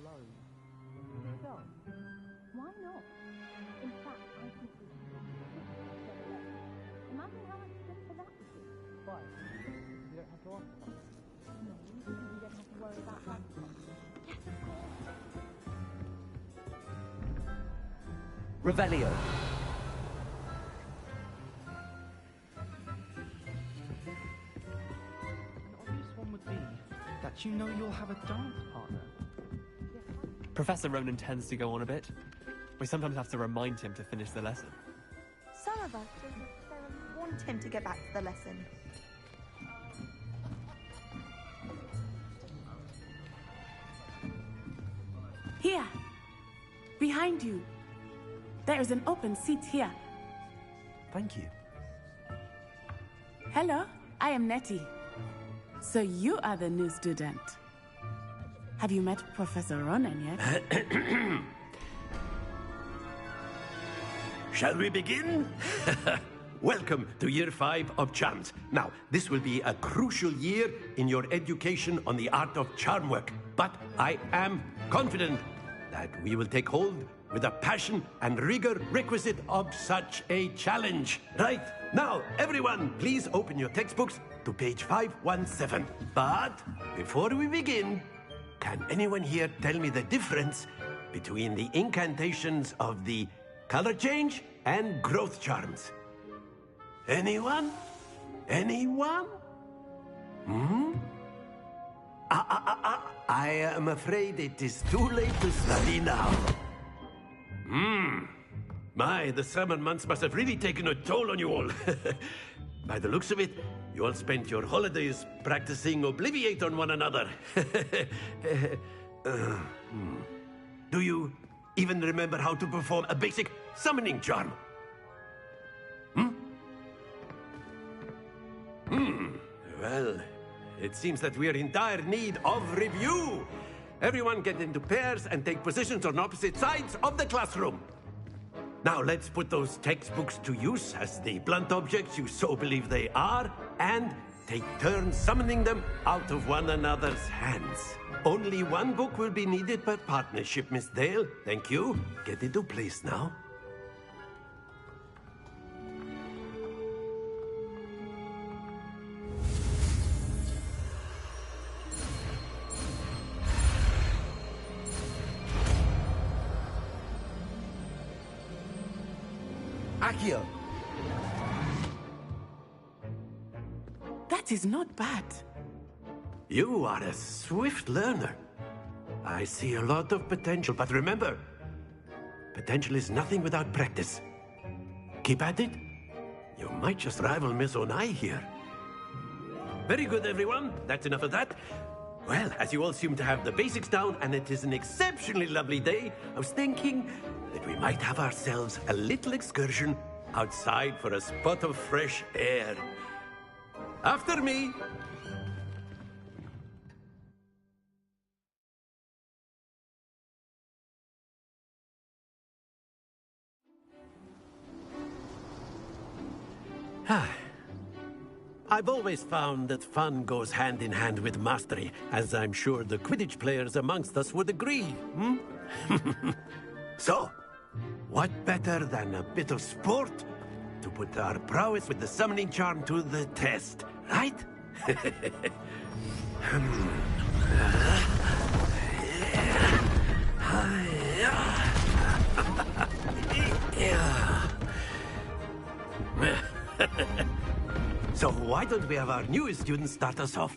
alone. Sure. Why not? In fact, I think we should imagine how much simpler that would be. Fine. You don't have to ask me. No, you don't have to worry about that. Yes, of course. Revelio. An obvious one would be that you know you'll have a dance partner. Professor Ronan tends to go on a bit. We sometimes have to remind him to finish the lesson. Some of us don't necessarily want him to get back to the lesson. Here, behind you. There is an open seat here. Thank you. Hello, I am Nettie. So you are the new student. Have you met Professor Ronan yet? Shall we begin? Welcome to Year 5 of Charms. Now, this will be a crucial year in your education on the art of charm work. But I am confident that we will take hold with the passion and rigor requisite of such a challenge. Right, now, everyone, please open your textbooks to page 517. But before we begin, can anyone here tell me the difference between the incantations of the color change and growth charms? Anyone? Anyone? I am afraid it is too late to study now. My, the summer months must have really taken a toll on you all. By the looks of it, you all spent your holidays practicing Obliviate on one another. Do you even remember how to perform a basic summoning charm? Well, it seems that we are in dire need of review. Everyone get into pairs and take positions on opposite sides of the classroom. Now let's put those textbooks to use as the blunt objects you so believe they are, and take turns summoning them out of one another's hands. Only one book will be needed per partnership, Miss Dale. Thank you. Get into place now. Accio. That is not bad. You are a swift learner. I see a lot of potential, but remember, potential is nothing without practice. Keep at it. You might just rival Miss Onai here. Very good, everyone. That's enough of that. Well, as you all seem to have the basics down, and it is an exceptionally lovely day, I was thinking that we might have ourselves a little excursion outside for a spot of fresh air. After me. I've always found that fun goes hand in hand with mastery, as I'm sure the Quidditch players amongst us would agree. So, what better than a bit of sport to put our prowess with the summoning charm to the test, right? So why don't we have our newest student start us off?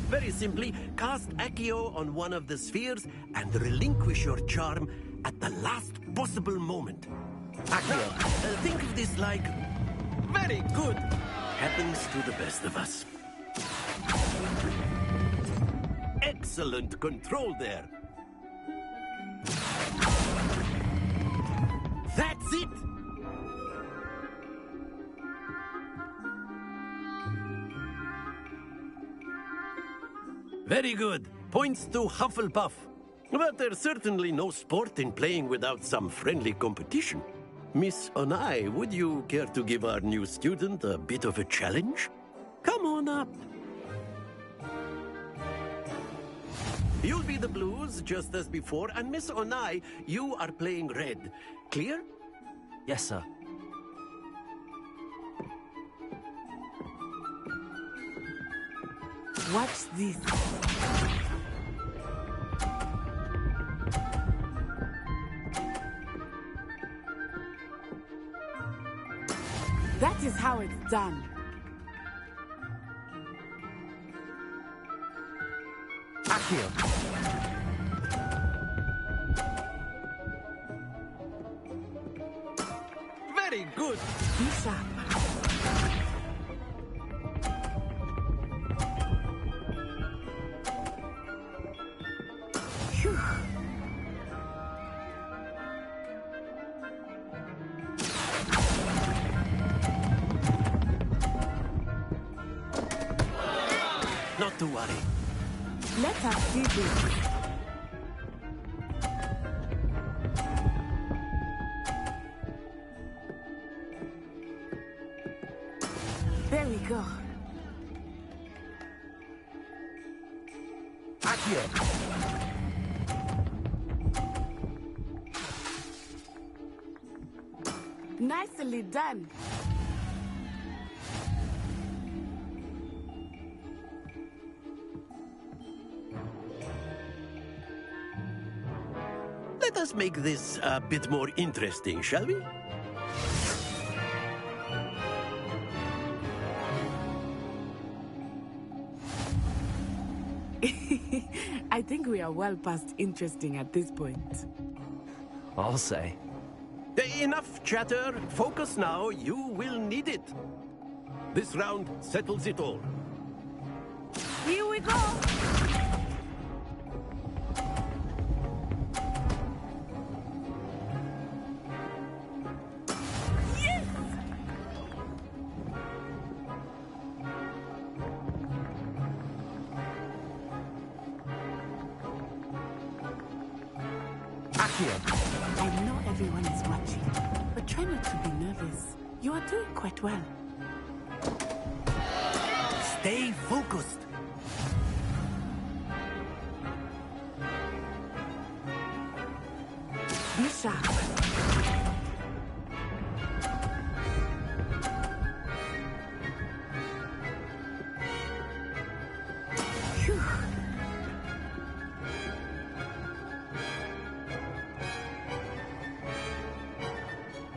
Very simply, cast Accio on one of the spheres and relinquish your charm at the last possible moment. Accio, think of this like... Very good. Happens to the best of us. Excellent control there. That's it! Very good. Points to Hufflepuff. But there's certainly no sport in playing without some friendly competition. Miss Onai, would you care to give our new student a bit of a challenge? Come on up. You'll be the blues, just as before, and Miss Onai, you are playing red. Clear? Yes, sir. Watch this. That is how it's done. Accio. Very good. Be sharp. Phew. Not to worry. Let us see this. There we go. Accio. Nicely done. Let us make this a bit more interesting, shall we? I think we are well past interesting at this point. I'll say. Enough chatter. Focus now. You will need it. This round settles it all. Here we go. Yes! Accio. I know everyone is watching, but try not to be nervous. You are doing quite well. Stay focused. Be sharp. Phew.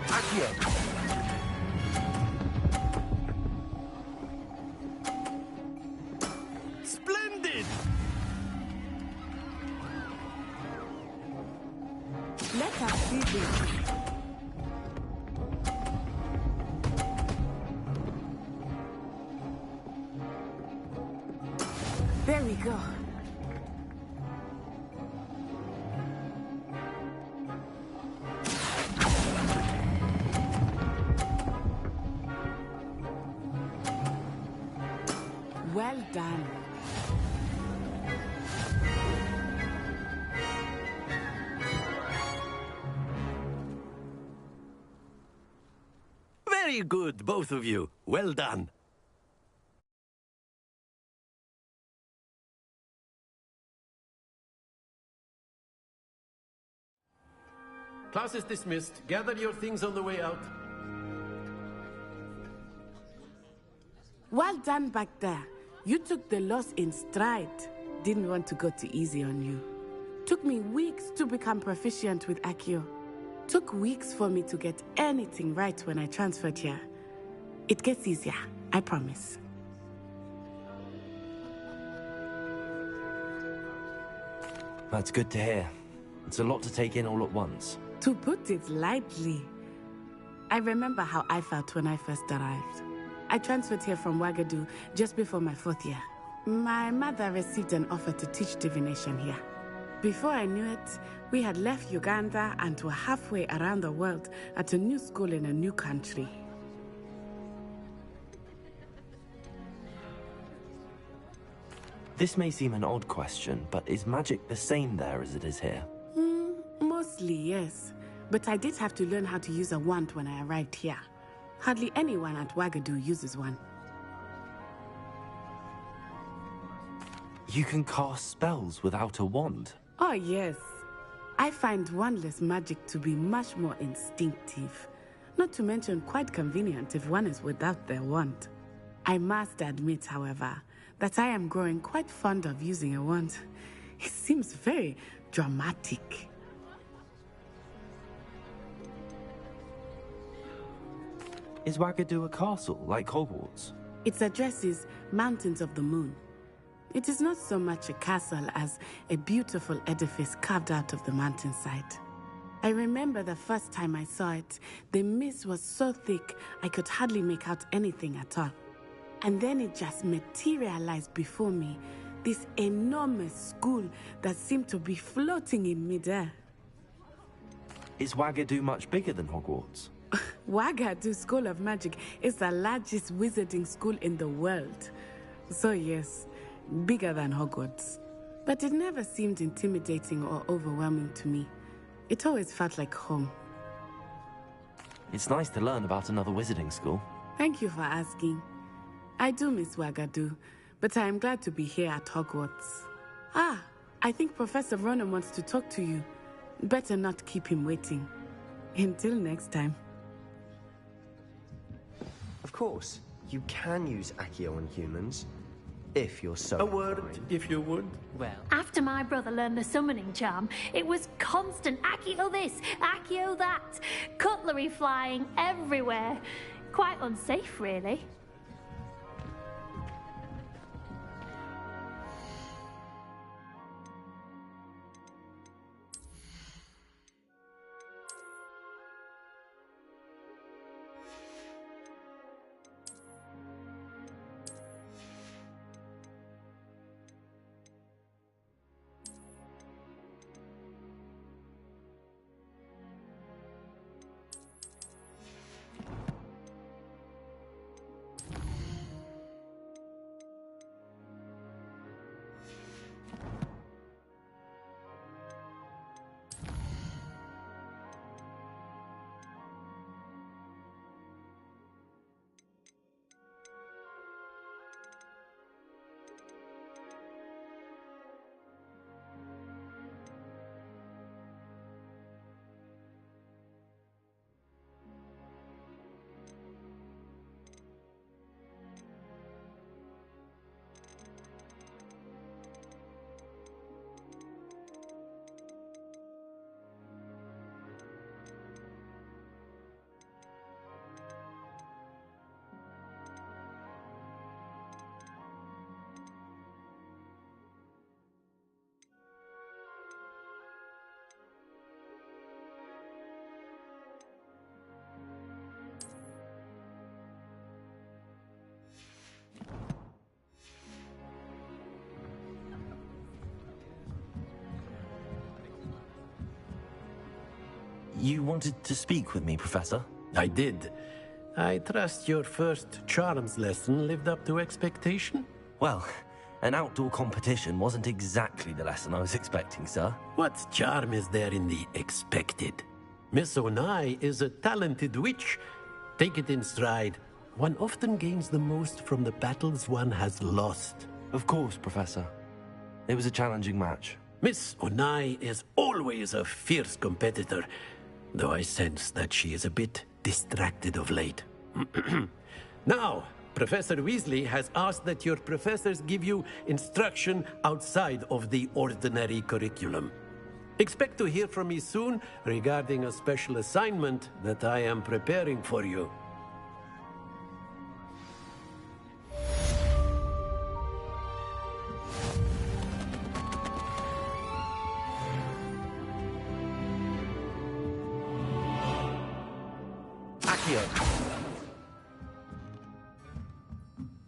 Accio. Splendid! Let us see this. There we go. Well done. Very good, both of you. Well done. Class is dismissed. Gather your things on the way out. Well done back there. You took the loss in stride. Didn't want to go too easy on you. Took me weeks to become proficient with Accio. Took weeks for me to get anything right when I transferred here. It gets easier, I promise. That's good to hear. It's a lot to take in all at once. To put it lightly, I remember how I felt when I first arrived. I transferred here from Ouagadougou just before my 4th year. My mother received an offer to teach divination here. Before I knew it, we had left Uganda and were halfway around the world at a new school in a new country. This may seem an odd question, but is magic the same there as it is here? Mostly, yes. but I did have to learn how to use a wand when I arrived here. Hardly anyone at Wagadu uses one. You can cast spells without a wand. Oh, yes. I find wandless magic to be much more instinctive. Not to mention quite convenient if one is without their wand. I must admit, however, that I am growing quite fond of using a wand. It seems very dramatic. Is Wagadu a castle, like Hogwarts? Its address is Mountains of the Moon. It is not so much a castle as a beautiful edifice carved out of the mountainside. I remember the first time I saw it, the mist was so thick I could hardly make out anything at all. And then it just materialized before me, this enormous school that seemed to be floating in midair. Is Wagadu much bigger than Hogwarts? Wagadu School of Magic is the largest wizarding school in the world. So yes, bigger than Hogwarts. But it never seemed intimidating or overwhelming to me. It always felt like home. It's nice to learn about another wizarding school. Thank you for asking. I do miss Wagadu, but I am glad to be here at Hogwarts. Ah, I think Professor Ronan wants to talk to you. Better not keep him waiting. Until next time. Of course, you can use Accio on humans, if you're so A word, inclined. if you would. Well, After my brother learned the summoning charm, it was constant Accio this, Accio that, cutlery flying everywhere. Quite unsafe, really. You wanted to speak with me, Professor? I did. I trust your first charms lesson lived up to expectation? Well, an outdoor competition wasn't exactly the lesson I was expecting, sir. What charm is there in the expected? Miss Onai is a talented witch. Take it in stride. One often gains the most from the battles one has lost. Of course, Professor. It was a challenging match. Miss Onai is always a fierce competitor, though I sense that she is a bit distracted of late. Now, Professor Weasley has asked that your professors give you instruction outside of the ordinary curriculum. Expect to hear from me soon regarding a special assignment that I am preparing for you. Accio.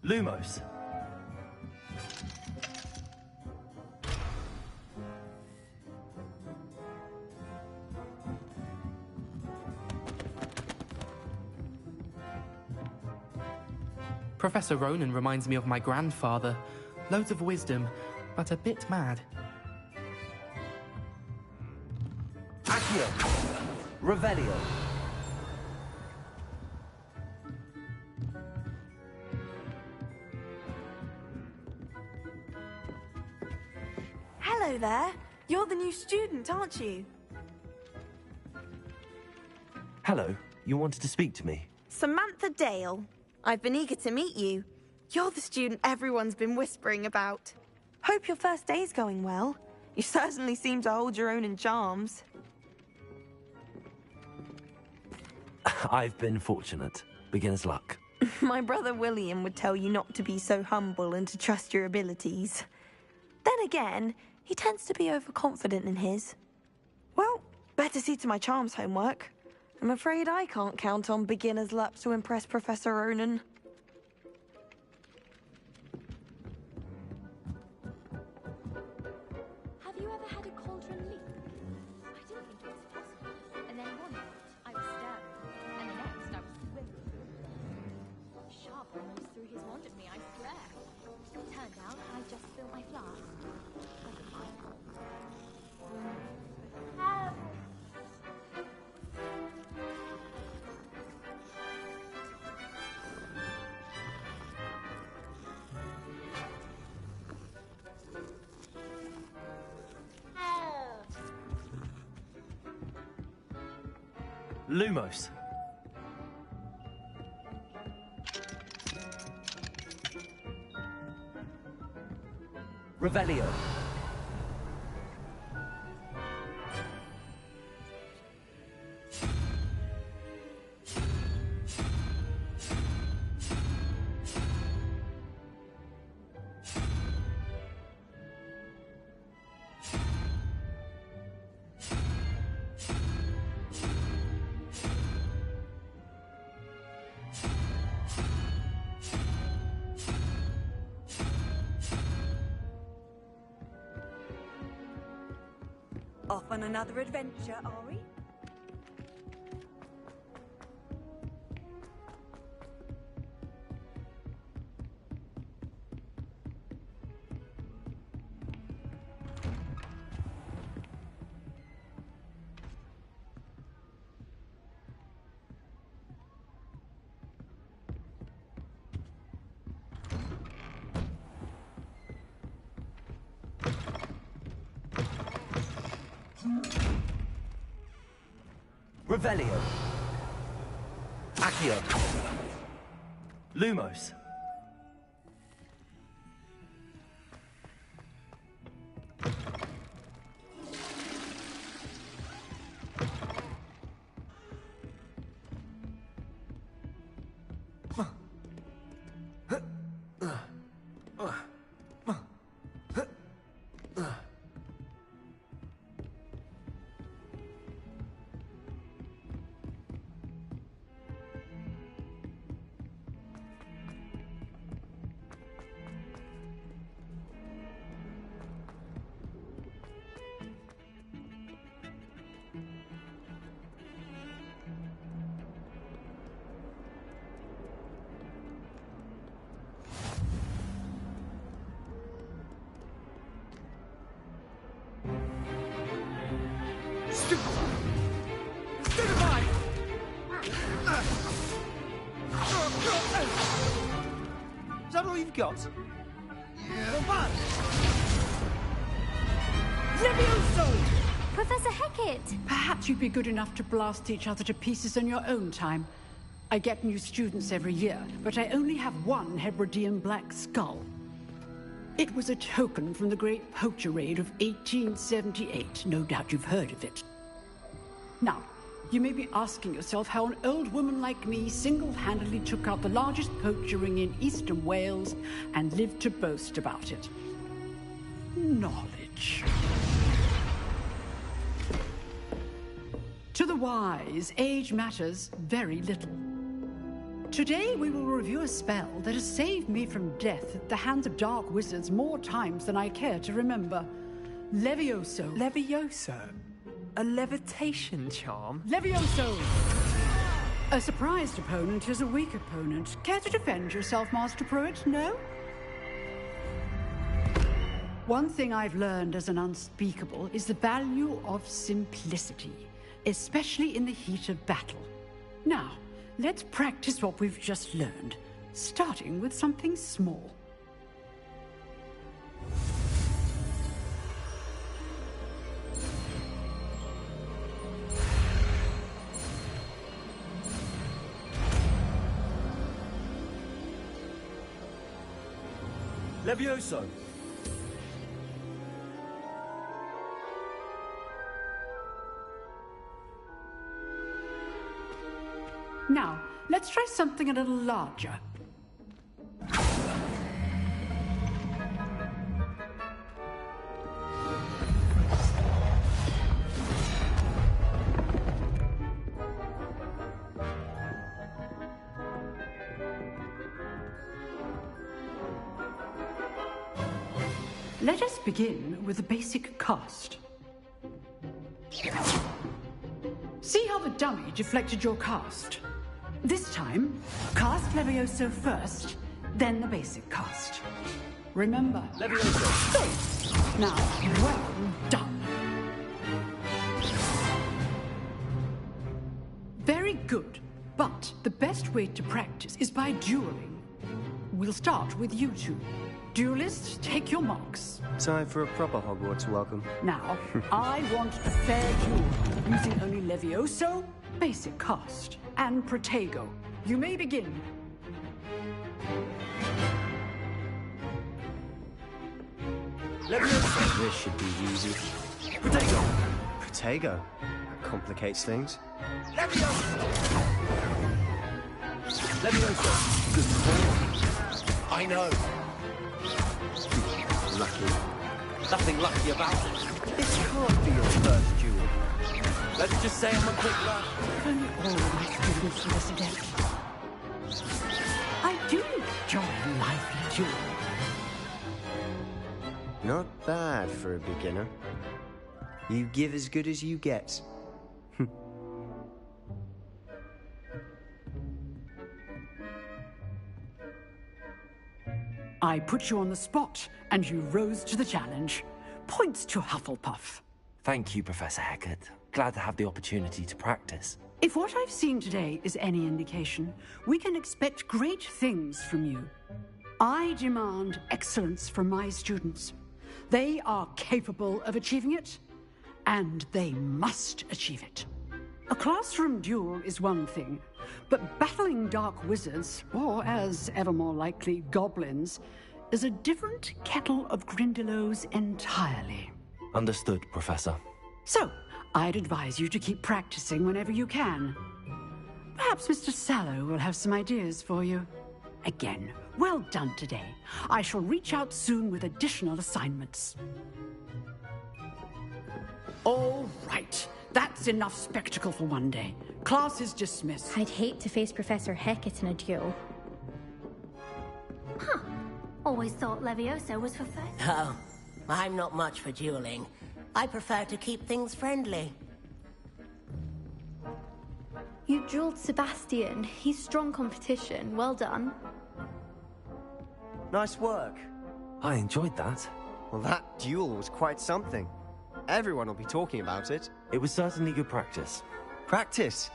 Lumos. Professor Ronan reminds me of my grandfather. Loads of wisdom, but a bit mad. Accio. Revelio. Hello there. You're the new student, aren't you? Hello. You wanted to speak to me? Samantha Dale. I've been eager to meet you. You're the student everyone's been whispering about. Hope your first day's going well. You certainly seem to hold your own in charms. I've been fortunate. Beginner's luck. My brother William would tell you not to be so humble and to trust your abilities. Then again, he tends to be overconfident in his. Well, better see to my charms homework. I'm afraid I can't count on beginner's luck to impress Professor Ronan. Have you ever had a cauldron leap? I didn't think it was possible. And then one night, I was staring. And the next, I was swimming. Sharp almost threw his wand at me, I swear. It turned out I just spilled my flask. Lumos. Revelio. Off on another adventure, are we? Revelio. Accio. Lumos. Is that all you've got? Yeah. Levioso! Professor Hecat! Perhaps you'd be good enough to blast each other to pieces in your own time. I get new students every year, but I only have one Hebridean black skull. It was a token from the Great Poacher Raid of 1878. No doubt you've heard of it. Now, you may be asking yourself how an old woman like me single-handedly took out the largest poacher ring in eastern Wales and lived to boast about it. Knowledge. To the wise, age matters very little. Today we will review a spell that has saved me from death at the hands of dark wizards more times than I care to remember. Levioso. Levioso? A levitation charm? Levioso! A surprised opponent is a weak opponent. Care to defend yourself, Master Pruitt? No? One thing I've learned as an unspeakable is the value of simplicity. especially in the heat of battle. Now, let's practice what we've just learned, starting with something small. Levioso! Now, let's try something a little larger. Let us begin with the basic cast. See how the dummy deflected your cast? This time, cast Levioso first, then the basic cast. Remember, Levioso. Now, well done. Very good, but the best way to practice is by dueling. We'll start with you two. Duelists, take your marks. Time for a proper Hogwarts welcome. Now, I want a fair duel, using only Levioso, basic cast, and Protego. You may begin. Levioso! This should be easy. Protego! Protego? That complicates things. Levioso! Levioso! Good call. I know. Lucky. Nothing lucky about it. This can't be your first duel. Let's just say I'm a quick learner. If only all my students were this adept. I do enjoy a lively duel. Not bad for a beginner. You give as good as you get. I put you on the spot, and you rose to the challenge. Points to Hufflepuff. Thank you, Professor Hecat. Glad to have the opportunity to practice. If what I've seen today is any indication, we can expect great things from you. I demand excellence from my students. They are capable of achieving it, and they must achieve it. A classroom duel is one thing, but battling dark wizards, or as ever more likely, goblins, is a different kettle of Grindylows entirely. Understood, Professor. So, I'd advise you to keep practicing whenever you can. Perhaps Mr. Sallow will have some ideas for you. Again, well done today. I shall reach out soon with additional assignments. All right. That's enough spectacle for one day. Class is dismissed. I'd hate to face Professor Hecat in a duel. Huh. Always thought Levioso was for first. Oh, I'm not much for dueling. I prefer to keep things friendly. You dueled Sebastian. He's strong competition. Well done. Nice work. I enjoyed that. Well, that duel was quite something. Everyone will be talking about it. It was certainly good practice. Practice?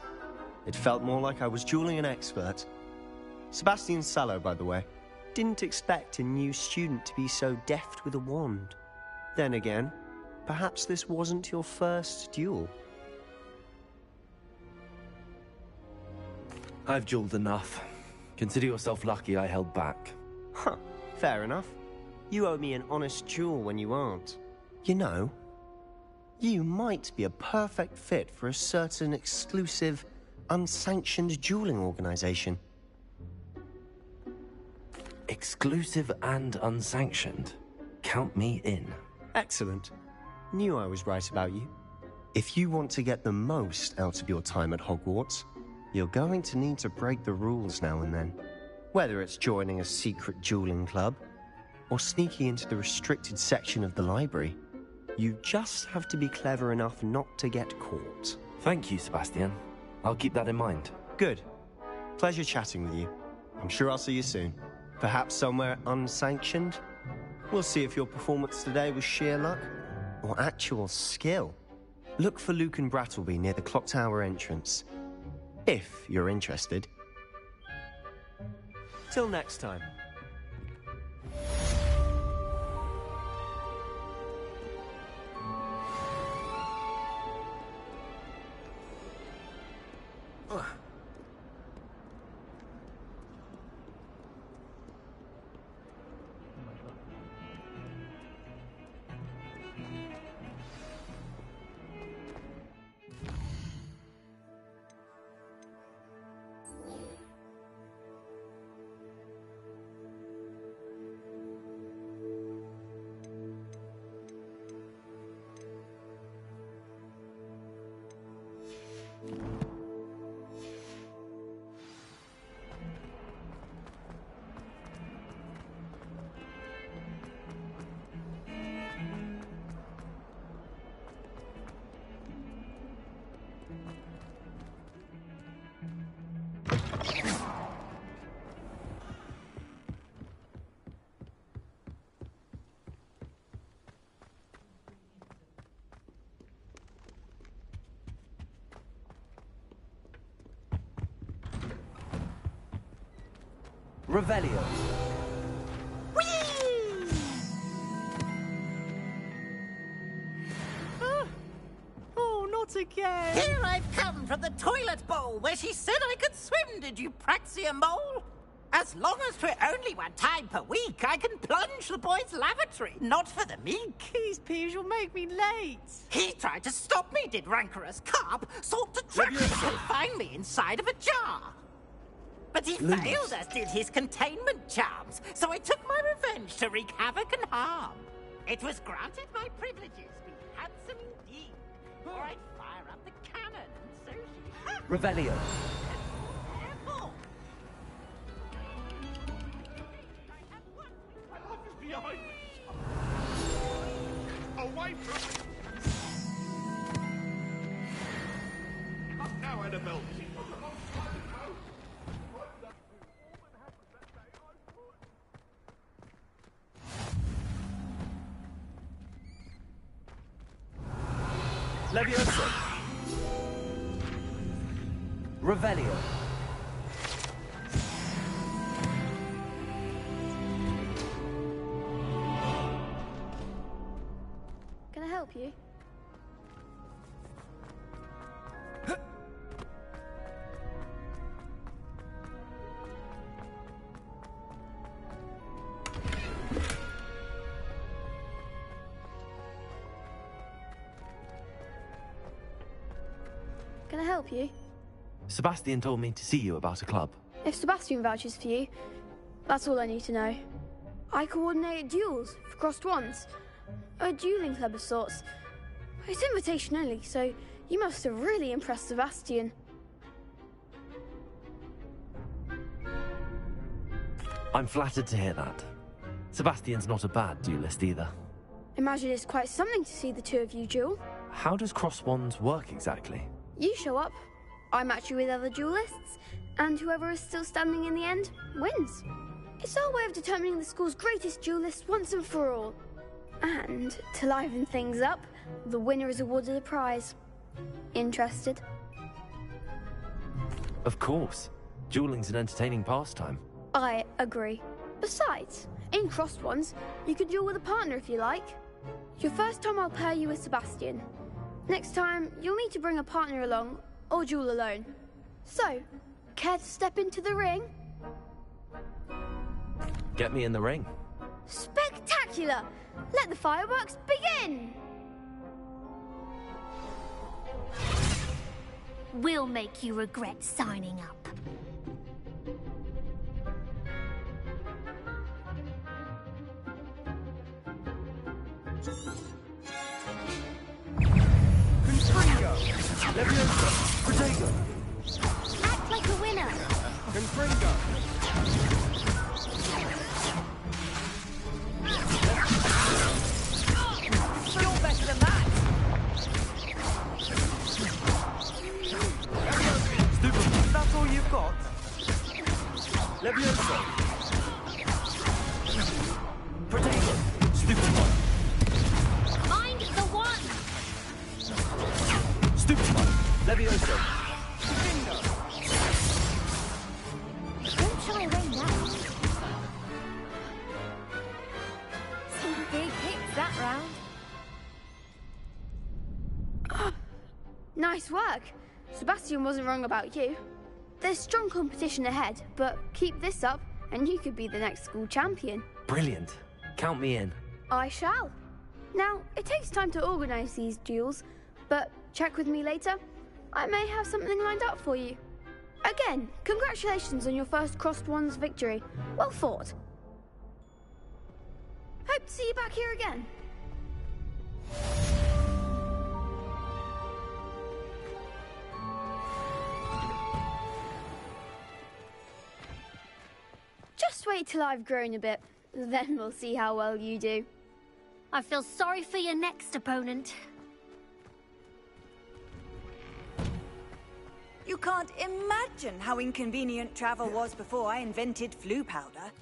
It felt more like I was dueling an expert. Sebastian Sallow, by the way. Didn't expect a new student to be so deft with a wand. Then again, perhaps this wasn't your first duel. I've dueled enough. Consider yourself lucky I held back. Huh, fair enough. You owe me an honest duel when you aren't. You know, you might be a perfect fit for a certain exclusive, unsanctioned dueling organization. Exclusive and unsanctioned? Count me in. Excellent. Knew I was right about you. If you want to get the most out of your time at Hogwarts, you're going to need to break the rules now and then. Whether it's joining a secret dueling club, or sneaking into the restricted section of the library. You just have to be clever enough not to get caught. Thank you, Sebastian. I'll keep that in mind. Good. Pleasure chatting with you. I'm sure I'll see you soon. Perhaps somewhere unsanctioned? We'll see if your performance today was sheer luck or actual skill. Look for Luke and Brattleby near the clock tower entrance. If you're interested. Till next time. Revelio. Oh, not again! Here I've come from the toilet bowl where she said I could swim, did you praxia mole? As long as for only one time per week, I can plunge the boy's lavatory, not for the meek. These peas will make me late. He tried to stop me, did rancorous carp, sought to trap me and confine me inside of a jar. But he failed, as did his containment charms, so I took my revenge to wreak havoc and harm. It was granted my privileges be handsome indeed, or I'd fire up the cannon, and so she... Revelio. Careful! My life is behind me! Away from me! Up now, Annabelle! Leviosa. Revelio. Can I help you? Can I help you? Sebastian told me to see you about a club. If Sebastian vouches for you, that's all I need to know. I coordinate duels for crossed wands. A dueling club of sorts. It's invitation only, so you must have really impressed Sebastian. I'm flattered to hear that. Sebastian's not a bad duelist either. Imagine it's quite something to see the two of you duel. How does cross wands work exactly? You show up, I match you with other duelists, and whoever is still standing in the end wins. It's our way of determining the school's greatest duelist once and for all. And to liven things up, the winner is awarded a prize. Interested? Of course. Dueling's an entertaining pastime. I agree. Besides, in crossed ones, you can duel with a partner if you like. Your first time I'll pair you with Sebastian. Next time, you'll need to bring a partner along, or duel alone. So, care to step into the ring? Get me in the ring. Spectacular! Let the fireworks begin! We'll make you regret signing up. Leviosa. Protego. Act like a winner. Confringo. You're better than that! Stupid. That's all you've got? Leviosa. Protego. Stupid one. Mind the one! Levioso. Don't shy away now. Some big hits that round. Nice work. Sebastian wasn't wrong about you. There's strong competition ahead, but keep this up and you could be the next school champion. Brilliant. Count me in. I shall. Now, it takes time to organise these duels, but check with me later. I may have something lined up for you. Again, congratulations on your first Crossed Wands victory. Well fought. Hope to see you back here again. Just wait till I've grown a bit, then we'll see how well you do. I feel sorry for your next opponent. You can't imagine how inconvenient travel was before I invented flu powder.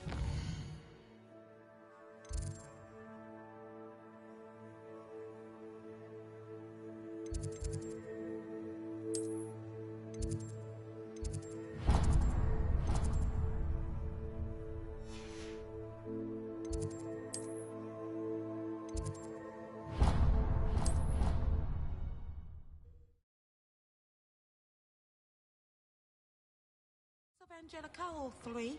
Angelica, all three.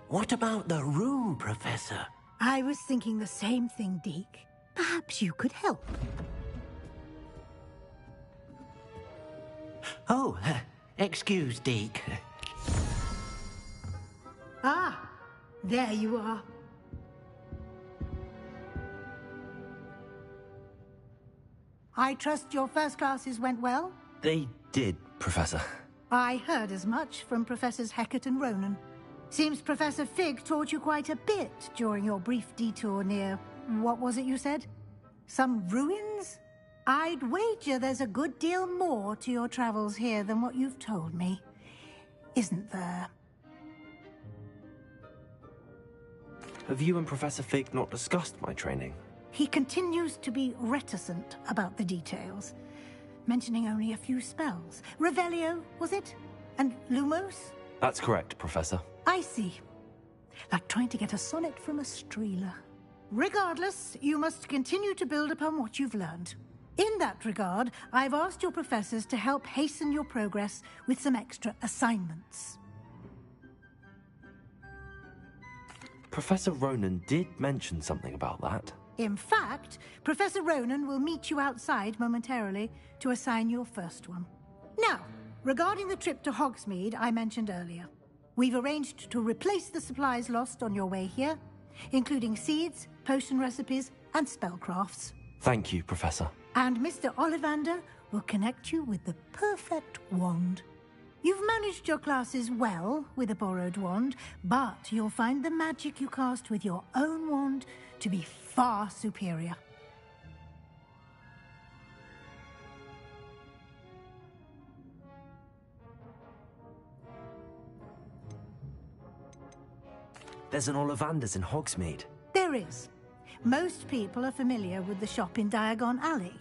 What about the room, Professor? I was thinking the same thing, Deke. Perhaps you could help. Oh, excuse, Deke. Ah, there you are. I trust your first classes went well? They did, Professor. I heard as much from Professors Hecat and Ronan. Seems Professor Fig taught you quite a bit during your brief detour near... what was it you said? Some ruins? I'd wager there's a good deal more to your travels here than what you've told me. Isn't there? Have you and Professor Fig not discussed my training? He continues to be reticent about the details, mentioning only a few spells. Revelio, was it? And Lumos? That's correct, Professor. I see. Like trying to get a sonnet from a streeler. Regardless, you must continue to build upon what you've learned. In that regard, I've asked your professors to help hasten your progress with some extra assignments. Professor Ronan did mention something about that. In fact, Professor Ronan will meet you outside momentarily to assign your first one. Now, regarding the trip to Hogsmeade I mentioned earlier, we've arranged to replace the supplies lost on your way here, including seeds, potion recipes, and spellcrafts. Thank you, Professor. And Mr. Ollivander will connect you with the perfect wand. You've managed your classes well with a borrowed wand, but you'll find the magic you cast with your own wand to be far superior. There's an Ollivander's in Hogsmeade. There is. Most people are familiar with the shop in Diagon Alley.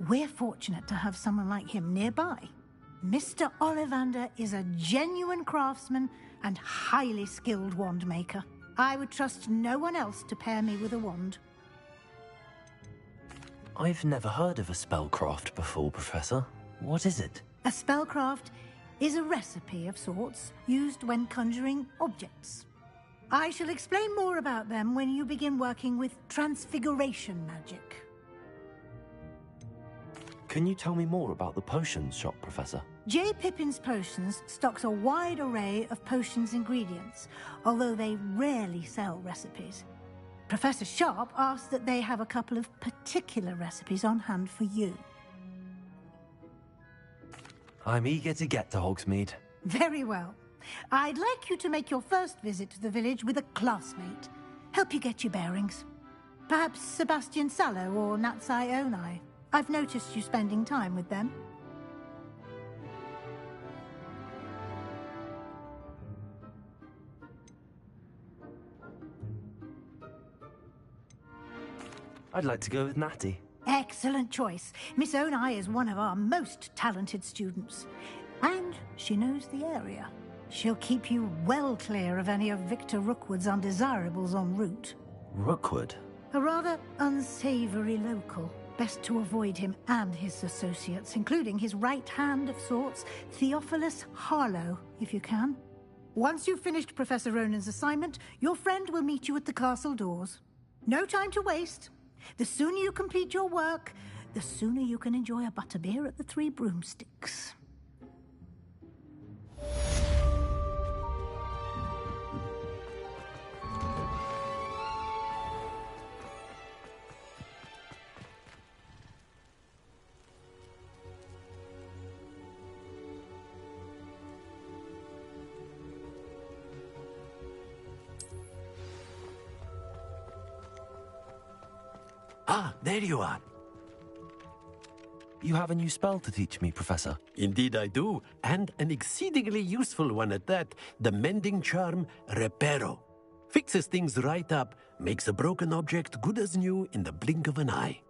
We're fortunate to have someone like him nearby. Mr. Ollivander is a genuine craftsman and highly skilled wand maker. I would trust no one else to pair me with a wand. I've never heard of a spellcraft before, Professor. What is it? A spellcraft is a recipe of sorts used when conjuring objects. I shall explain more about them when you begin working with transfiguration magic. Can you tell me more about the potions shop, Professor? J. Pippin's Potions stocks a wide array of potions ingredients, although they rarely sell recipes. Professor Sharp asks that they have a couple of particular recipes on hand for you. I'm eager to get to Hogsmeade. Very well. I'd like you to make your first visit to the village with a classmate. Help you get your bearings. Perhaps Sebastian Sallow or Natsai Onai. I've noticed you spending time with them. I'd like to go with Natty. Excellent choice. Miss Onai is one of our most talented students. And she knows the area. She'll keep you well clear of any of Victor Rookwood's undesirables en route. Rookwood? A rather unsavory local. Best to avoid him and his associates, including his right hand of sorts, Theophilus Harlow, if you can. Once you've finished Professor Ronan's assignment, your friend will meet you at the castle doors. No time to waste. The sooner you complete your work, the sooner you can enjoy a butterbeer at the Three Broomsticks. Ah, there you are. You have a new spell to teach me, Professor. Indeed I do, and an exceedingly useful one at that. The mending charm, Reparo. Fixes things right up, makes a broken object good as new in the blink of an eye.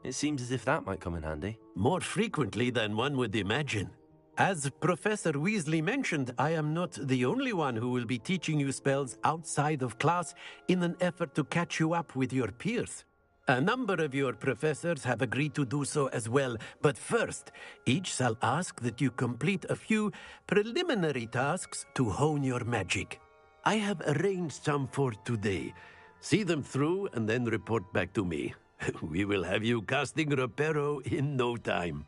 It seems as if that might come in handy. More frequently than one would imagine. As Professor Weasley mentioned, I am not the only one who will be teaching you spells outside of class in an effort to catch you up with your peers. A number of your professors have agreed to do so as well, but first, each shall ask that you complete a few preliminary tasks to hone your magic. I have arranged some for today. See them through and then report back to me. We will have you casting Reparo in no time.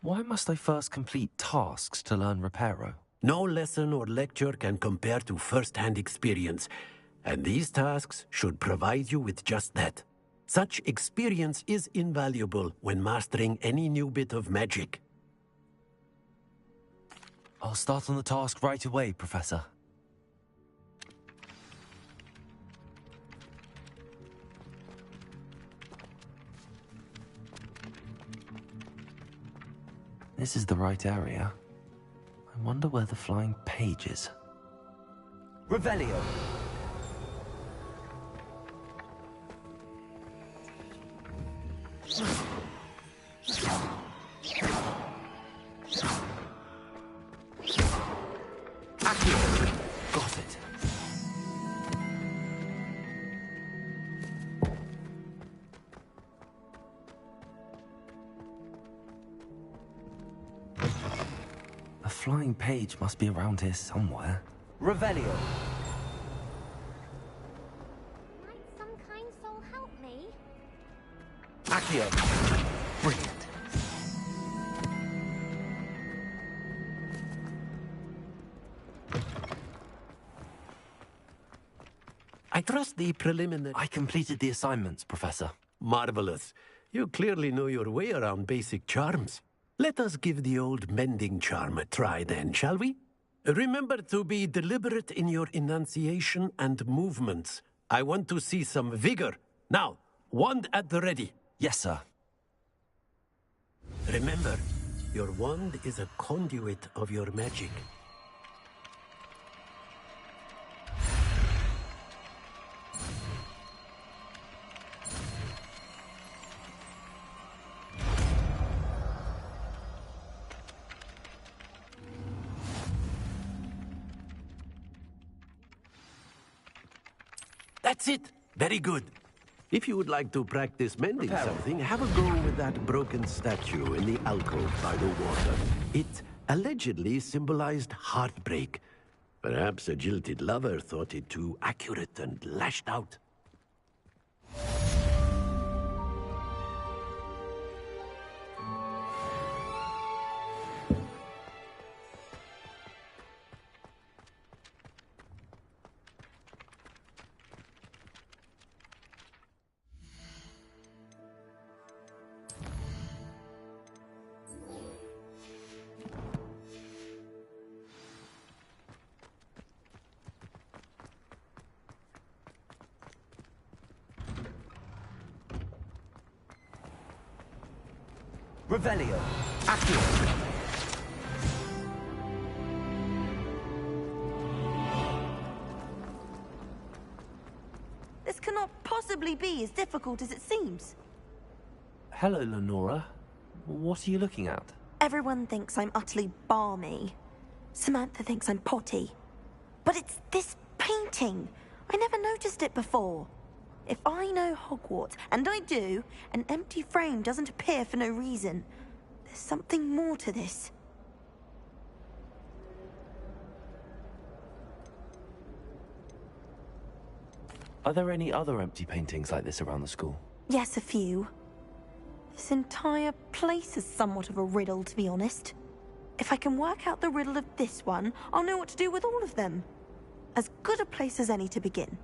Why must I first complete tasks to learn Reparo? No lesson or lecture can compare to first-hand experience. And these tasks should provide you with just that. Such experience is invaluable when mastering any new bit of magic. I'll start on the task right away, Professor. This is the right area. I wonder where the flying page is. Revelio. Got it. flying page must be around here somewhere. Revelio. Might some kind soul help me? Accio. Brilliant. I trust the preliminary... I completed the assignments, Professor. Marvelous. You clearly know your way around basic charms. Let us give the old mending charm a try then, shall we? Remember to be deliberate in your enunciation and movements. I want to see some vigor. Now, wand at the ready. Yes, sir. Remember, your wand is a conduit of your magic. That's it. Very good. If you would like to practice mending something, have a go with that broken statue in the alcove by the water. It allegedly symbolized heartbreak. Perhaps a jilted lover thought it too accurate and lashed out. Revelio. Accio. This cannot possibly be as difficult as it seems. Hello, Lenora. What are you looking at? Everyone thinks I'm utterly balmy. Samantha thinks I'm potty. But it's this painting. I never noticed it before. If I know Hogwarts, and I do, an empty frame doesn't appear for no reason. There's something more to this. Are there any other empty paintings like this around the school? Yes, a few. This entire place is somewhat of a riddle, to be honest. If I can work out the riddle of this one, I'll know what to do with all of them. As good a place as any to begin.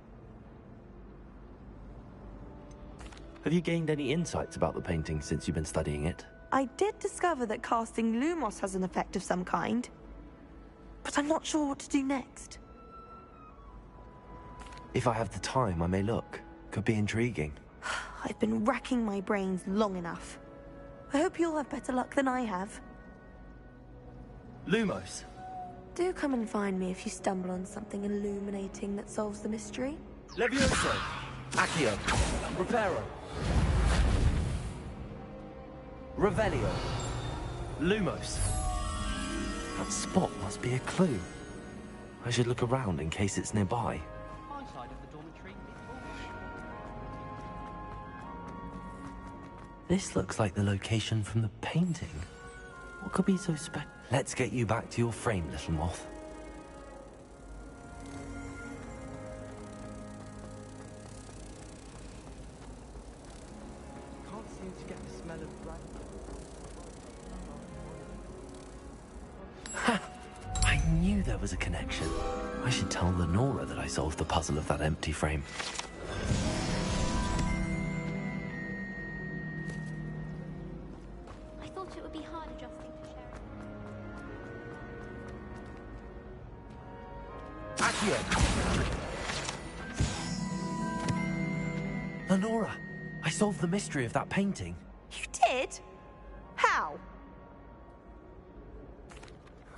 Have you gained any insights about the painting since you've been studying it? I did discover that casting Lumos has an effect of some kind. But I'm not sure what to do next. If I have the time, I may look. Could be intriguing. I've been racking my brains long enough. I hope you'll have better luck than I have. Lumos. Do come and find me if you stumble on something illuminating that solves the mystery. Levioso. Accio. Reparo. Revelio. Lumos. That spot must be a clue. I should look around in case it's nearby. My side of the dormitory. This looks like the location from the painting. What could be so special? Let's get you back to your frame, little moth. Can't seem to get the smell of blood. Ha! I knew there was a connection. I should tell Lenora that I solved the puzzle of that empty frame. I thought it would be hard adjusting to sharing. Accio! Lenora, I solved the mystery of that painting. You did? How?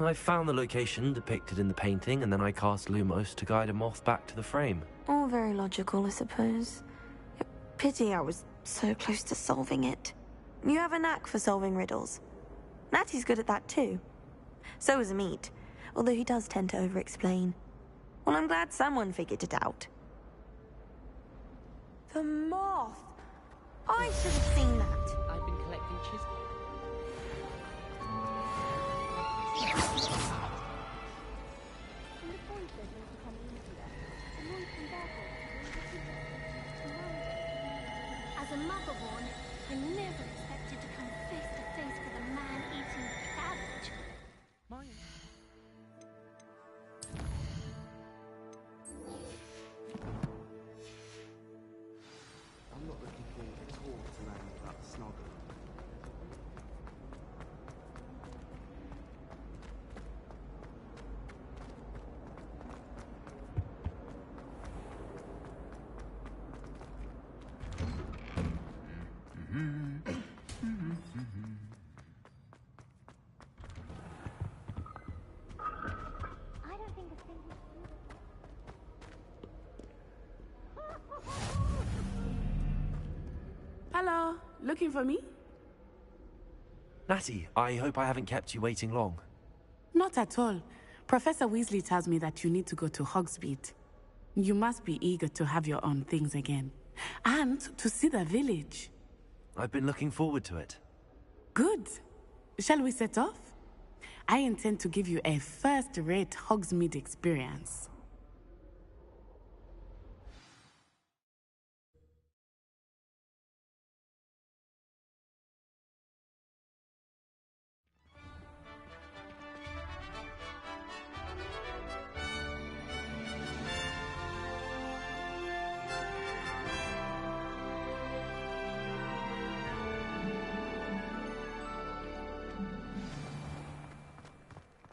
I found the location depicted in the painting, and then I cast Lumos to guide a moth back to the frame. All very logical, I suppose. Pity I was so close to solving it. You have a knack for solving riddles. Natty's good at that too. So is Amit, although he does tend to over-explain. Well, I'm glad someone figured it out. The moth! I should have seen that. I've been collecting chisels. a mother-born, I never expected to come face to face with a man-eating cabbage. I'm not looking forward at all to learning about the Snoggle. I don't think a single Hello, looking for me? Natty, I hope I haven't kept you waiting long. Not at all. Professor Weasley tells me that you need to go to Hogsmeade. You must be eager to have your own things again. And to see the village. I've been looking forward to it. Good. Shall we set off? I intend to give you a first-rate Hogsmeade experience.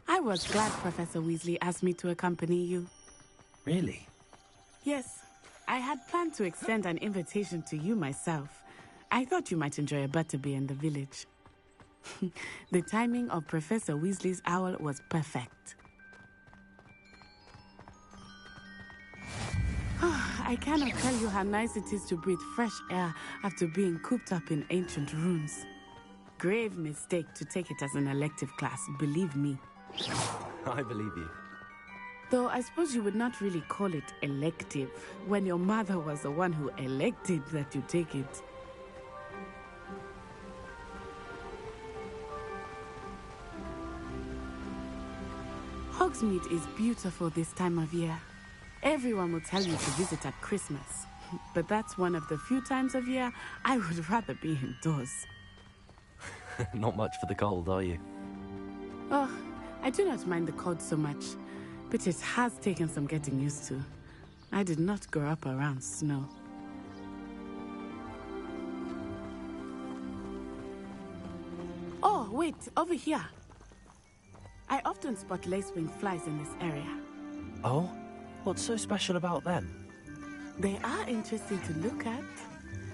I was glad Professor Weasley asked me to accompany you. Really? Yes, I had planned to extend an invitation to you myself. I thought you might enjoy a butterbeer in the village. The timing of Professor Weasley's owl was perfect. I cannot tell you how nice it is to breathe fresh air after being cooped up in ancient ruins. Grave mistake to take it as an elective class, believe me. I believe you. Though I suppose you would not really call it elective when your mother was the one who elected that you take it. Hogsmeade is beautiful this time of year. Everyone will tell you to visit at Christmas, but that's one of the few times of year I would rather be indoors. Not much for the cold, are you? Oh, I do not mind the cold so much, but it has taken some getting used to. I did not grow up around snow. Oh, wait, over here. I often spot lacewing flies in this area. Oh? What's so special about them? They are interesting to look at,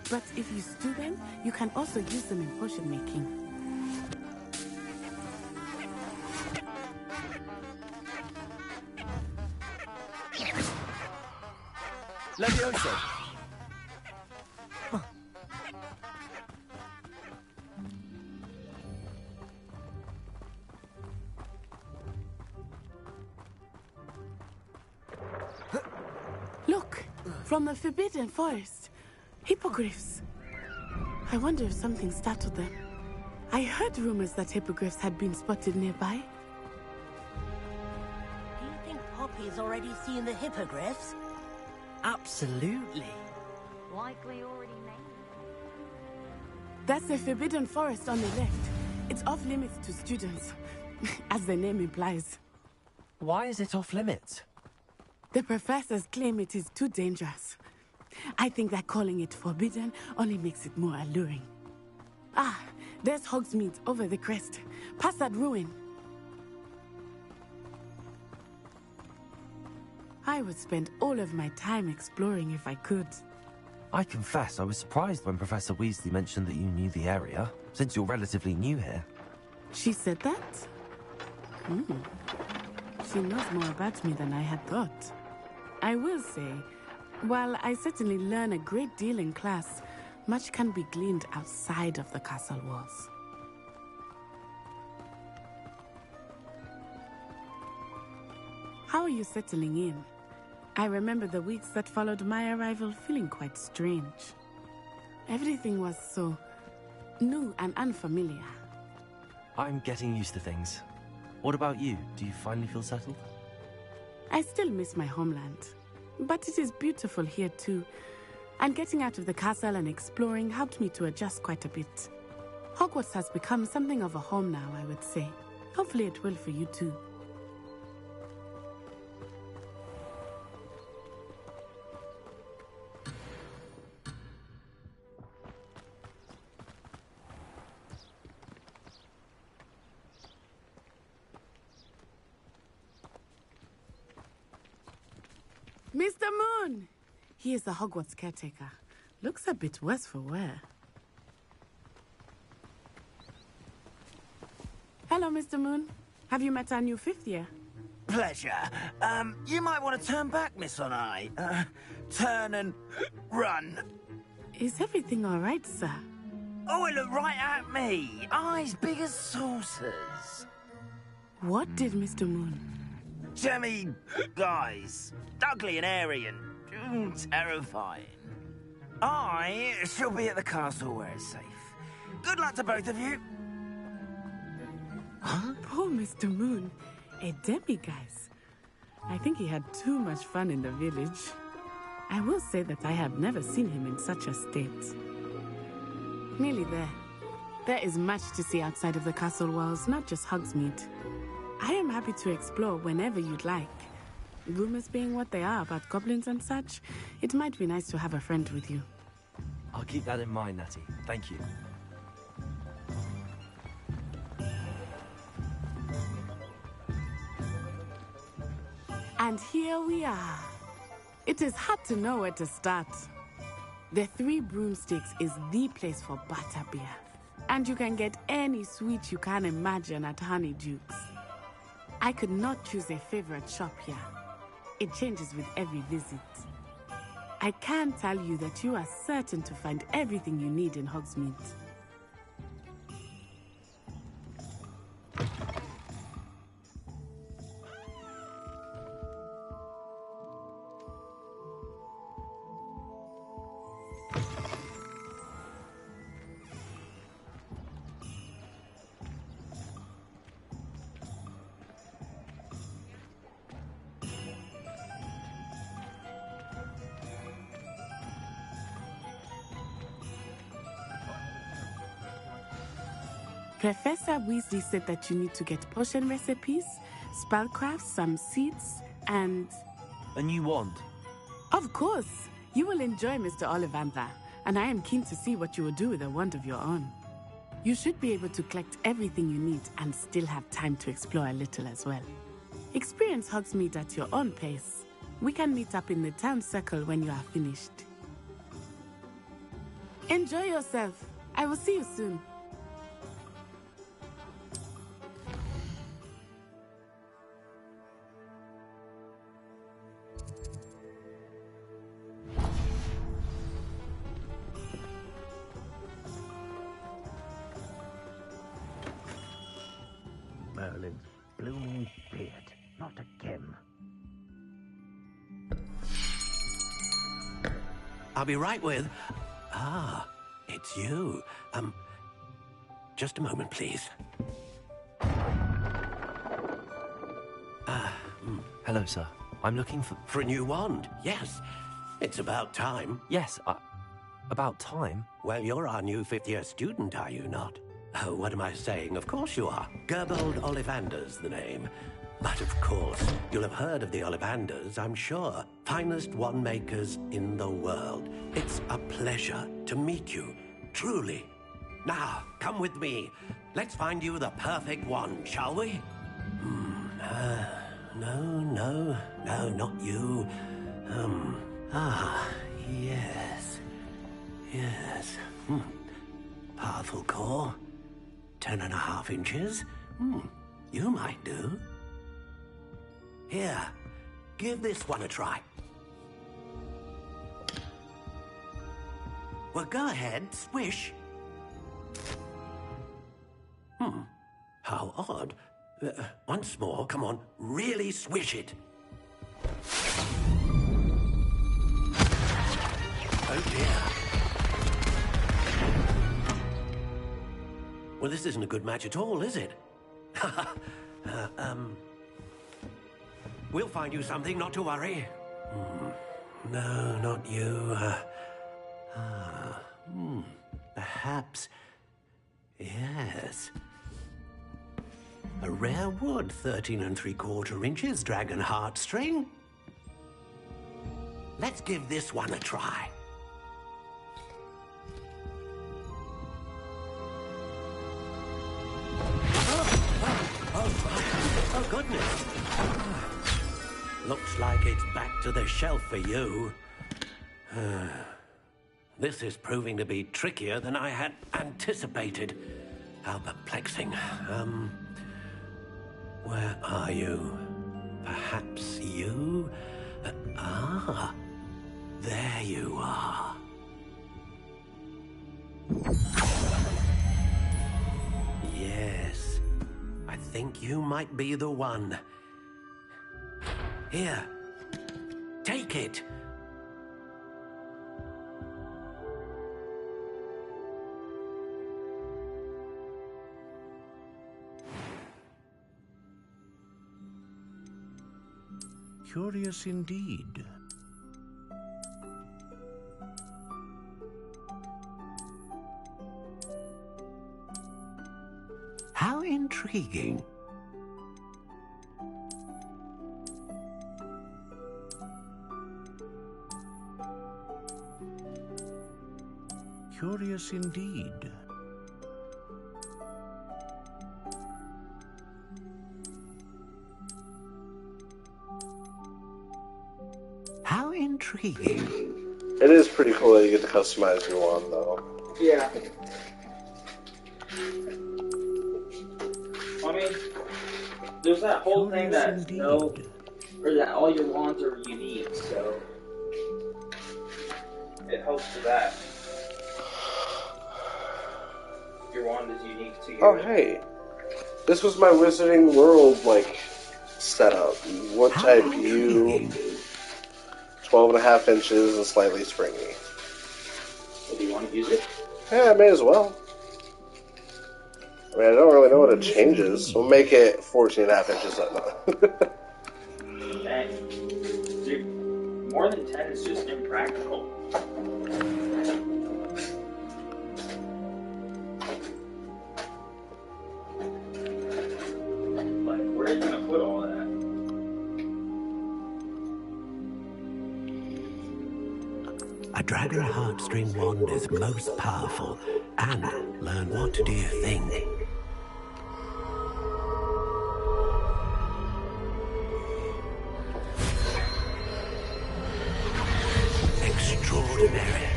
but if you stew them, you can also use them in potion making. Levioso! Look, from the Forbidden Forest. Hippogriffs. I wonder if something startled them. I heard rumors that hippogriffs had been spotted nearby. Do you think Poppy's already seen the hippogriffs? Absolutely. likely already named. That's the Forbidden Forest on the left. It's off limits to students, as the name implies. Why is it off limits? The professors claim it is too dangerous. I think that calling it forbidden only makes it more alluring. Ah, there's Hogsmeade over the crest. Past that ruin. I would spend all of my time exploring if I could. I confess I was surprised when Professor Weasley mentioned that you knew the area, since you're relatively new here. She said that? She knows more about me than I had thought. I will say, while I certainly learn a great deal in class, much can be gleaned outside of the castle walls. How are you settling in? I remember the weeks that followed my arrival feeling quite strange. Everything was so new and unfamiliar. I'm getting used to things. What about you? Do you finally feel settled? I still miss my homeland, but it is beautiful here too. And getting out of the castle and exploring helped me to adjust quite a bit. Hogwarts has become something of a home now, I would say. Hopefully it will for you too. Mr. Moon! He is the Hogwarts caretaker. Looks a bit worse for wear. Hello, Mr. Moon. Have you met our new 5th year? Pleasure. You might want to turn back, Miss Onai. Turn and run. Is everything all right, sir? Oh, it looked right at me. Eyes big as saucers. What did Mr. Moon? Jemmy guys. Ugly and airy and terrifying. I shall be at the castle where it's safe. Good luck to both of you. Huh? Poor Mr. Moon. A demiguise. I think he had too much fun in the village. I will say that I have never seen him in such a state. Nearly there. There is much to see outside of the castle walls, not just Hogsmeade. I am happy to explore whenever you'd like. Rumors being what they are about goblins and such, it might be nice to have a friend with you. I'll keep that in mind, Natty. Thank you. And here we are. It is hard to know where to start. The Three Broomsticks is the place for butterbeer. And you can get any sweet you can imagine at Honeydukes. I could not choose a favorite shop here. It changes with every visit. I can tell you that you are certain to find everything you need in Hogsmeade. Professor Weasley said that you need to get potion recipes, spellcrafts, some seeds, and... A new wand? Of course! You will enjoy Mr. Ollivander, and I am keen to see what you will do with a wand of your own. You should be able to collect everything you need and still have time to explore a little as well. Experience Hogsmeade at your own pace. We can meet up in the town circle when you are finished. Enjoy yourself. I will see you soon. Merlin's blooming beard. Not again. I'll be right with... Ah, it's you. Just a moment, please. Hello, sir. I'm looking for... For a new wand, yes. It's about time. Yes, about time? Well, you're our new 5th-year student, are you not? Oh, what am I saying? Of course you are. Gerbold Ollivander's the name. But of course, you'll have heard of the Ollivanders, I'm sure. Finest wand makers in the world. It's a pleasure to meet you, truly. Now, come with me. Let's find you the perfect wand, shall we? No, not you. Yes. Pathful 10.5 inches. You might do. Here, give this one a try. Well, go ahead, swish. How odd. Once more, come on, really swish it. Oh dear. Well, this isn't a good match at all, is it? We'll find you something, not to worry. No, not you. Perhaps. Yes. A rare wood, 13 3/4 inches, dragon heartstring. Let's give this one a try. Oh, goodness. Looks like it's back to the shelf for you. This is proving to be trickier than I had anticipated. How perplexing. Where are you? Perhaps you? There you are. Yes, I think you might be the one. Here, take it. Curious indeed. How intriguing. Curious indeed. How intriguing. It is pretty cool that you get to customize your wand, though. Yeah. I mean, there's that whole thing that that all your wands are unique, so it helps with that. Your wand is unique to you. Oh, hey. This was my Wizarding World, setup. What type? You... 12.5 inches and slightly springy. So do you want to use it? Yeah, I may as well. I mean, I don't really know what it changes. We'll make it 14.5 inches then. Dang. Dude, more than 10 is just impractical. Where are you going to put all that? A dragon heartstring wand is most powerful. And learn what do you think? Extraordinary.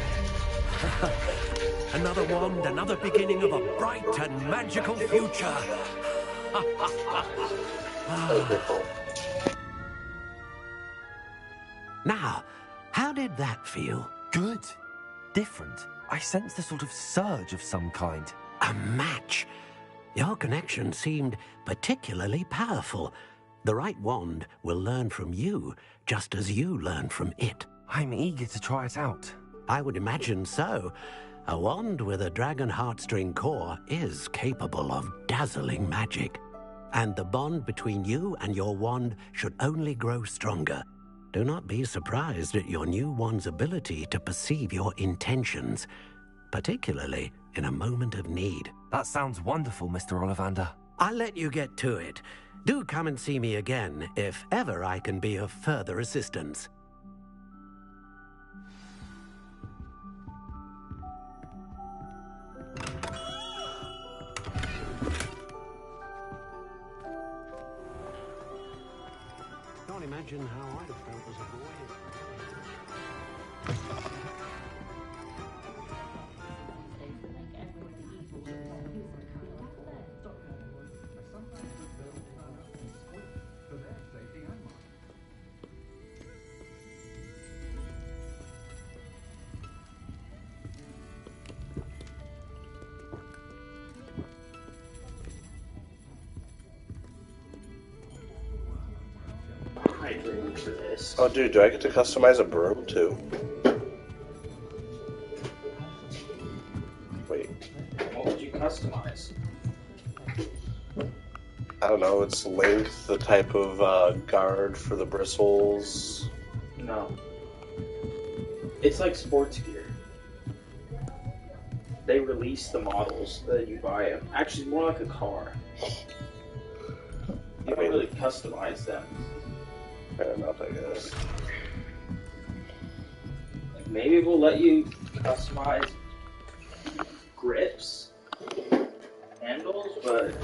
Another wand, another beginning of a bright and magical future. Now, how did that feel? Good. Different. I sensed a sort of surge of some kind. A match. Your connection seemed particularly powerful. The right wand will learn from you, just as you learn from it. I'm eager to try it out. I would imagine so. A wand with a dragon heartstring core is capable of dazzling magic. And the bond between you and your wand should only grow stronger. Do not be surprised at your new wand's ability to perceive your intentions, particularly in a moment of need. That sounds wonderful, Mr. Ollivander. I'll let you get to it. Do come and see me again if ever I can be of further assistance. Can't imagine how I'd have felt as a boy. For this. Oh, dude, do I get to customize a broom, too? Wait. What would you customize? I don't know, its length, the type of guard for the bristles. No. It's like sports gear. they release the models, then you buy them. Actually, more like a car. You don't really customize them. Fair enough, I guess. Like maybe we'll let you customize grips, handles, but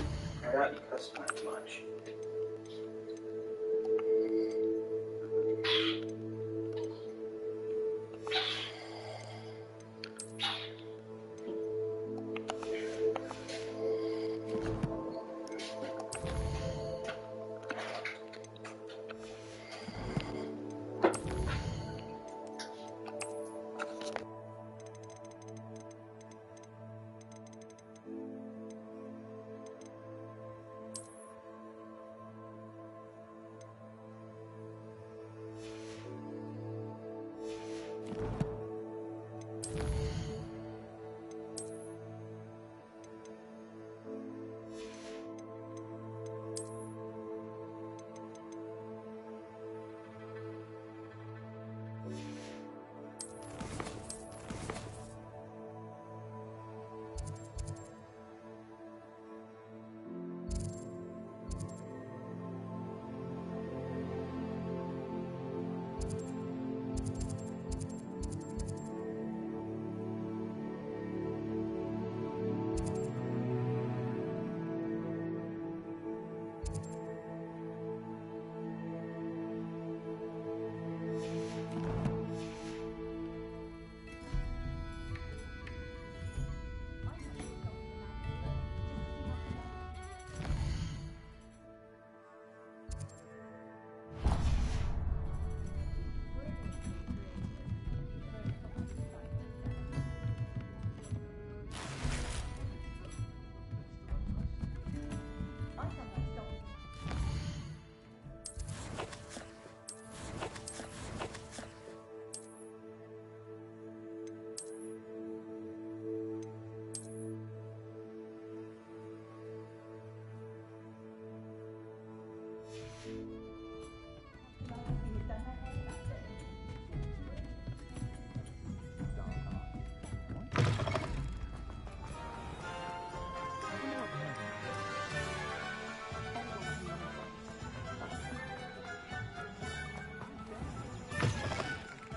I doubt you customize much.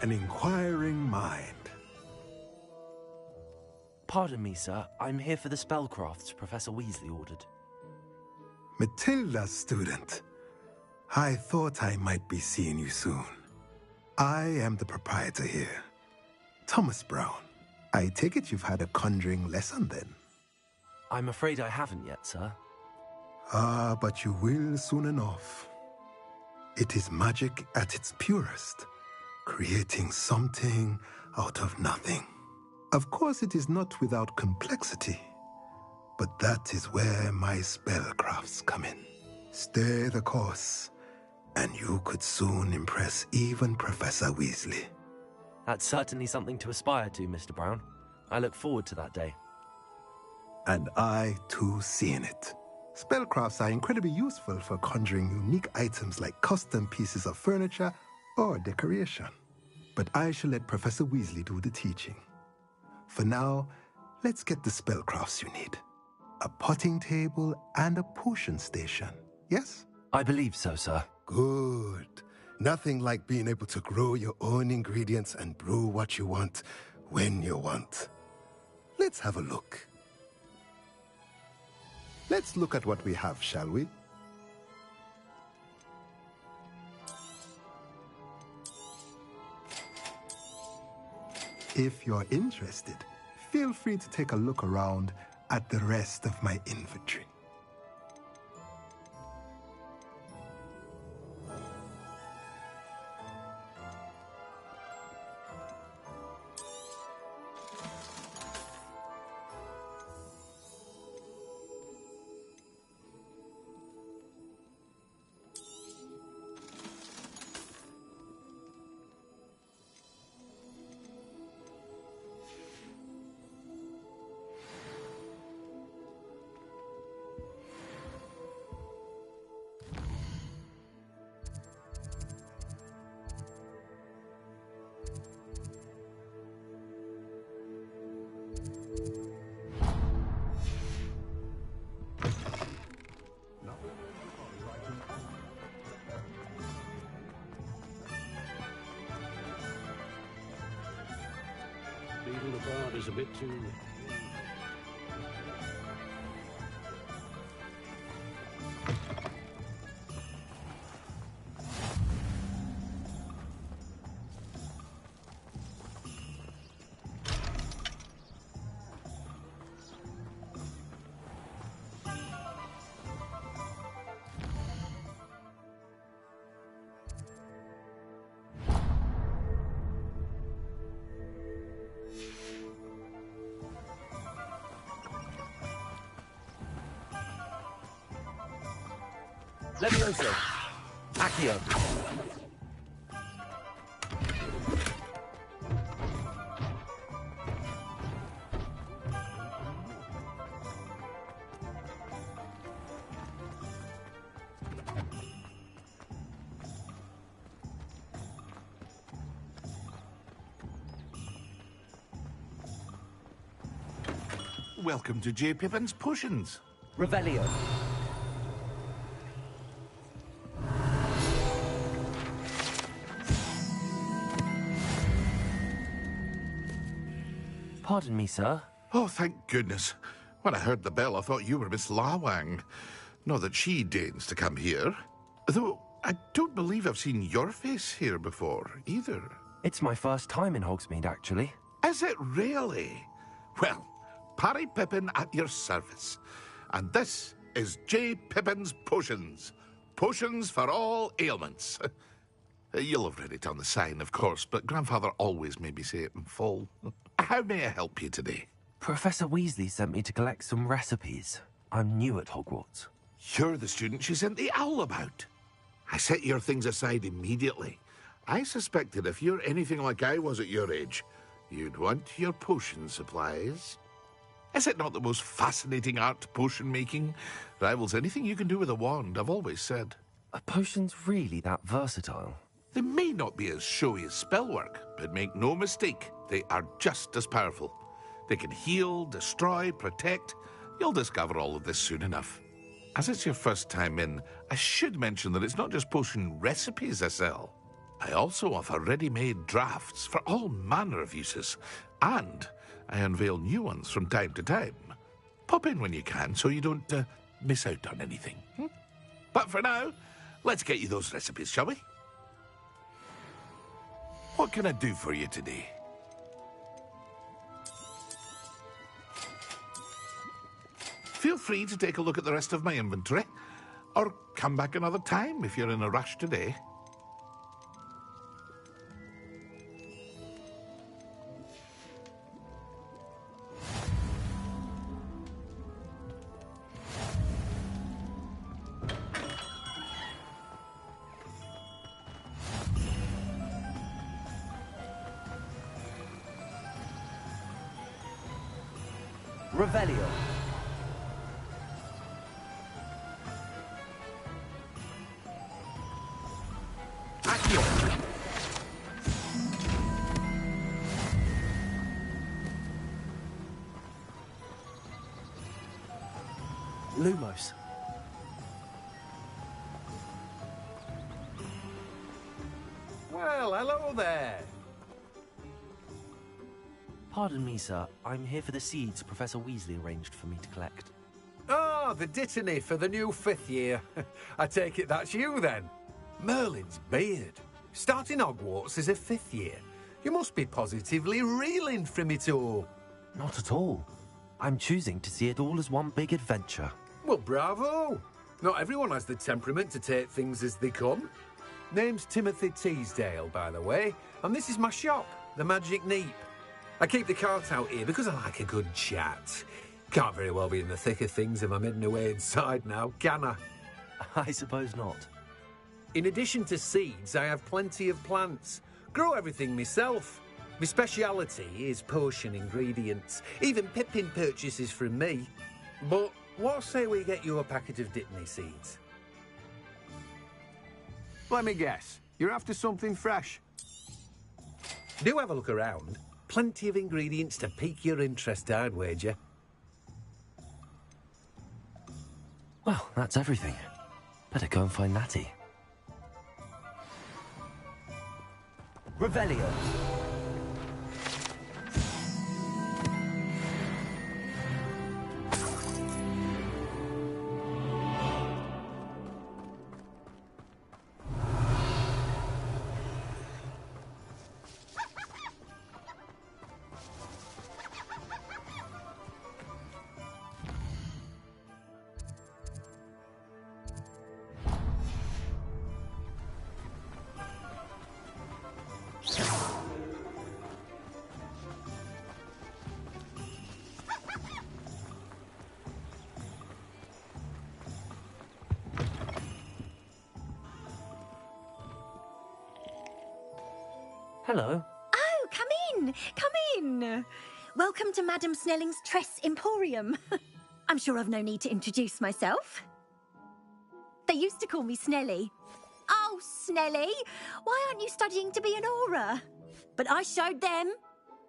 An inquiring mind. Pardon me, sir. I'm here for the spellcrafts Professor Weasley ordered. Matilda's student. I thought I might be seeing you soon. I am the proprietor here, Thomas Brown. I take it you've had a conjuring lesson then? I'm afraid I haven't yet, sir. Ah, but you will soon enough. It is magic at its purest, creating something out of nothing. Of course, it is not without complexity, but that is where my spellcrafts come in. Stay the course, and you could soon impress even Professor Weasley. That's certainly something to aspire to, Mr. Brown. I look forward to that day. And I, too, see in it. Spellcrafts are incredibly useful for conjuring unique items like custom pieces of furniture or decoration. But I shall let Professor Weasley do the teaching. For now, let's get the spellcrafts you need. A potting table and a potion station, yes? I believe so, sir. Good. Nothing like being able to grow your own ingredients and brew what you want when you want. Let's have a look. Let's look at what we have, shall we? If you're interested, feel free to take a look around at the rest of my inventory. a bit too... Levioso. Accio. Welcome to J. Pippin's Potions. Revelio. Pardon me, sir. Oh, thank goodness. When I heard the bell, I thought you were Miss Lawang. Not that she deigns to come here. Though, I don't believe I've seen your face here before, either. It's my first time in Hogsmeade, actually. Is it really? Well, Parry Pippin at your service. And this is J. Pippin's Potions. Potions for all ailments. You'll have read it on the sign, of course, but Grandfather always made me say it in full. How may I help you today? Professor Weasley sent me to collect some recipes. I'm new at Hogwarts. You're the student she sent the owl about. I set your things aside immediately. I suspected if you're anything like I was at your age, you'd want your potion supplies. Is it not the most fascinating art, potion making? Rivals anything you can do with a wand, I've always said. Are potions really that versatile? They may not be as showy as spellwork, but make no mistake, they are just as powerful. They can heal, destroy, protect. You'll discover all of this soon enough. As it's your first time in, I should mention that it's not just potion recipes I sell. I also offer ready-made drafts for all manner of uses, and I unveil new ones from time to time. Pop in when you can so you don't miss out on anything. But for now, let's get you those recipes, shall we? What can I do for you today? Feel free to take a look at the rest of my inventory, or come back another time if you're in a rush today. Revelio. Accio. Lumos. Well, hello there. Pardon me, sir. I'm here for the seeds Professor Weasley arranged for me to collect. Ah, the dittany for the new 5th year. I take it that's you, then. Merlin's beard. Starting Hogwarts as a 5th year. You must be positively reeling from it all. Not at all. I'm choosing to see it all as one big adventure. Well, bravo. Not everyone has the temperament to take things as they come. Name's Timothy Teasdale, by the way, and this is my shop, the Magic Neep. I keep the cart out here because I like a good chat. Can't very well be in the thick of things if I'm heading away inside now, can I? I suppose not. In addition to seeds, I have plenty of plants. Grow everything myself. My speciality is potion ingredients. Even Pippin purchases from me. But what say we get you a packet of Dittany seeds? Let me guess. You're after something fresh. Do have a look around. Plenty of ingredients to pique your interest, I'd wager. Well, that's everything. Better go and find Natty. Revelio. Hello. Oh, come in. Come in. Welcome to Madame Snelling's Tress Emporium. I'm sure I've no need to introduce myself. They used to call me Snelly. Oh, Snelly, why aren't you studying to be an aura? But I showed them.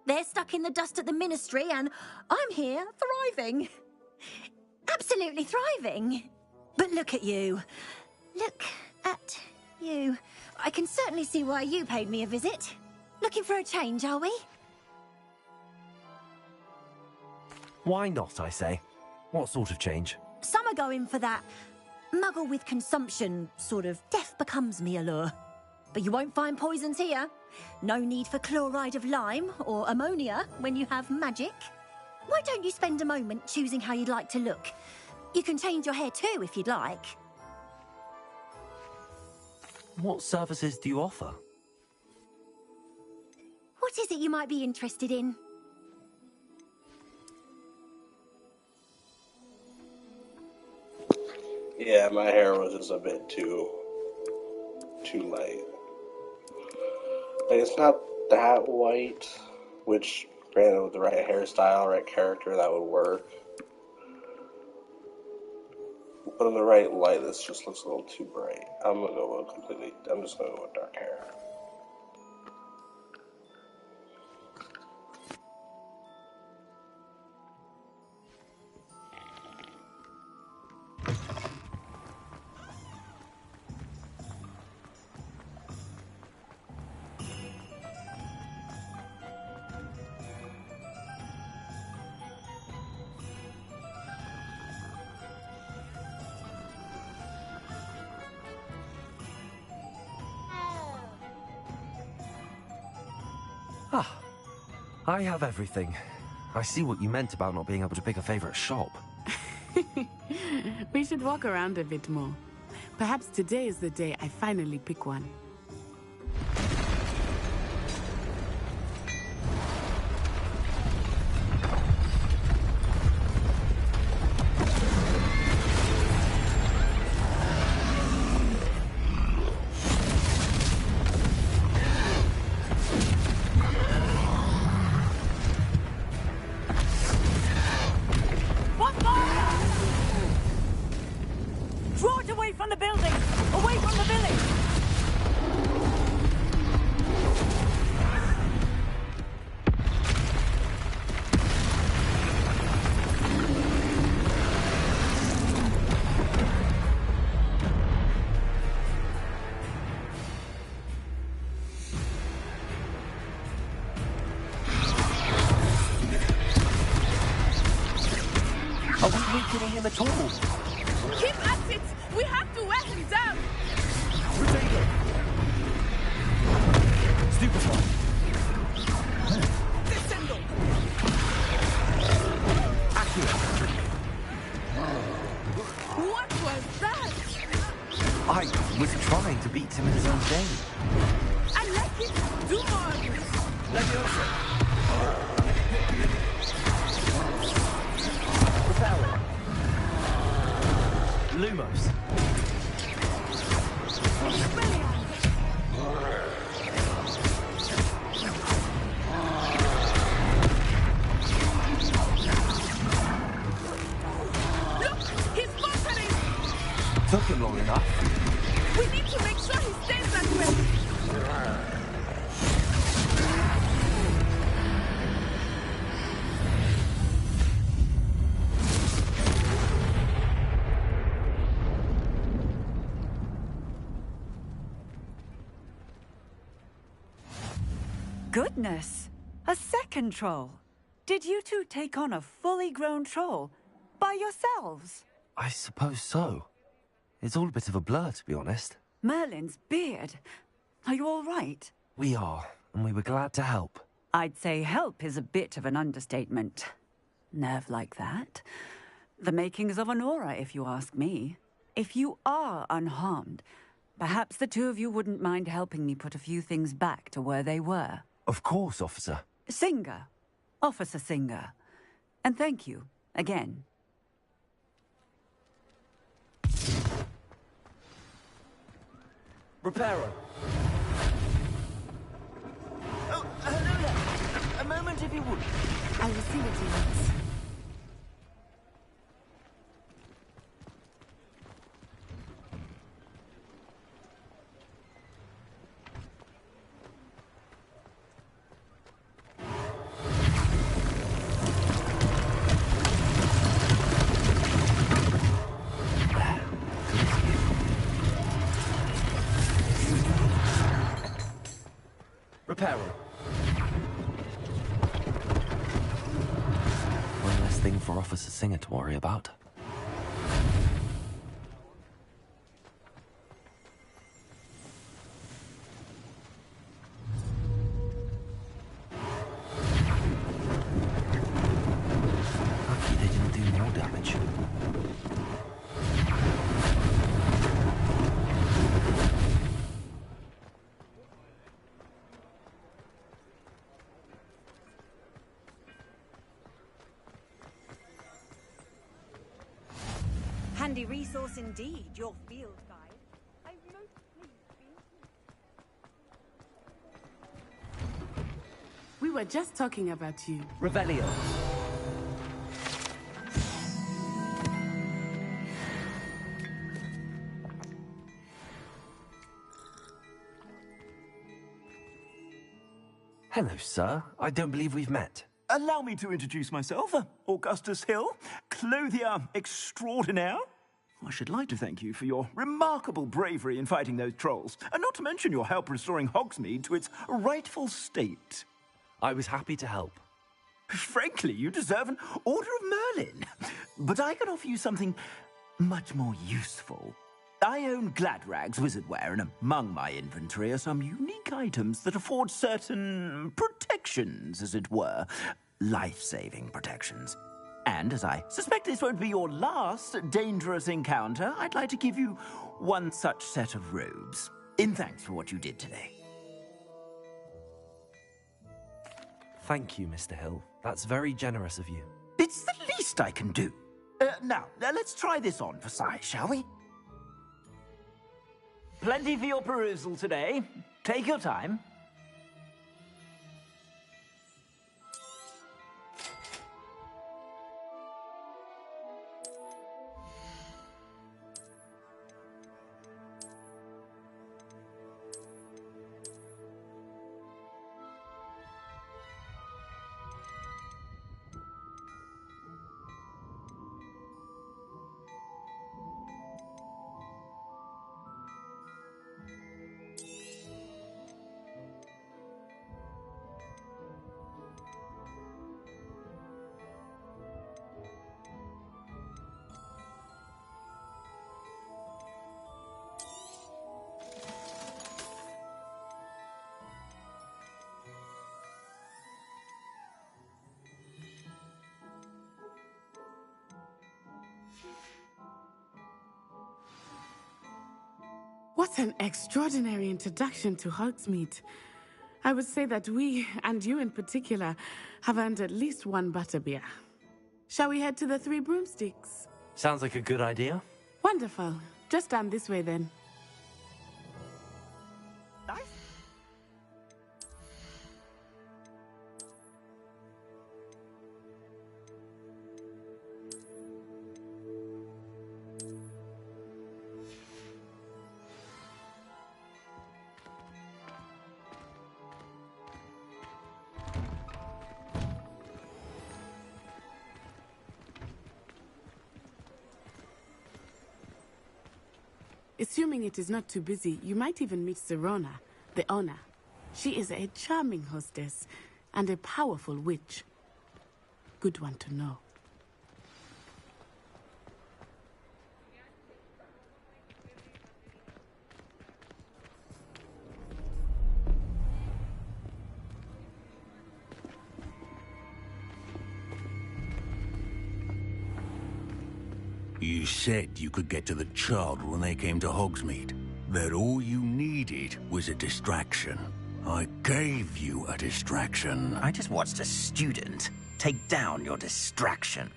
They're stuck in the dust at the ministry, and I'm here thriving. Absolutely thriving. But look at you. Look at you. I can certainly see why you paid me a visit. Looking for a change, are we? Why not, I say? What sort of change? Some are going for that muggle with consumption, sort of death becomes me allure. But you won't find poisons here. No need for chloride of lime or ammonia when you have magic. Why don't you spend a moment choosing how you'd like to look? You can change your hair too if you'd like. What services do you offer? What is it you might be interested in? Yeah, my hair was just a bit too light. Like, it's not that white, which, granted, with the right hairstyle, right character, that would work. But in the right light, this just looks a little too bright. I'm just gonna go with dark hair. Ah, I have everything. I see what you meant about not being able to pick a favorite shop. We should walk around a bit more. Perhaps today is the day I finally pick one. Him at all. Keep at it! We have to wear him down! Potato! Stupefy! Descendo! Accurate! What was that? I was trying to beat him in his own game. I like it! Do more of this! Leviosa! Repel! Lumos. Look! He's buffering! Took him long enough. We need to make sure he stays that way! Goodness! A second troll! Did you two take on a fully grown troll? By yourselves? I suppose so. It's all a bit of a blur, to be honest. Merlin's beard. Are you all right? We are, and we were glad to help. I'd say help is a bit of an understatement. Nerve like that. The makings of an aura, if you ask me. If you are unharmed, perhaps the two of you wouldn't mind helping me put a few things back to where they were. Of course, officer. Singer. Officer Singer. And thank you, again. Reparo. it if you would. I will see what he wants. Reparo. One less thing for Officer Singer to worry about. Lucky they didn't do more damage. Handy resource indeed, your field guide. I'm most pleased being We were just talking about you. Revelio. Hello, sir. I don't believe we've met. Allow me to introduce myself, Augustus Hill, clothier extraordinaire. I should like to thank you for your remarkable bravery in fighting those trolls, and not to mention your help restoring Hogsmeade to its rightful state. I was happy to help. Frankly, you deserve an Order of Merlin. But I can offer you something much more useful. I own Gladrag's wizardware, and among my inventory are some unique items that afford certain protections, as it were. Life-saving protections. And as I suspect this won't be your last dangerous encounter, I'd like to give you one such set of robes, in thanks for what you did today. Thank you, Mr. Hill. That's very generous of you. It's the least I can do. Now, let's try this on for size, shall we? Plenty for your perusal today. Take your time. What an extraordinary introduction to Hogsmeade. I would say that we, and you in particular, have earned at least one butterbeer. Shall we head to the Three Broomsticks? Sounds like a good idea. Wonderful. Just down this way then. Assuming it is not too busy, you might even meet Serona, the owner. She is a charming hostess and a powerful witch. Good one to know. You said you could get to the child when they came to Hogsmeade. That all you needed was a distraction. I gave you a distraction. I just watched a student take down your distraction.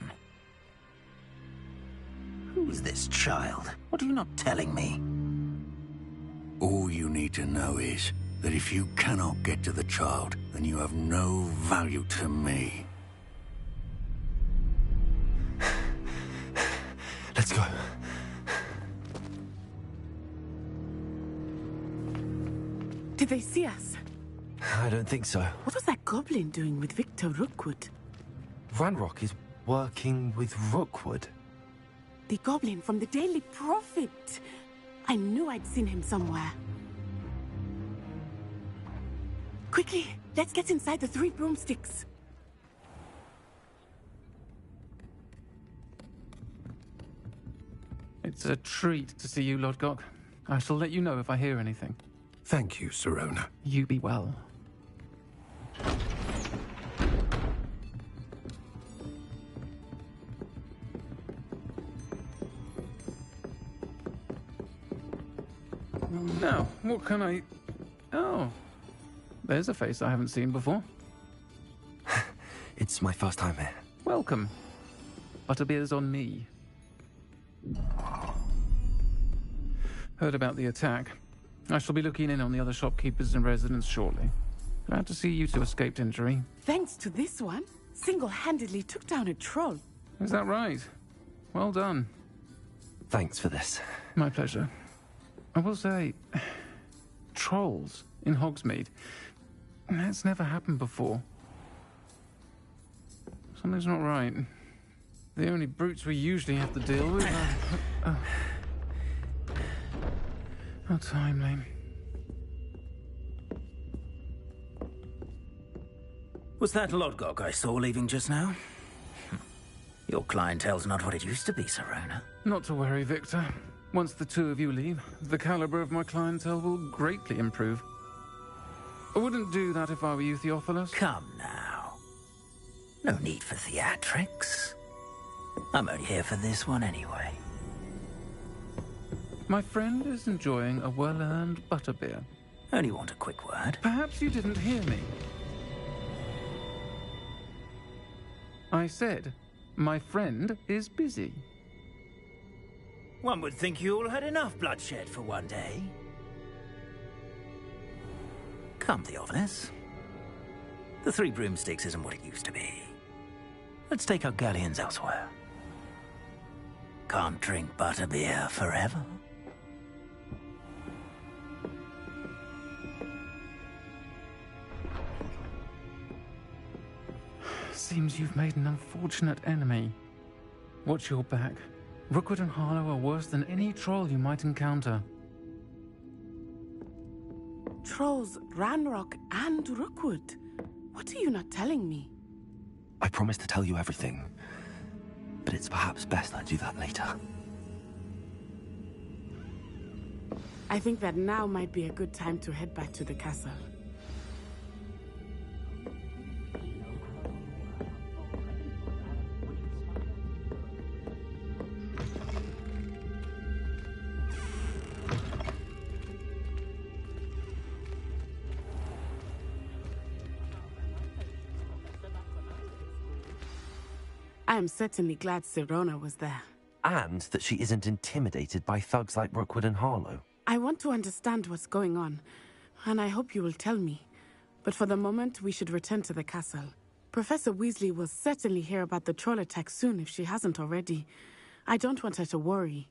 Who's this child? What are you not telling me? All you need to know is, that if you cannot get to the child, then you have no value to me. Let's go. Did they see us? I don't think so. What was that goblin doing with Victor Rookwood? Ranrock is working with Rookwood. The goblin from the Daily Prophet. I knew I'd seen him somewhere. Quickly, let's get inside the 3 broomsticks. It's a treat to see you, Lodgok. I shall let you know if I hear anything. Thank you, Sirona. You be well. Now, what can I... Oh, there's a face I haven't seen before. It's my first time here. Welcome. Butterbeer's on me. Heard about the attack. I shall be looking in on the other shopkeepers and residents shortly. Glad to see you two escaped injury. Thanks to this one, single-handedly took down a troll. Is that right? Well done. Thanks for this. My pleasure. I will say, trolls in Hogsmeade. That's never happened before. Something's not right. The only brutes we usually have to deal with are... How timely. Was that Lodgok I saw leaving just now? Your clientele's not what it used to be, Sirona. Not to worry, Victor. Once the two of you leave, the caliber of my clientele will greatly improve. I wouldn't do that if I were you, Theophilus. Come now. No need for theatrics. I'm only here for this one anyway. My friend is enjoying a well-earned butterbeer. Only want a quick word. Perhaps you didn't hear me. I said, my friend is busy. One would think you all had enough bloodshed for one day. Come, Theophilus. The 3 broomsticks isn't what it used to be. Let's take our galleons elsewhere. Can't drink butterbeer forever. Seems you've made an unfortunate enemy. Watch your back. Rookwood and Harlow are worse than any troll you might encounter. Trolls, Ranrock, and Rookwood. What are you not telling me? I promised to tell you everything, but it's perhaps best I do that later. I think that now might be a good time to head back to the castle. I am certainly glad Sirona was there. And that she isn't intimidated by thugs like Rookwood and Harlow. I want to understand what's going on, and I hope you will tell me. But for the moment, we should return to the castle. Professor Weasley will certainly hear about the troll attack soon if she hasn't already. I don't want her to worry.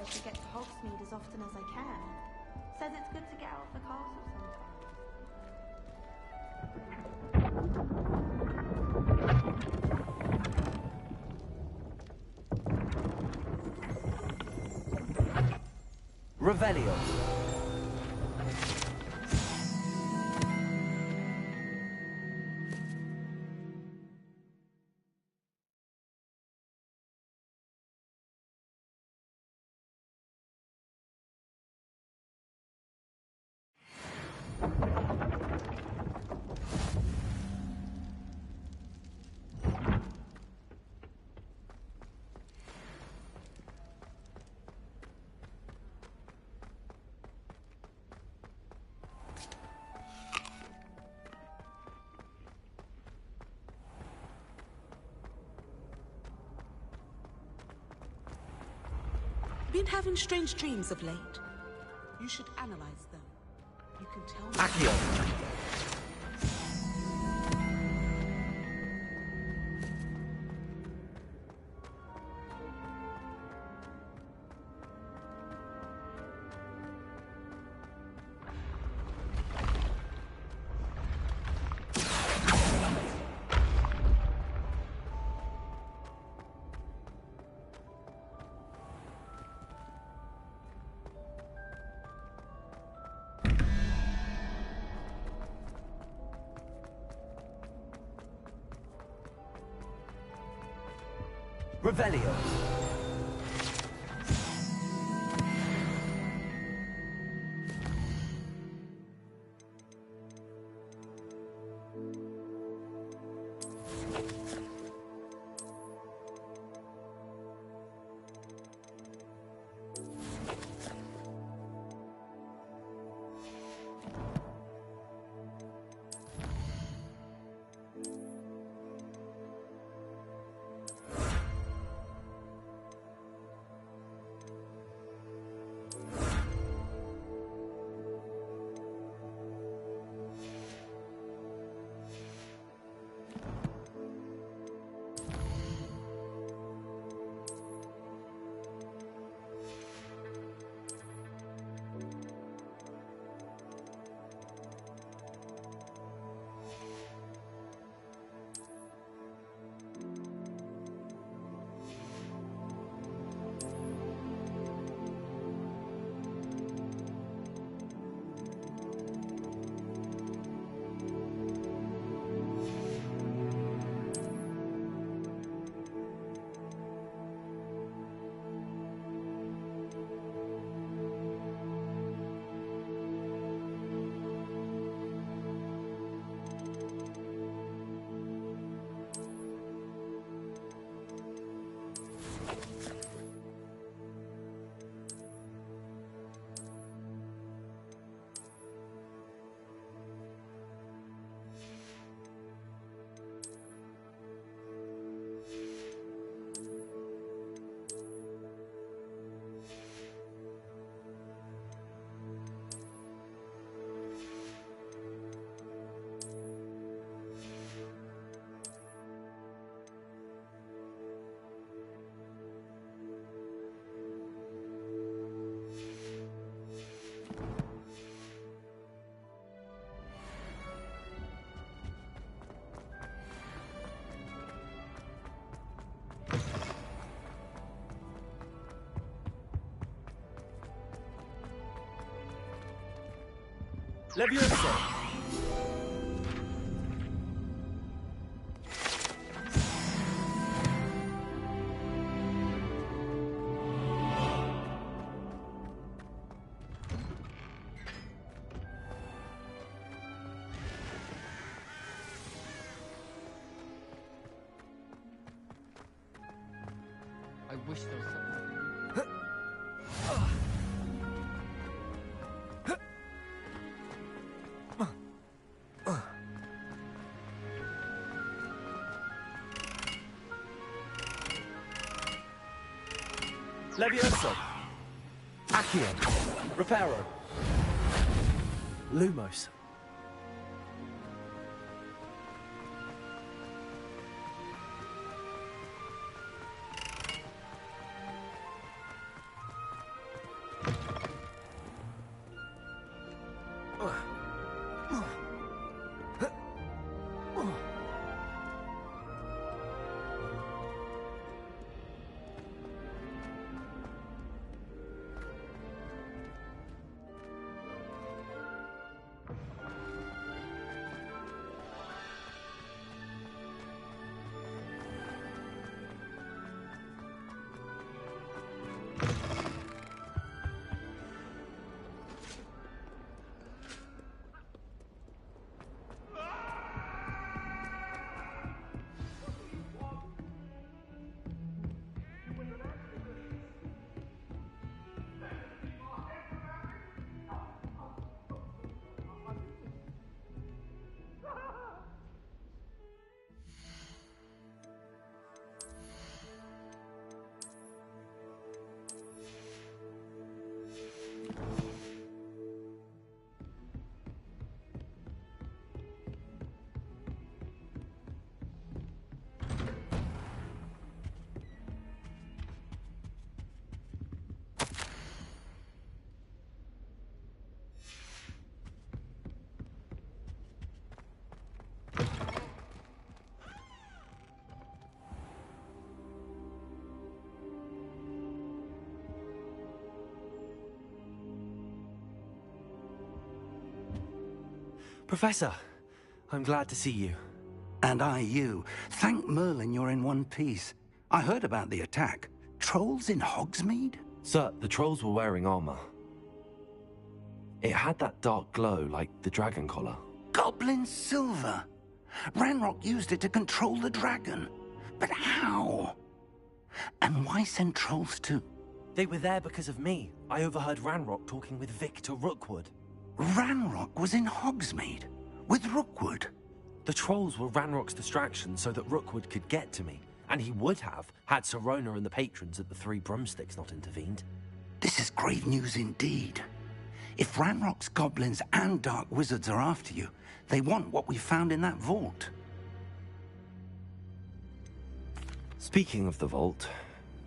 I should get to Hogsmeade as often as I can. Says it's good to get out of the castle sometimes. Revelio. Been having strange dreams of late. You should analyze them. You can tell me. Accio. Revelio. Levioso! I wish there was something. Levioso! Accio! Reparo! Lumos! Professor, I'm glad to see you. And I you. Thank Merlin you're in one piece. I heard about the attack. Trolls in Hogsmeade? Sir, the trolls were wearing armor. It had that dark glow like the dragon collar. Goblin silver. Ranrock used it to control the dragon. But how? And why send trolls to... They were there because of me. I overheard Ranrock talking with Victor Rookwood. Ranrock was in Hogsmeade? With Rookwood? The trolls were Ranrock's distraction so that Rookwood could get to me. And he would have, had Sirona and the patrons at the Three Broomsticks not intervened. This is grave news indeed. If Ranrock's goblins and dark wizards are after you, they want what we found in that vault. Speaking of the vault,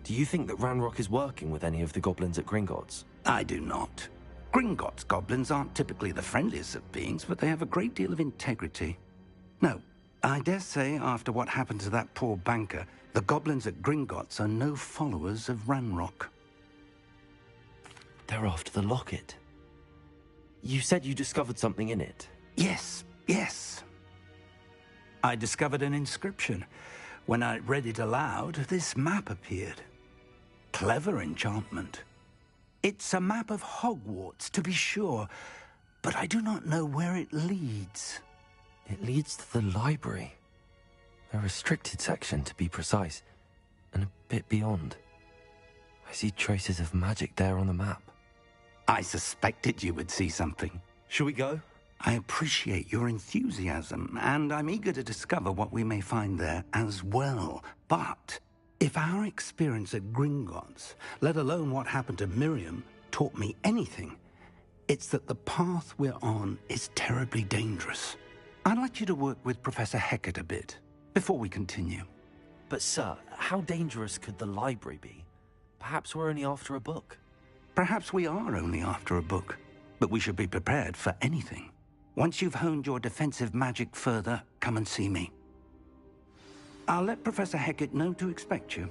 do you think that Ranrock is working with any of the goblins at Gringotts? I do not. Gringotts goblins aren't typically the friendliest of beings, but they have a great deal of integrity. No, I dare say after what happened to that poor banker, the goblins at Gringotts are no followers of Ranrock. They're after the locket. You said you discovered something in it. Yes. I discovered an inscription. When I read it aloud, this map appeared. Clever enchantment. It's a map of Hogwarts, to be sure, but I do not know where it leads. It leads to the library. A restricted section, to be precise, and a bit beyond. I see traces of magic there on the map. I suspected you would see something. Shall we go? I appreciate your enthusiasm, and I'm eager to discover what we may find there as well. But if our experience at Gringotts, let alone what happened to Miriam, taught me anything, it's that the path we're on is terribly dangerous. I'd like you to work with Professor Hecat a bit, before we continue. But sir, how dangerous could the library be? Perhaps we're only after a book. Perhaps we are only after a book, but we should be prepared for anything. Once you've honed your defensive magic further, come and see me. I'll let Professor Hecat know to expect you.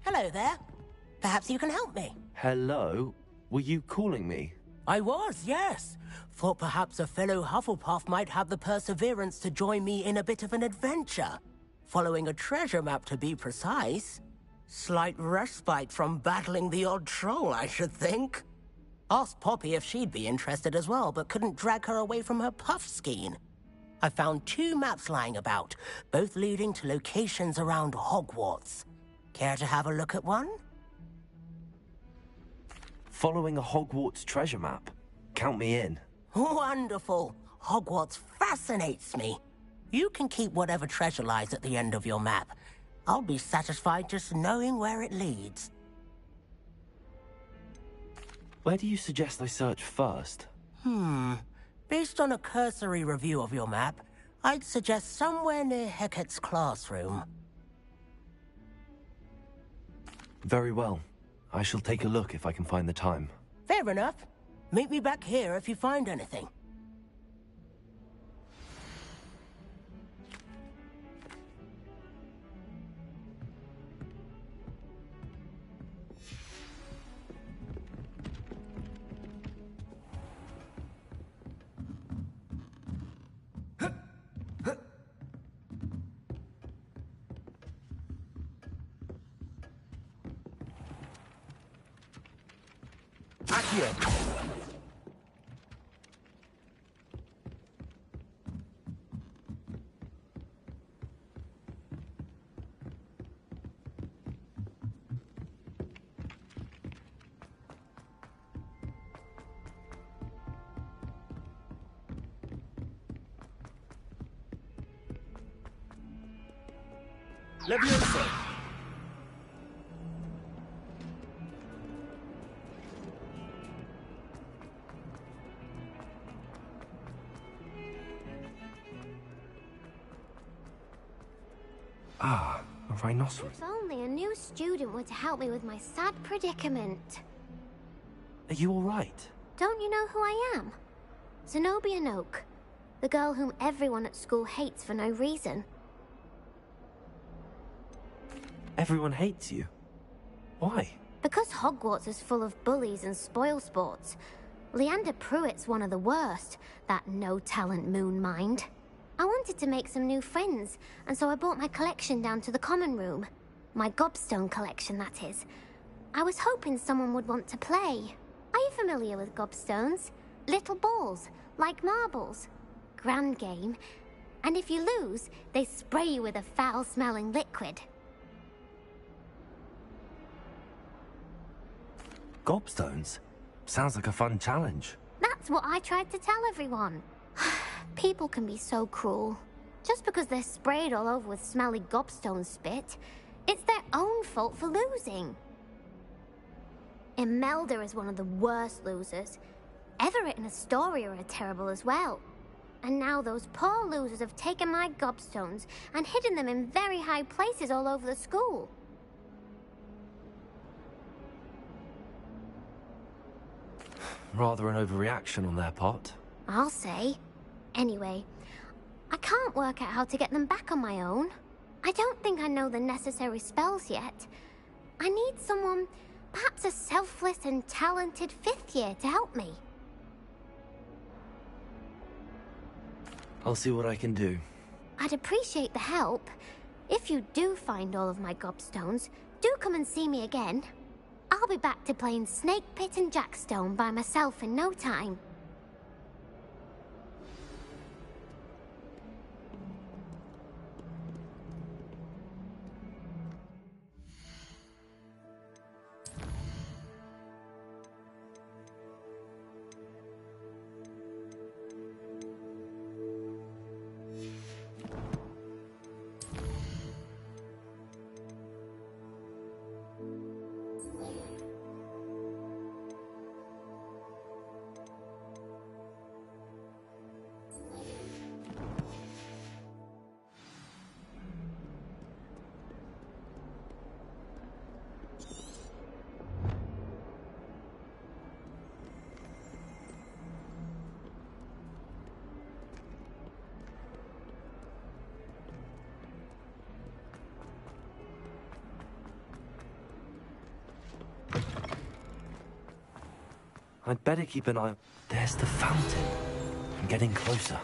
Hello there. Perhaps you can help me. Hello? Were you calling me? I was, yes. Thought perhaps a fellow Hufflepuff might have the perseverance to join me in a bit of an adventure. Following a treasure map, to be precise. Slight respite from battling the odd troll, I should think. Asked Poppy if she'd be interested as well, but couldn't drag her away from her puff skein. I found 2 maps lying about, both leading to locations around Hogwarts. Care to have a look at one? Following a Hogwarts treasure map? Count me in. Wonderful. Hogwarts fascinates me. You can keep whatever treasure lies at the end of your map. I'll be satisfied just knowing where it leads. Where do you suggest I search first? Based on a cursory review of your map, I'd suggest somewhere near Hecat's classroom. Very well. I shall take a look if I can find the time. Fair enough. Meet me back here if you find anything. Leviosa! Ah, a rhinoceros. If only a new student were to help me with my sad predicament. Are you all right? Don't you know who I am? Zenobia Noak, the girl whom everyone at school hates for no reason. Everyone hates you. Why? Because Hogwarts is full of bullies and spoilsports. Leander Pruitt's one of the worst, that no-talent moon mind. I wanted to make some new friends, and so I brought my collection down to the common room. My gobstone collection, that is. I was hoping someone would want to play. Are you familiar with gobstones? Little balls, like marbles. Grand game. And if you lose, they spray you with a foul-smelling liquid. Gobstones? Sounds like a fun challenge. That's what I tried to tell everyone. People can be so cruel. Just because they're sprayed all over with smelly gobstone spit, it's their own fault for losing. Imelda is one of the worst losers. Everett and Astoria are terrible as well. And now those poor losers have taken my gobstones and hidden them in very high places all over the school. Rather an overreaction on their part. I'll say. Anyway, I can't work out how to get them back on my own. I don't think I know the necessary spells yet. I need someone, perhaps a selfless and talented 5th year to help me. I'll see what I can do. I'd appreciate the help. If you do find all of my gobstones, do come and see me again. I'll be back to playing Snake Pit and Jackstone by myself in no time. I'd better keep an eye. There's the fountain. I'm getting closer.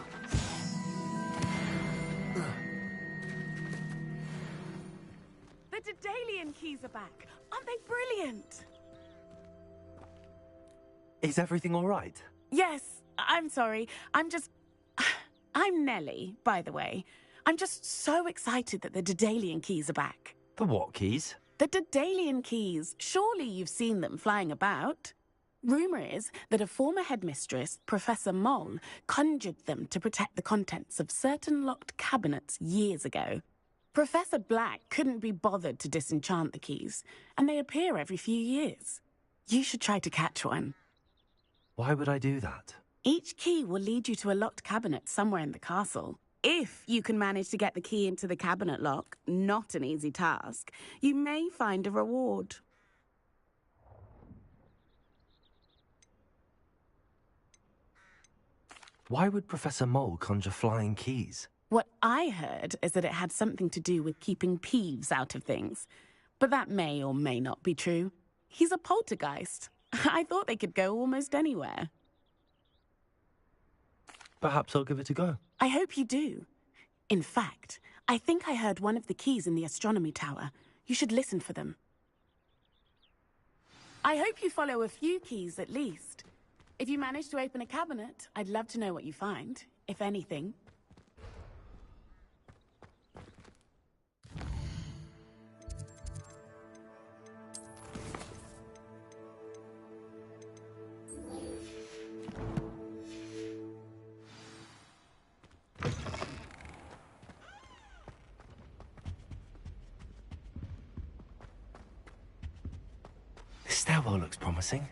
The Daedalian keys are back. Aren't they brilliant? Is everything all right? Yes, I'm sorry. I'm Nellie, by the way. I'm just so excited that the Daedalian keys are back. The what keys? The Daedalian keys. Surely you've seen them flying about. Rumour is that a former headmistress, Professor Moll, conjured them to protect the contents of certain locked cabinets years ago. Professor Black couldn't be bothered to disenchant the keys, and they appear every few years. You should try to catch one. Why would I do that? Each key will lead you to a locked cabinet somewhere in the castle. If you can manage to get the key into the cabinet lock, not an easy task, you may find a reward. Why would Professor Mole conjure flying keys? What I heard is that it had something to do with keeping Peeves out of things. But that may or may not be true. He's a poltergeist. I thought they could go almost anywhere. Perhaps I'll give it a go. I hope you do. In fact, I think I heard one of the keys in the astronomy tower. You should listen for them. I hope you follow a few keys at least. If you manage to open a cabinet, I'd love to know what you find, if anything. This stairwell looks promising.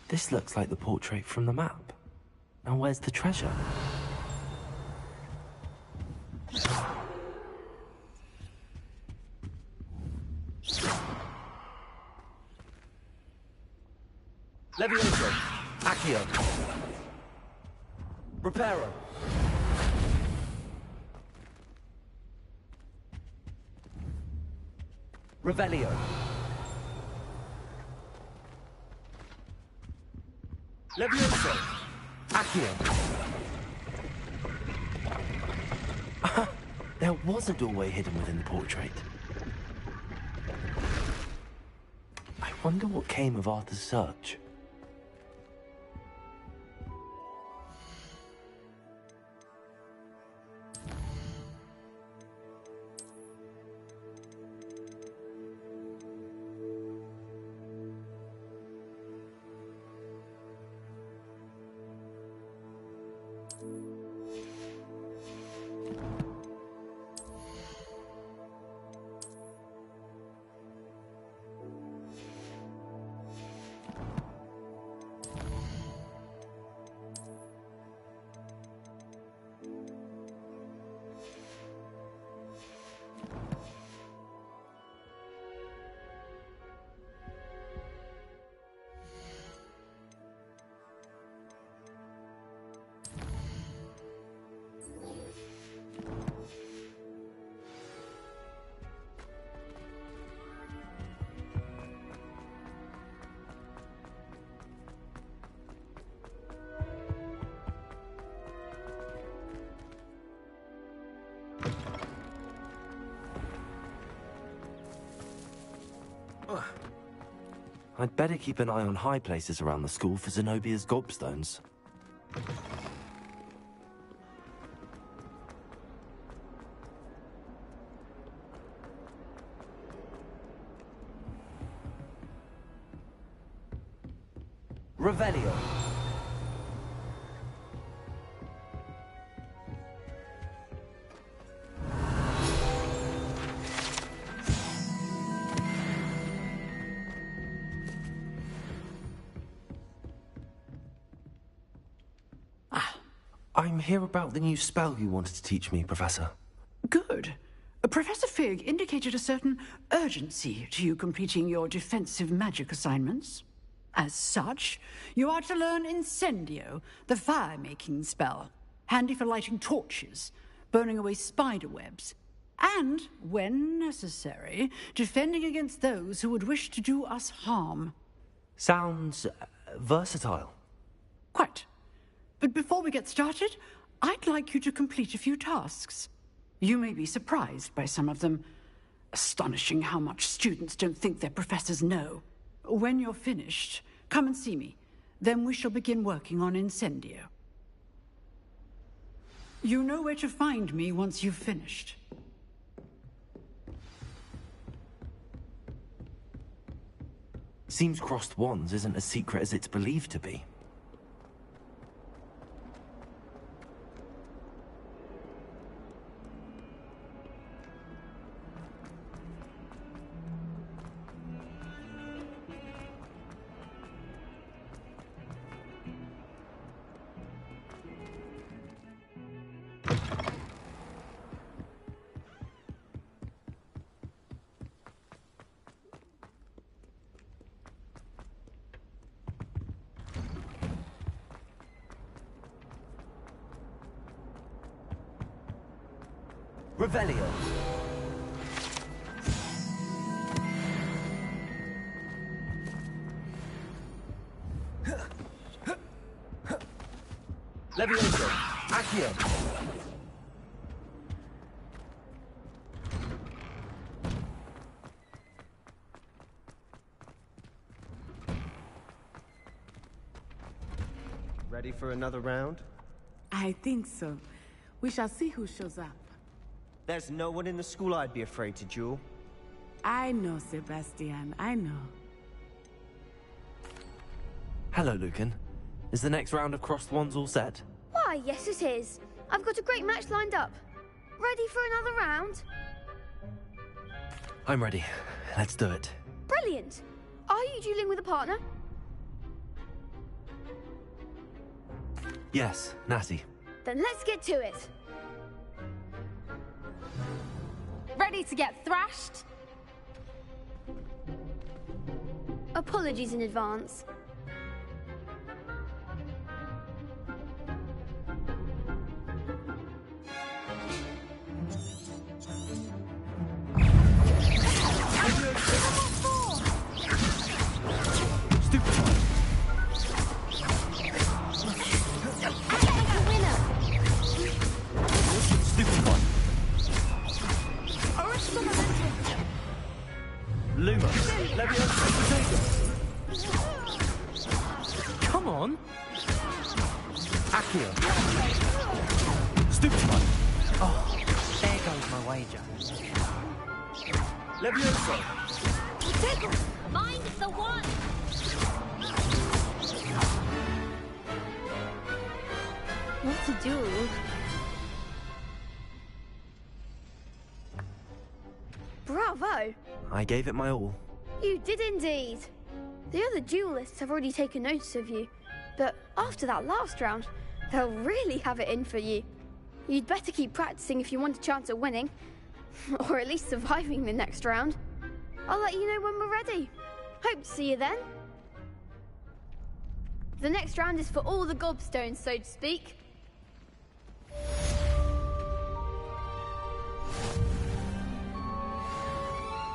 This looks like the portrait from the map. Now where's the treasure? Levioso. Accio. Reparo. Revelio. Levioso. Accio. There was a doorway hidden within the portrait. I wonder what came of Arthur's search. I'd better keep an eye on high places around the school for Zenobia's gobstones. Revelio. I'm here about the new spell you wanted to teach me, Professor. Good. Professor Fig indicated a certain urgency to you completing your defensive magic assignments. As such, you are to learn Incendio, the fire-making spell, handy for lighting torches, burning away spider webs, and, when necessary, defending against those who would wish to do us harm. Sounds versatile. Quite. But before we get started, I'd like you to complete a few tasks. You may be surprised by some of them. Astonishing how much students don't think their professors know. When you're finished, come and see me. Then we shall begin working on Incendio. You know where to find me once you've finished. Seems crossed wands isn't as secret as it's believed to be. Revelio. Levioso. Accio. Ready for another round? I think so. We shall see who shows up. There's no one in the school I'd be afraid to duel. I know, Sebastian. I know. Hello, Lucan. Is the next round of crossed wands all set? Why, yes it is. I've got a great match lined up. Ready for another round? I'm ready. Let's do it. Brilliant. Are you dueling with a partner? Yes, Natty. Then let's get to it. Ready to get thrashed? Apologies in advance. Luma, Leviosa, Come on. Accio. Stupid one. Oh, there goes my wager. Leviosa. Tickle! Mind the one! What's a duel? Bravo! I gave it my all. You did indeed. The other duelists have already taken notice of you, but after that last round, they'll really have it in for you. You'd better keep practicing if you want a chance at winning, or at least surviving the next round. I'll let you know when we're ready. Hope to see you then. The next round is for all the gobstones, so to speak.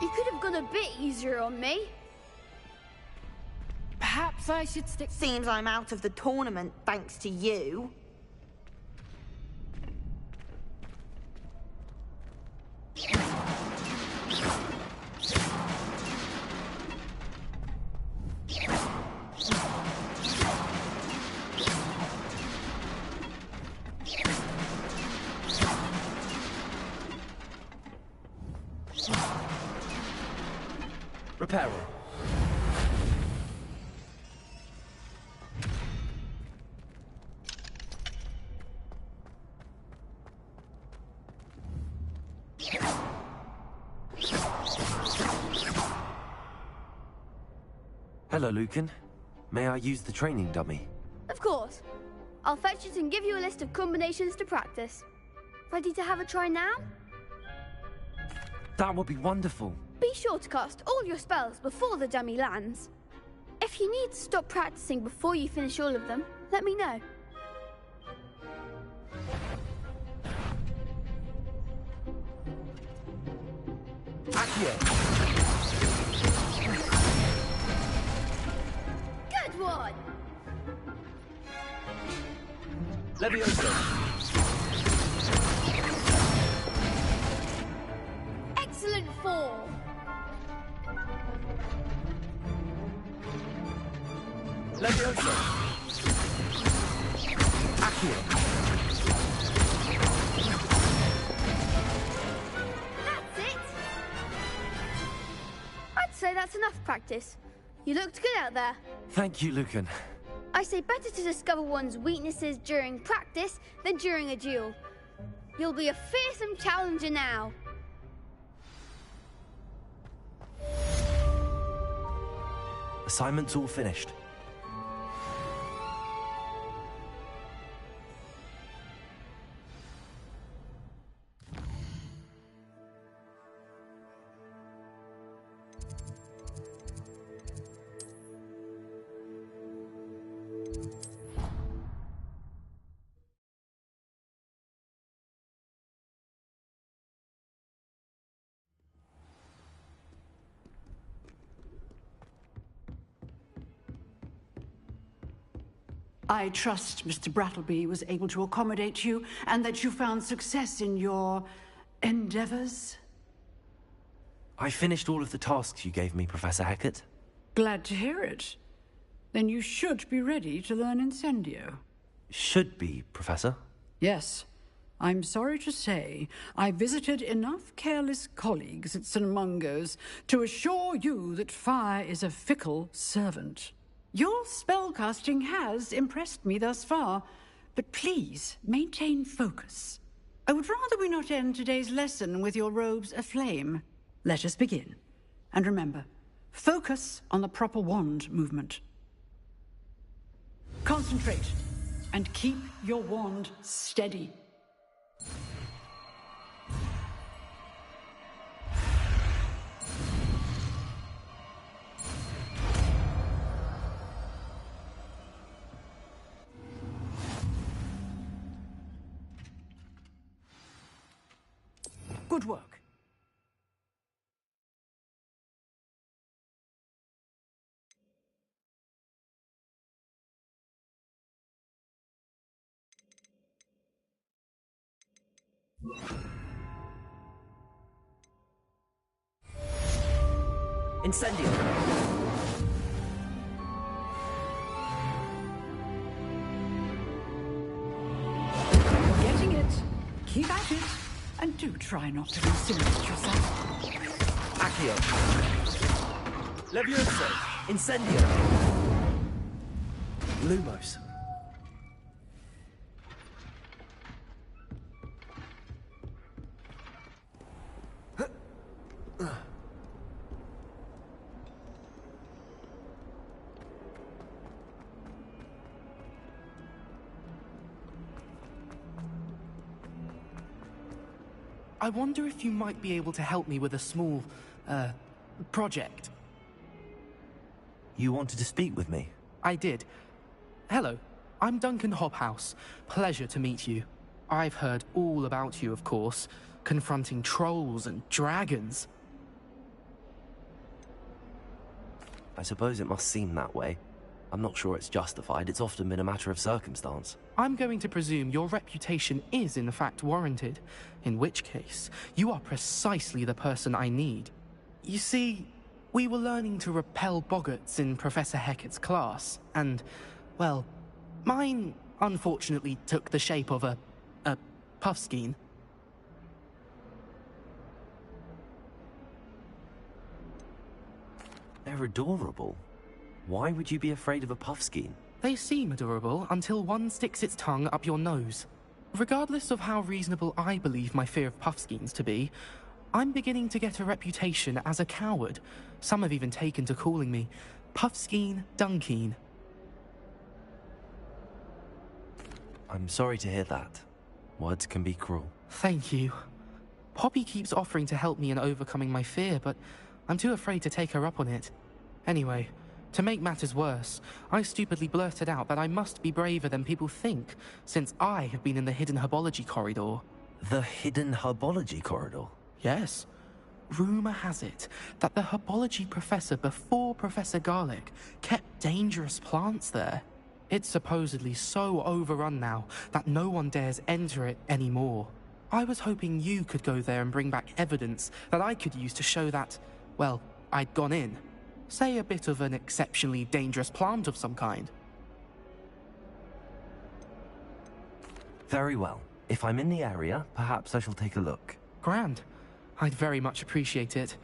You could have gone a bit easier on me. Perhaps I should stick. Seems I'm out of the tournament thanks to you. Reparo. Hello, Lucan. May I use the training dummy? Of course. I'll fetch it and give you a list of combinations to practice. Ready to have a try now? That would be wonderful. Be sure to cast all your spells before the dummy lands. If you need to stop practicing before you finish all of them, let me know. Good one! Leviosa. Excellent fall! Leviosa. Accio. That's it! I'd say that's enough practice. You looked good out there. Thank you, Lucan. I say better to discover one's weaknesses during practice than during a duel. You'll be a fearsome challenger now. Assignment's all finished. I trust Mr. Brattleby was able to accommodate you and that you found success in your endeavors. I finished all of the tasks you gave me, Professor Hecat. Glad to hear it. Then you should be ready to learn Incendio. Should be, Professor. Yes. I'm sorry to say I visited enough careless colleagues at St. Mungo's to assure you that fire is a fickle servant. Your spellcasting has impressed me thus far, but please maintain focus. I would rather we not end today's lesson with your robes aflame. Let us begin. And remember, focus on the proper wand movement. Concentrate and keep your wand steady. Good work. Incendio! Getting it. Keep at it. And do try not to incinerate yourself. Accio! Levioso! Incendio! Lumos! I wonder if you might be able to help me with a small, project. You wanted to speak with me? I did. Hello, I'm Duncan Hobhouse. Pleasure to meet you. I've heard all about you, of course, confronting trolls and dragons. I suppose it must seem that way. I'm not sure it's justified. It's often been a matter of circumstance. I'm going to presume your reputation is in fact warranted, in which case, you are precisely the person I need. You see, we were learning to repel boggarts in Professor Hecat's class, and, well, mine unfortunately took the shape of a puffskein. They're adorable. Why would you be afraid of a puffskein? They seem adorable until one sticks its tongue up your nose. Regardless of how reasonable I believe my fear of puffskeins to be, I'm beginning to get a reputation as a coward. Some have even taken to calling me Puffskein Dunkeen. I'm sorry to hear that. Words can be cruel. Thank you. Poppy keeps offering to help me in overcoming my fear, but I'm too afraid to take her up on it. Anyway, to make matters worse, I stupidly blurted out that I must be braver than people think, since I have been in the hidden herbology corridor. The hidden herbology corridor? Yes. Rumour has it that the herbology professor before Professor Garlic kept dangerous plants there. It's supposedly so overrun now that no one dares enter it anymore. I was hoping you could go there and bring back evidence that I could use to show that, well, I'd gone in. Say a bit of an exceptionally dangerous plant of some kind. Very well. If I'm in the area, perhaps I shall take a look. Grand. I'd very much appreciate it.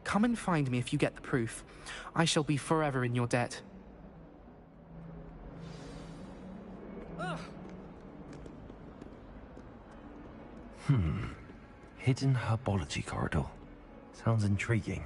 Come and find me if you get the proof. I shall be forever in your debt. Hidden herbology corridor. Sounds intriguing.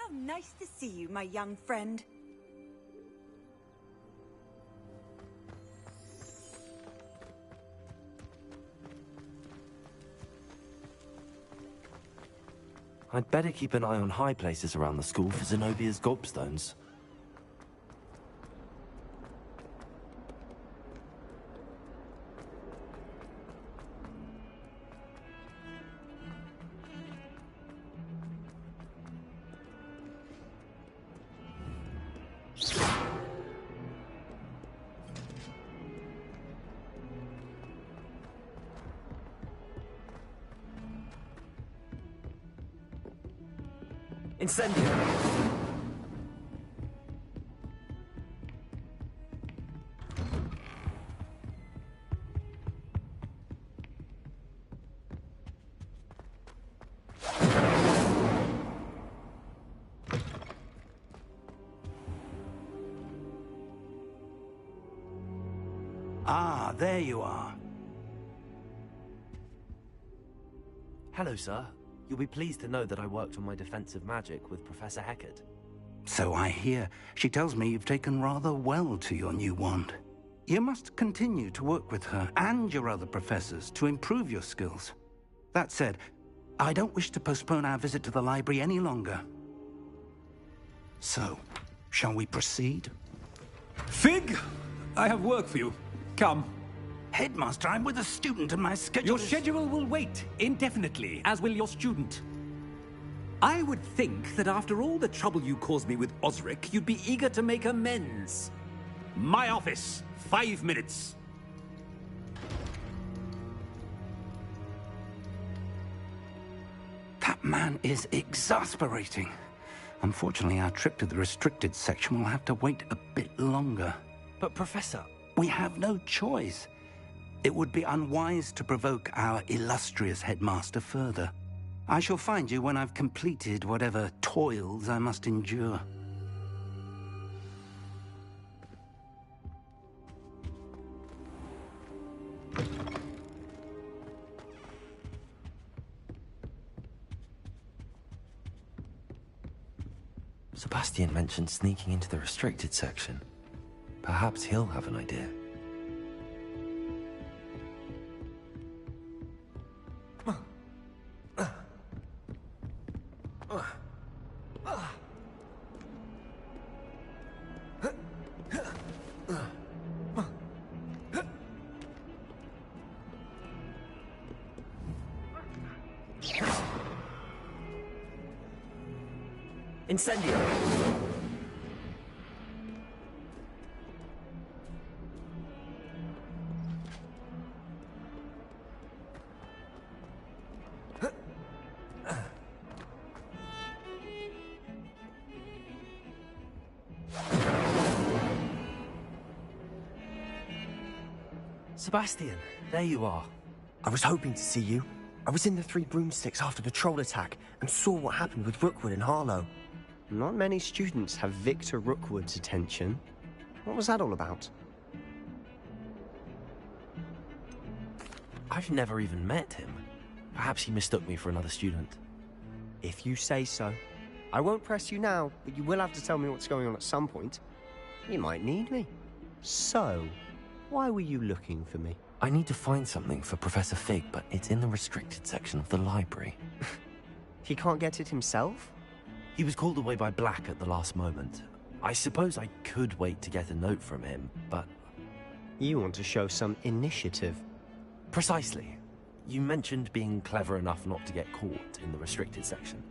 How nice to see you, my young friend. I'd better keep an eye on high places around the school for Zenobia's gobstones. Incendio. Ah, there you are. Hello, sir. You'll be pleased to know that I worked on my defensive magic with Professor Heckard. So I hear. She tells me you've taken rather well to your new wand. You must continue to work with her and your other professors to improve your skills. That said, I don't wish to postpone our visit to the library any longer. So, shall we proceed? Fig! I have work for you. Come. Headmaster, I'm with a student and my schedule Your schedule will wait indefinitely, as will your student. I would think that after all the trouble you caused me with Osric, you'd be eager to make amends. My office, 5 minutes. That man is exasperating. Unfortunately, our trip to the restricted section will have to wait a bit longer. But, Professor... We have no choice. It would be unwise to provoke our illustrious headmaster further. I shall find you when I've completed whatever toils I must endure. Sebastian mentioned sneaking into the restricted section. Perhaps he'll have an idea. Incendio. Sebastian, there you are. I was hoping to see you. I was in the Three Broomsticks after the troll attack and saw what happened with Rookwood and Harlow. Not many students have Victor Rookwood's attention. What was that all about? I've never even met him. Perhaps he mistook me for another student. If you say so. I won't press you now, but you will have to tell me what's going on at some point. You might need me. So, why were you looking for me? I need to find something for Professor Fig, but it's in the restricted section of the library. He can't get it himself? He was called away by Black at the last moment. I suppose I could wait to get a note from him, but... You want to show some initiative. Precisely. You mentioned being clever enough not to get caught in the restricted section.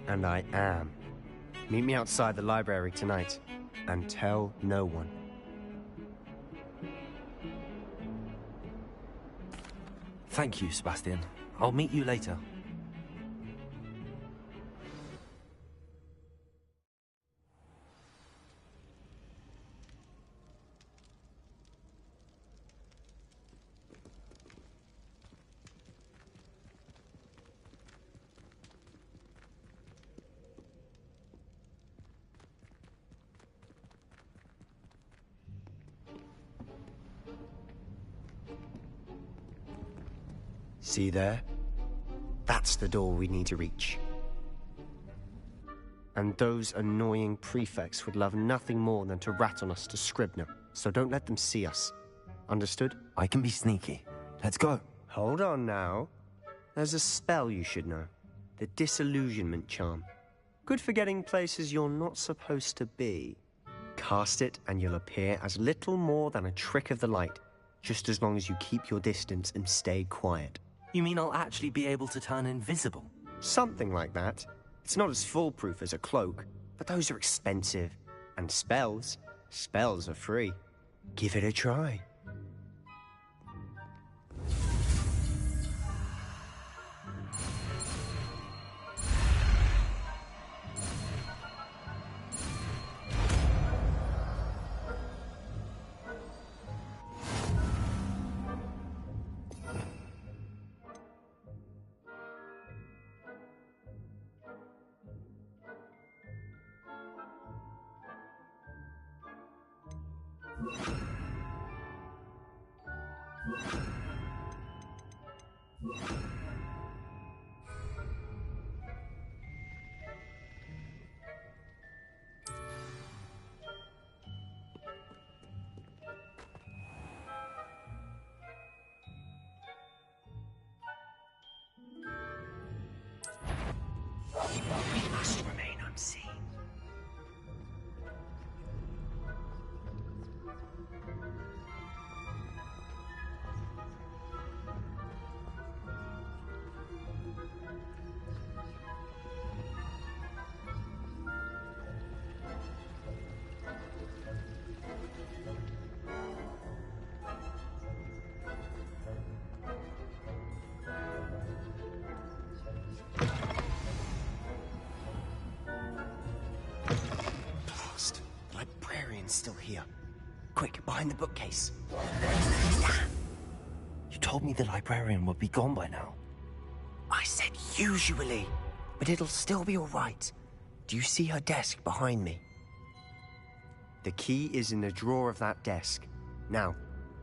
And I am. Meet me outside the library tonight, and tell no one. Thank you, Sebastian. I'll meet you later. See there? That's the door we need to reach. And those annoying prefects would love nothing more than to rat on us to Scribner, so don't let them see us. Understood? I can be sneaky. Let's go. Hold on now. There's a spell you should know. The Disillusionment Charm. Good for getting places you're not supposed to be. Cast it and you'll appear as little more than a trick of the light, just as long as you keep your distance and stay quiet. You mean I'll actually be able to turn invisible? Something like that. It's not as foolproof as a cloak, but those are expensive. And spells are free. Give it a try. We must remain unseen. Still here. Quick, behind the bookcase. You told me the librarian would be gone by now. I said usually, but it'll still be all right. Do you see her desk behind me? The key is in the drawer of that desk. Now,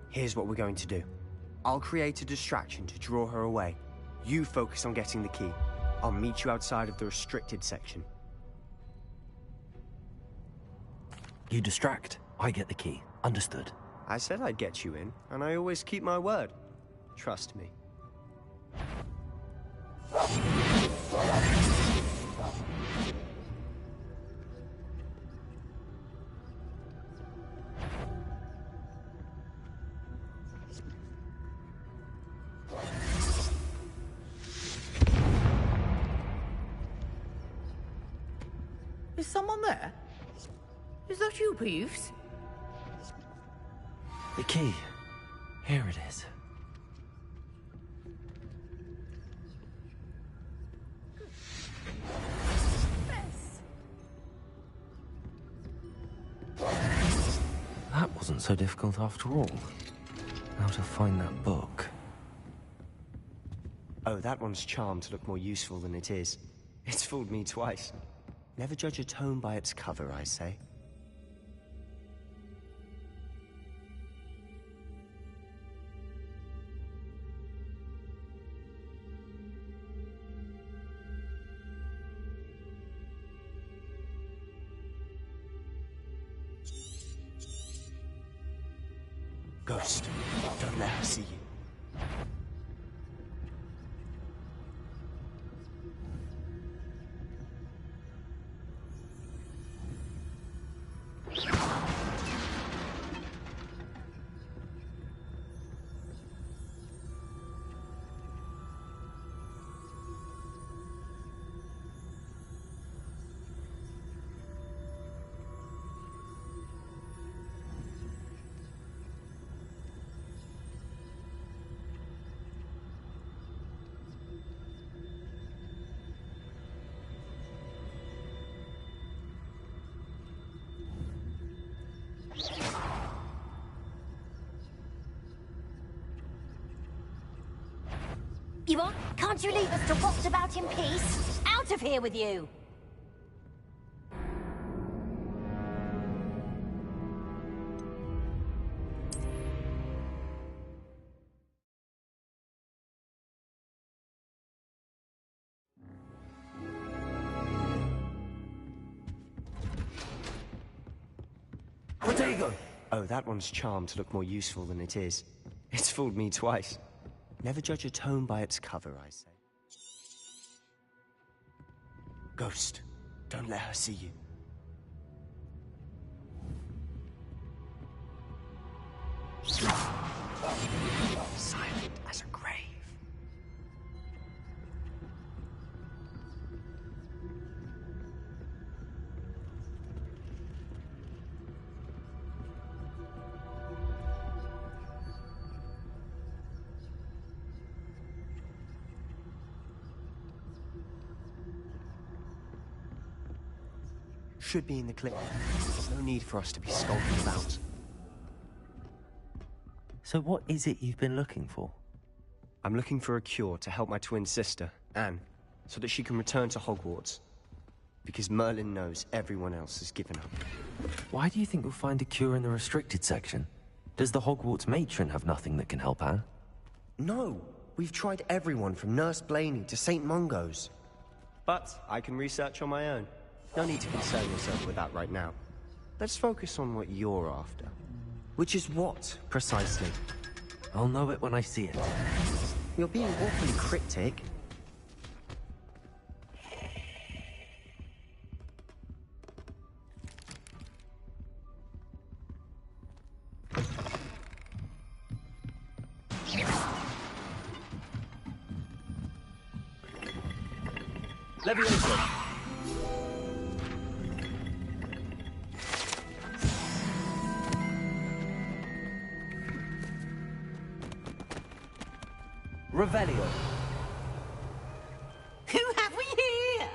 here's what we're going to do. I'll create a distraction to draw her away. You focus on getting the key. I'll meet you outside of the restricted section. You distract, I get the key. Understood. I said I'd get you in, and I always keep my word. Trust me. Is someone there? Is that you, Peeves? The key. Here it is. That wasn't so difficult after all. How to find that book. Oh, that one's charmed to look more useful than it is. It's fooled me twice. Never judge a tome by its cover, I say. Ghost, don't let her see you. Yvonne, can't you leave us to rot about in peace? Out of here with you! Protego! Oh, that one's charmed to look more useful than it is. It's fooled me twice. Never judge a tome by its cover, I say. Ghost, don't let her see you. Silent as a grave. Should be in the clip. There's no need for us to be skulking about. So what is it you've been looking for? I'm looking for a cure to help my twin sister, Anne, so that she can return to Hogwarts. Because Merlin knows everyone else has given up. Why do you think we'll find a cure in the restricted section? Does the Hogwarts matron have nothing that can help Anne? No, we've tried everyone from Nurse Blaney to St. Mungo's. But I can research on my own. No need to concern yourself with that right now. Let's focus on what you're after. Which is what, precisely? I'll know it when I see it. You're being awfully cryptic. Levioso! Revelio. Who have we here?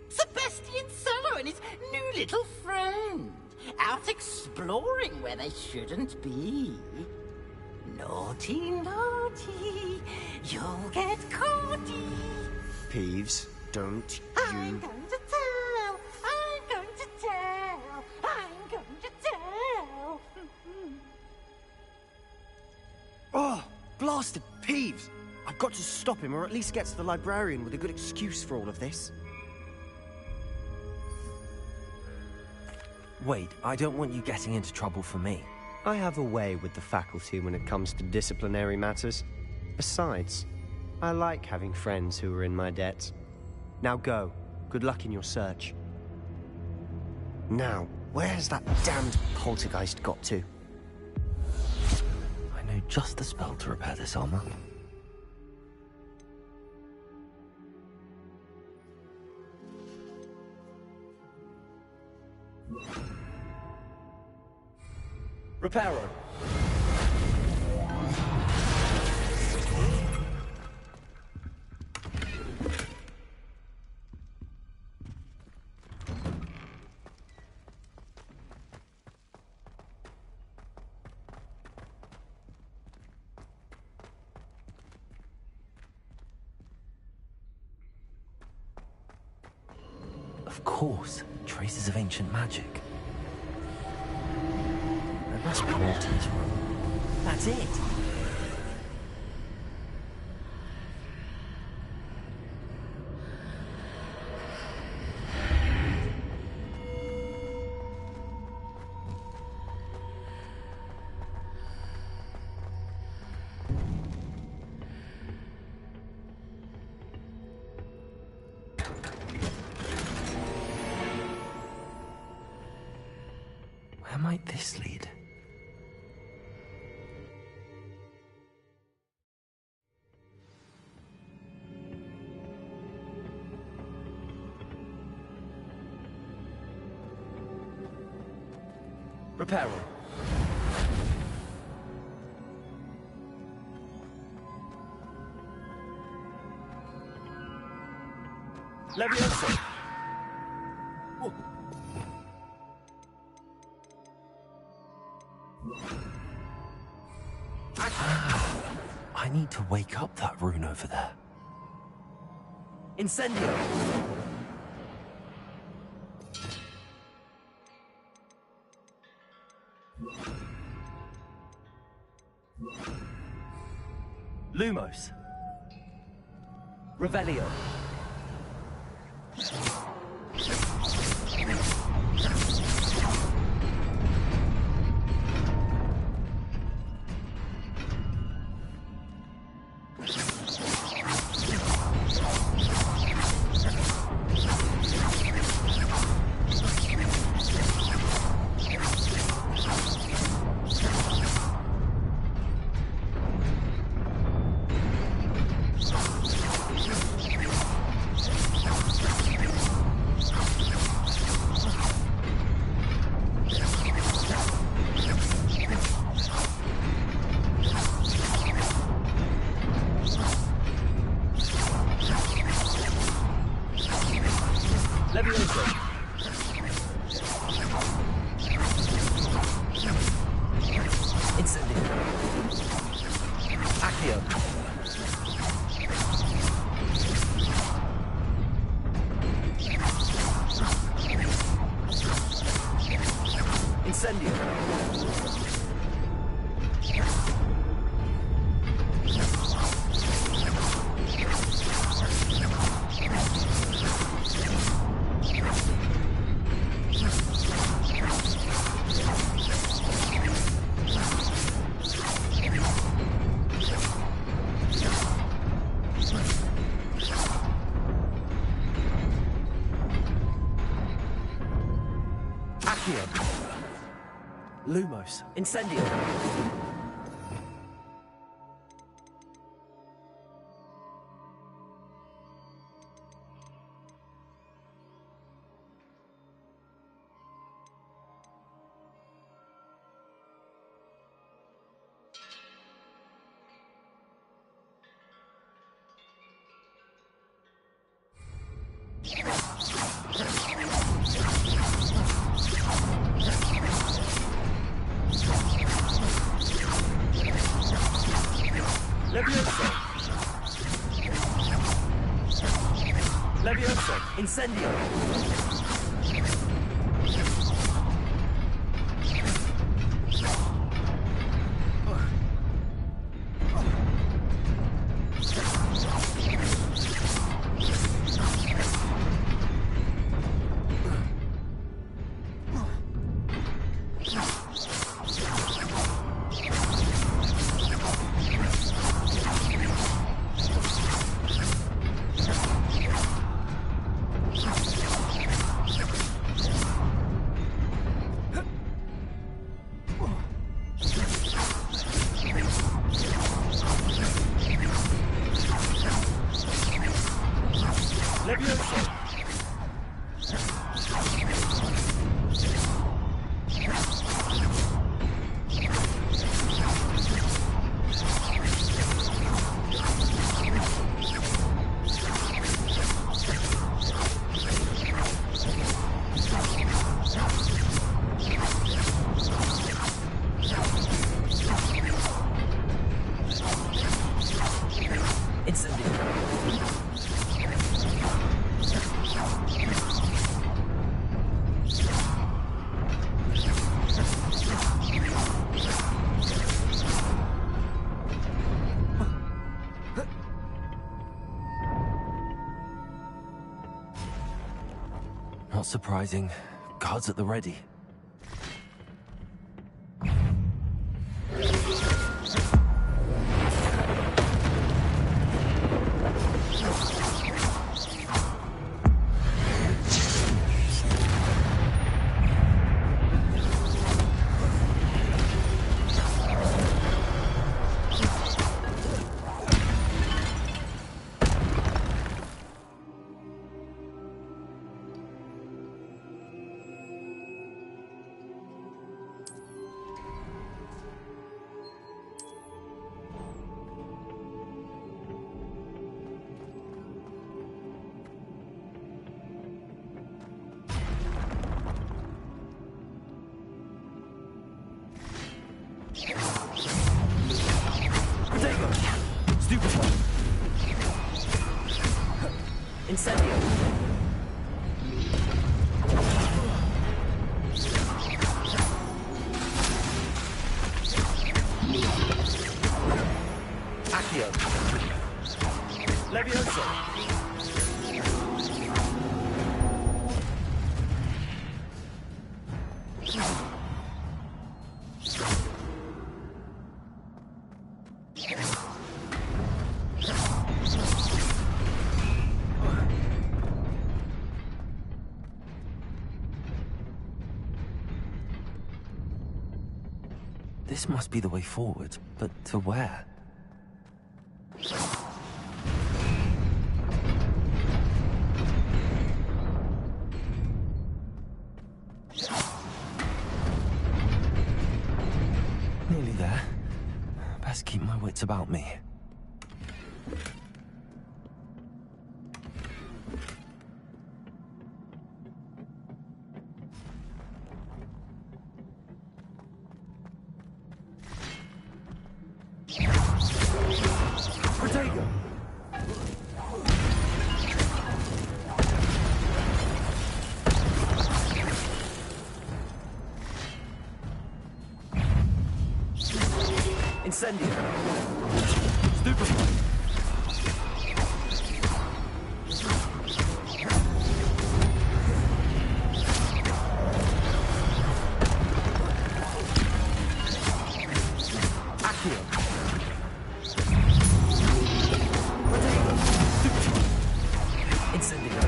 Sebastian Solo and his new little friend. Out exploring where they shouldn't be. Naughty, naughty. You'll get caughty. Peeves, don't I'm you... going to tell. I'm going to tell. I'm going to tell. Oh, blasted Peeves! I've got to stop him, or at least get to the librarian with a good excuse for all of this. Wait, I don't want you getting into trouble for me. I have a way with the faculty when it comes to disciplinary matters. Besides, I like having friends who are in my debt. Now go. Good luck in your search. Now, where has that damned poltergeist got to? I know just the spell to repair this armor. Reparo. Of course, traces of ancient magic. There must be more to this room. That's it. Where might this lead? Reparo. Levioso. Oh. I need to wake up that rune over there. Incendio. Lumos. Revelio. Levioso. Incendio. Accio. Incendio. Lumos, Incendio! Levioso! Levioso! Incendio! Not surprising. Guards at the ready. Incendio! Accio! Levioso! This must be the way forward, but to where? Nearly there. Best keep my wits about me. Incendio! Stupefy! Accio! Incendio!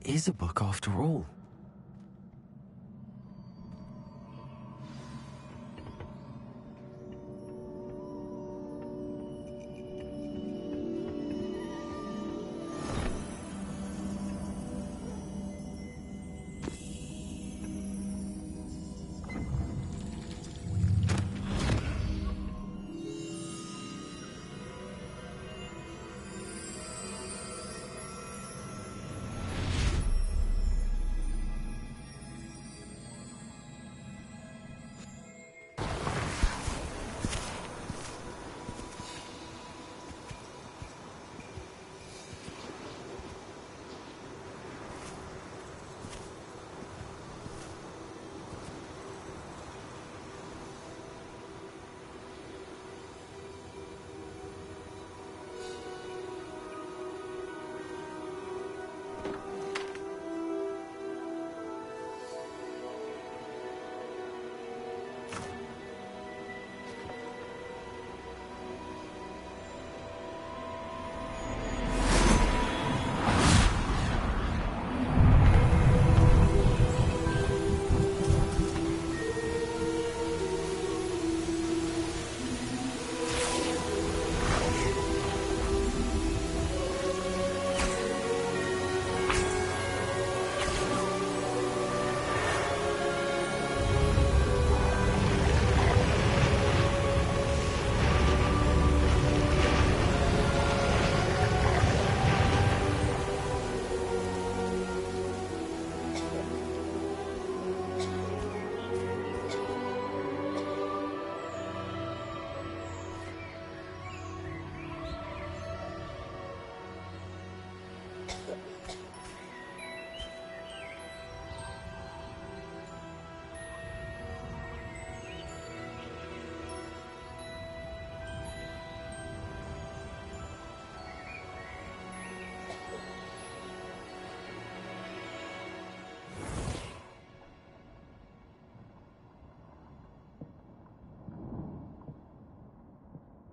is a book after all.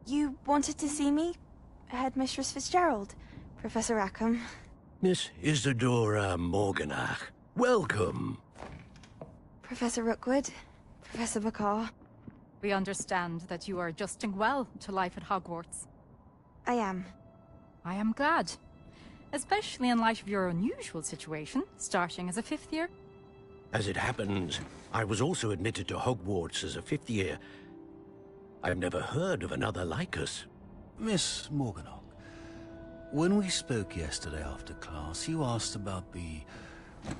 You wanted to see me? Headmistress Fitzgerald, Professor Rackham. Miss Isadora Morganach, welcome. Professor Rookwood, Professor Bakar. We understand that you are adjusting well to life at Hogwarts. I am. I am glad. Especially in light of your unusual situation, starting as a 5th year. As it happens, I was also admitted to Hogwarts as a 5th year. I've never heard of another like us. Miss Morganach, when we spoke yesterday after class, you asked about the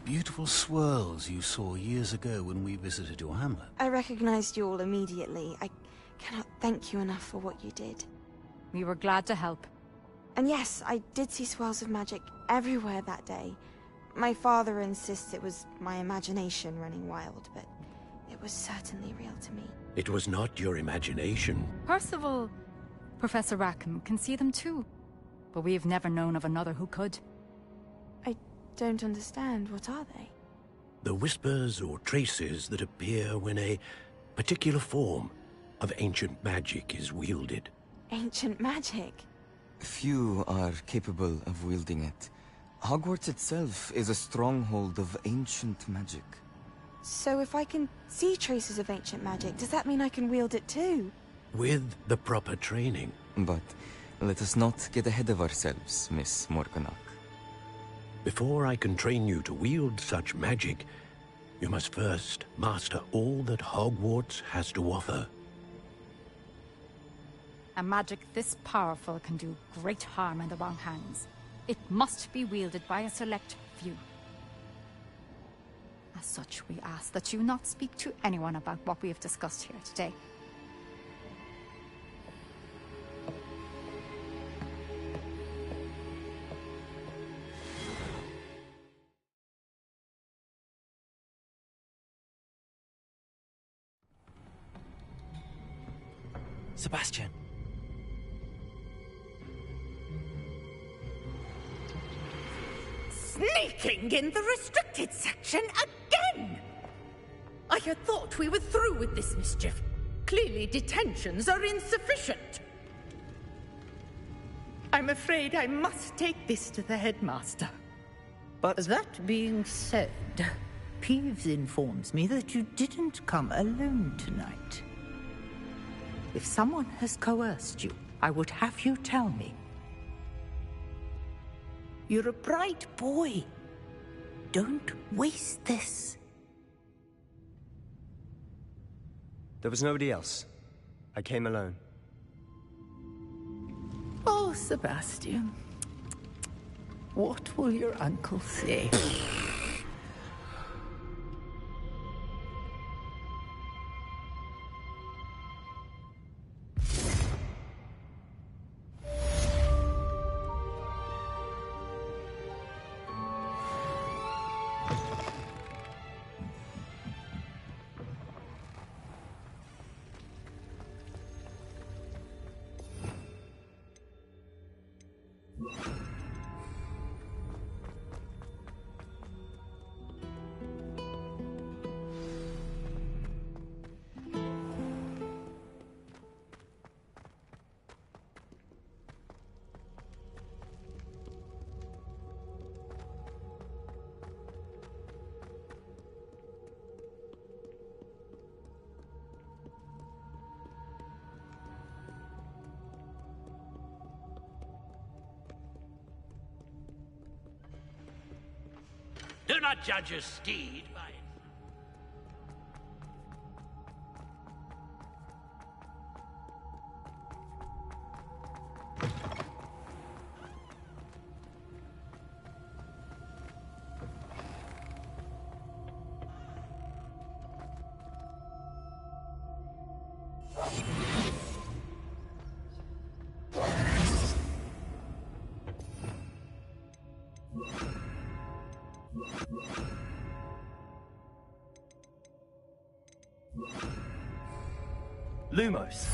beautiful swirls you saw years ago when we visited your hamlet. I recognized you all immediately. I cannot thank you enough for what you did. We were glad to help. And yes, I did see swirls of magic everywhere that day. My father insists it was my imagination running wild, but it was certainly real to me. It was not your imagination. Percival, Professor Rackham can see them too. But we have never known of another who could. I don't understand. What are they? The whispers or traces that appear when a particular form of ancient magic is wielded. Ancient magic? Few are capable of wielding it. Hogwarts itself is a stronghold of ancient magic. So if I can see traces of ancient magic, does that mean I can wield it too? With the proper training. But let us not get ahead of ourselves, Miss Morganach. Before I can train you to wield such magic, you must first master all that Hogwarts has to offer. A magic this powerful can do great harm in the wrong hands. It must be wielded by a select few. As such, we ask that you not speak to anyone about what we have discussed here today. Sebastian. Sneaking in the restricted section again! I had thought we were through with this mischief. Clearly detentions are insufficient. I'm afraid I must take this to the headmaster. But... That being said, Peeves informs me that you didn't come alone tonight. If someone has coerced you, I would have you tell me. You're a bright boy. Don't waste this. There was nobody else. I came alone. Oh, Sebastian. What will your uncle say? Do not judge a steed by its... Lumos.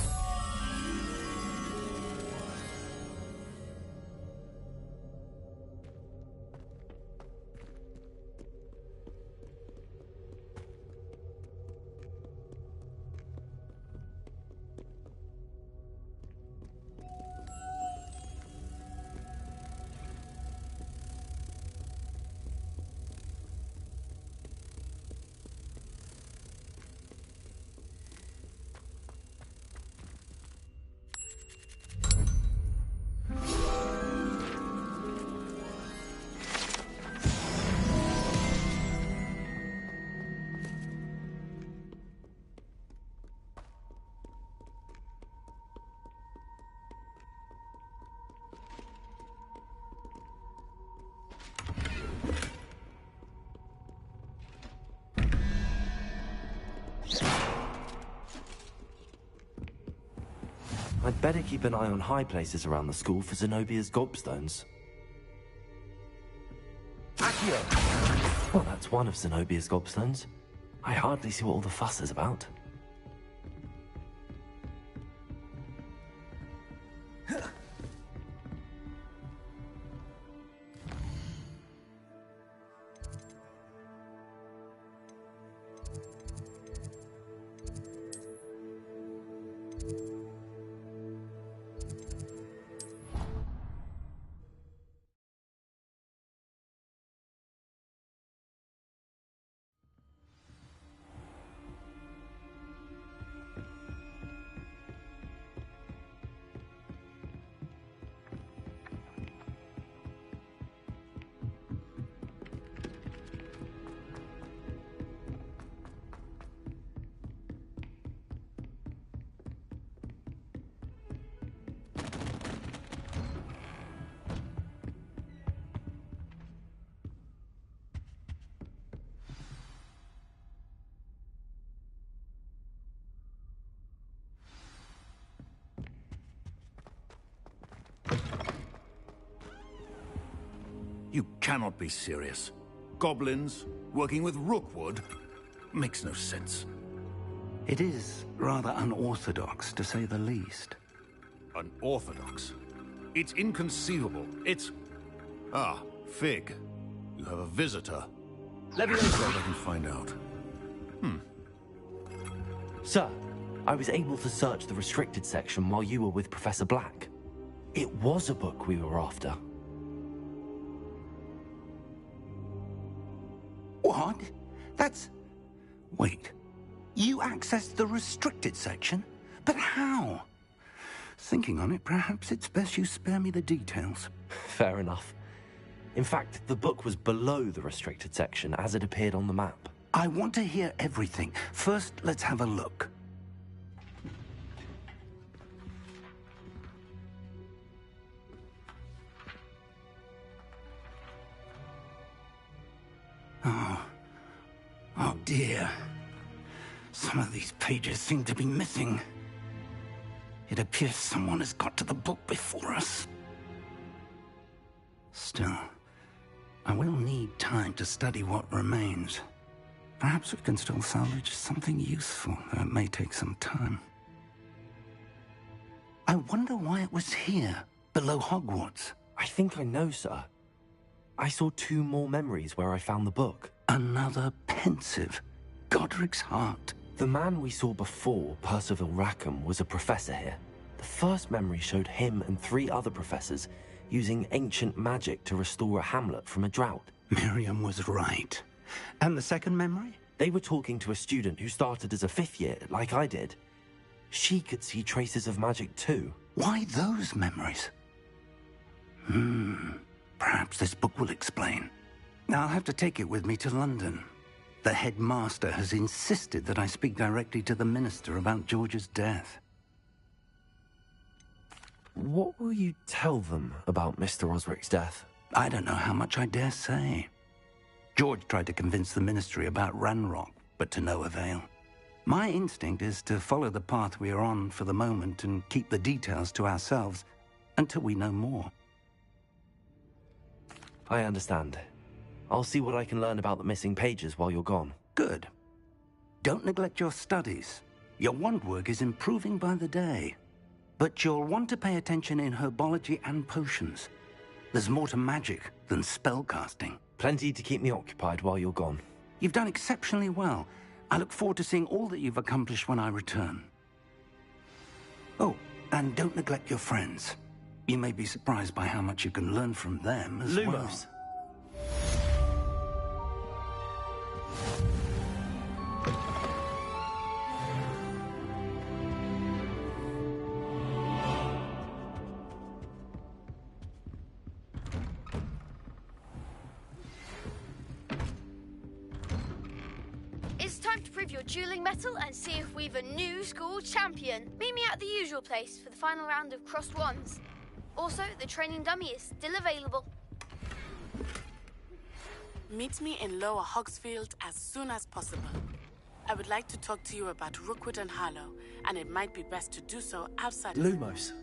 I'd better keep an eye on high places around the school for Zenobia's gobstones. Accio! Well, that's one of Zenobia's gobstones. I hardly see what all the fuss is about. You cannot be serious. Goblins, working with Rookwood, makes no sense. It is rather unorthodox, to say the least. Unorthodox? It's inconceivable. It's... Ah, Fig. You have a visitor. Let me know, sir. I can find out. Sir, I was able to search the restricted section while you were with Professor Black. It was a book we were after. What? That's... Wait. You accessed the restricted section? But how? Thinking on it, perhaps it's best you spare me the details. Fair enough. In fact, the book was below the restricted section as it appeared on the map. I want to hear everything. First, let's have a look. Oh dear. Some of these pages seem to be missing. It appears someone has got to the book before us. Still, I will need time to study what remains. Perhaps we can still salvage something useful, though it may take some time. I wonder why it was here, below Hogwarts. I think I know, sir. I saw 2 more memories where I found the book. Another pensive. Godric's heart. The man we saw before, Percival Rackham, was a professor here. The first memory showed him and 3 other professors using ancient magic to restore a hamlet from a drought. Miriam was right. And the second memory? They were talking to a student who started as a 5th year, like I did. She could see traces of magic too. Why those memories? Perhaps this book will explain. Now I'll have to take it with me to London. The headmaster has insisted that I speak directly to the minister about George's death. What will you tell them about Mr. Osric's death? I don't know how much I dare say. George tried to convince the ministry about Ranrock, but to no avail. My instinct is to follow the path we are on for the moment and keep the details to ourselves until we know more. I understand. I'll see what I can learn about the missing pages while you're gone. Good. Don't neglect your studies. Your wand work is improving by the day. But you'll want to pay attention in herbology and potions. There's more to magic than spellcasting. Plenty to keep me occupied while you're gone. You've done exceptionally well. I look forward to seeing all that you've accomplished when I return. Oh, and don't neglect your friends. You may be surprised by how much you can learn from them as well. Lumos. It's time to prove your dueling mettle and see if we've a new school champion. Meet me at the usual place for the final round of crossed wands. Also, the training dummy is still available. Meet me in Lower Hogsfield as soon as possible. I would like to talk to you about Rookwood and Harlow, and it might be best to do so outside of... Lumos.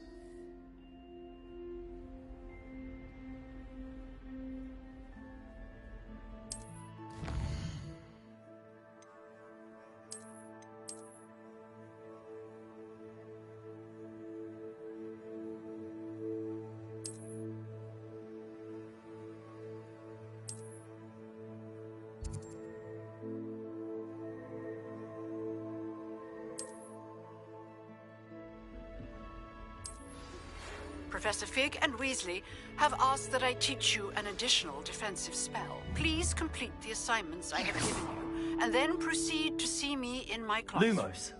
Professor Fig and Weasley have asked that I teach you an additional defensive spell. Please complete the assignments I have given you, and then proceed to see me in my class. Lumos.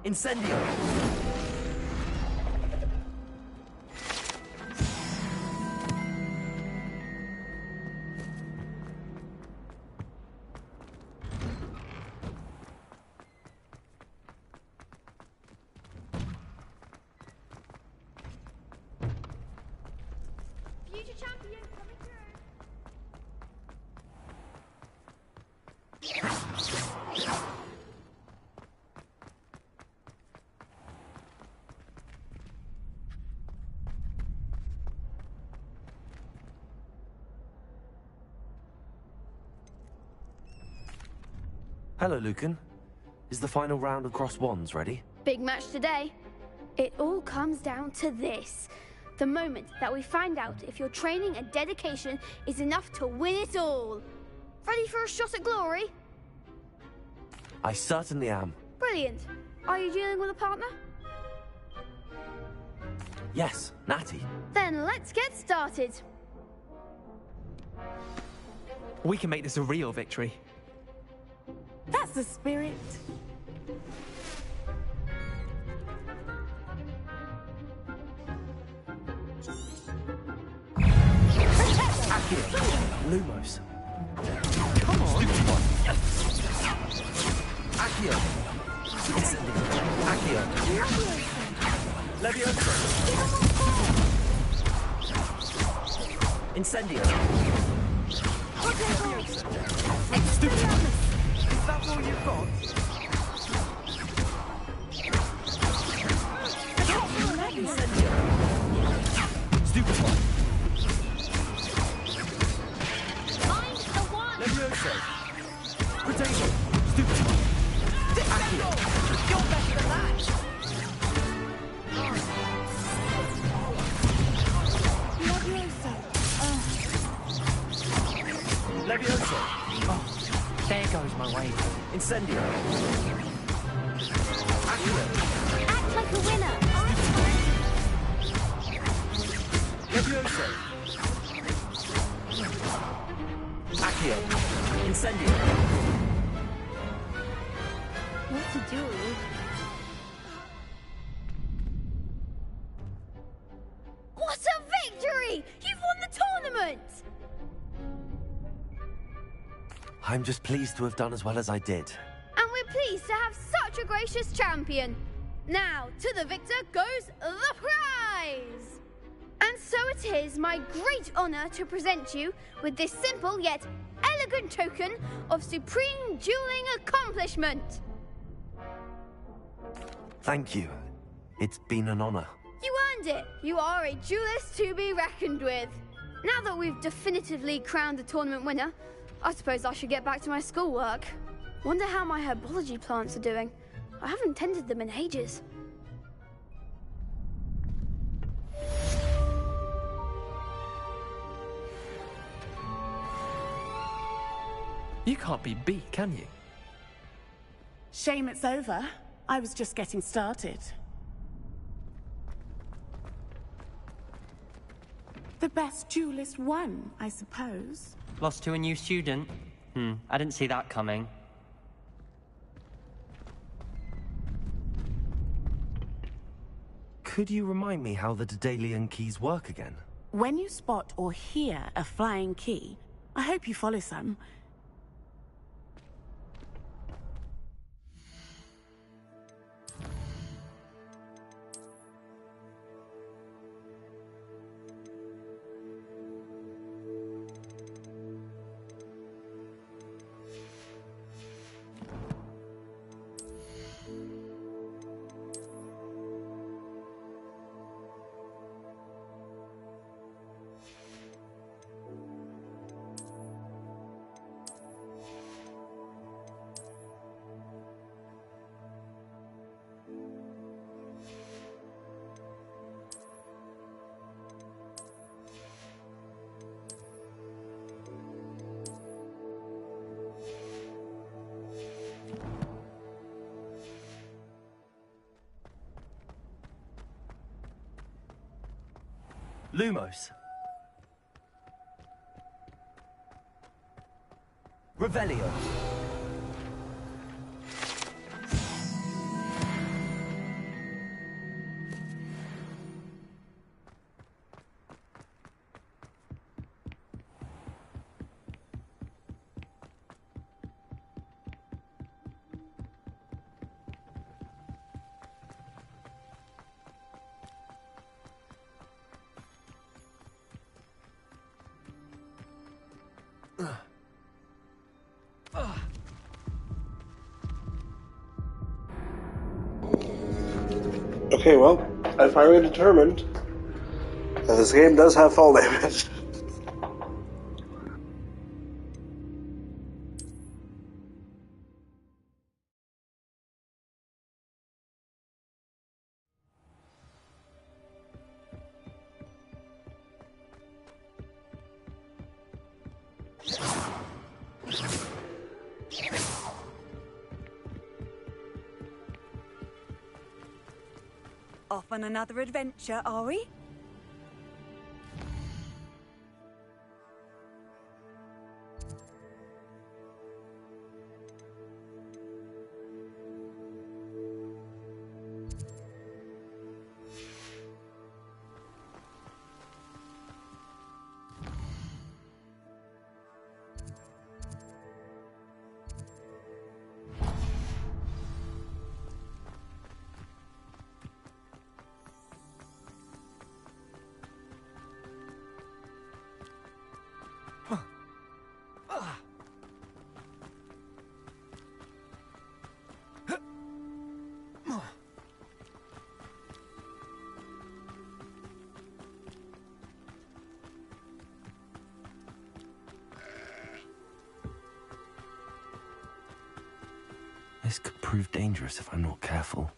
Incendio! Future champion coming through. Hello, Lucan. Is the final round of Cross Wands ready? Big match today. It all comes down to this. The moment that we find out if your training and dedication is enough to win it all. Ready for a shot at glory? I certainly am. Brilliant. Are you dealing with a partner? Yes, Natty. Then let's get started. We can make this a real victory. That's the spirit. Protect Accio. Lumos. Come on. Accio. Incendio. Accio. Levioso. Incendio. Expelliarmus. Is that all you've got? Incendio. Stupefy. Levioso. Potato. Stupefy. Accio. You're better than that. Levioso. Oh, there goes my wave. Incendio. Accio. Act like a winner. Levioso. Accio. Incendio. What to do? What a victory! You've won the tournament! I'm just pleased to have done as well as I did. And we're pleased to have such a gracious champion. Now, to the victor goes the prize! And so it is my great honor to present you with this simple yet elegant token of supreme dueling accomplishment. Thank you. It's been an honor. You earned it. You are a duelist to be reckoned with. Now that we've definitively crowned the tournament winner, I suppose I should get back to my schoolwork. Wonder how my herbology plants are doing. I haven't tended them in ages. You can't be beat, can you? Shame it's over. I was just getting started. The best duelist won, I suppose. Lost to a new student? I didn't see that coming. Could you remind me how the Daedalian keys work again? When you spot or hear a flying key, I hope you follow some. Lumos. Revelio. Okay, well, I finally determined that this game does have fall damage. Off on another adventure, are we? This could prove dangerous if I'm not careful.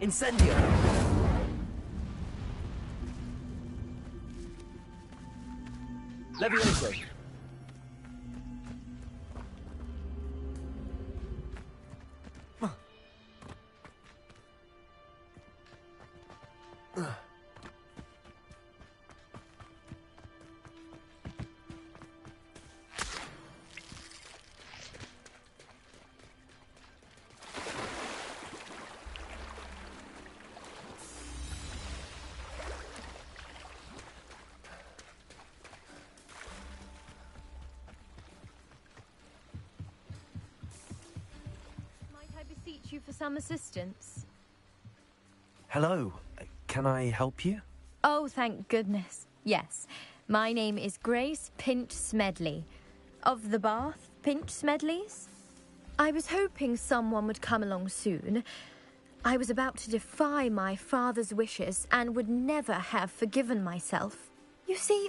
Incendio! Levioso! You for some assistance? Hello. Can I help you? Oh, thank goodness. Yes. My name is Grace Pinch Smedley. Of the Bath Pinch Smedleys? I was hoping someone would come along soon. I was about to defy my father's wishes and would never have forgiven myself. You see,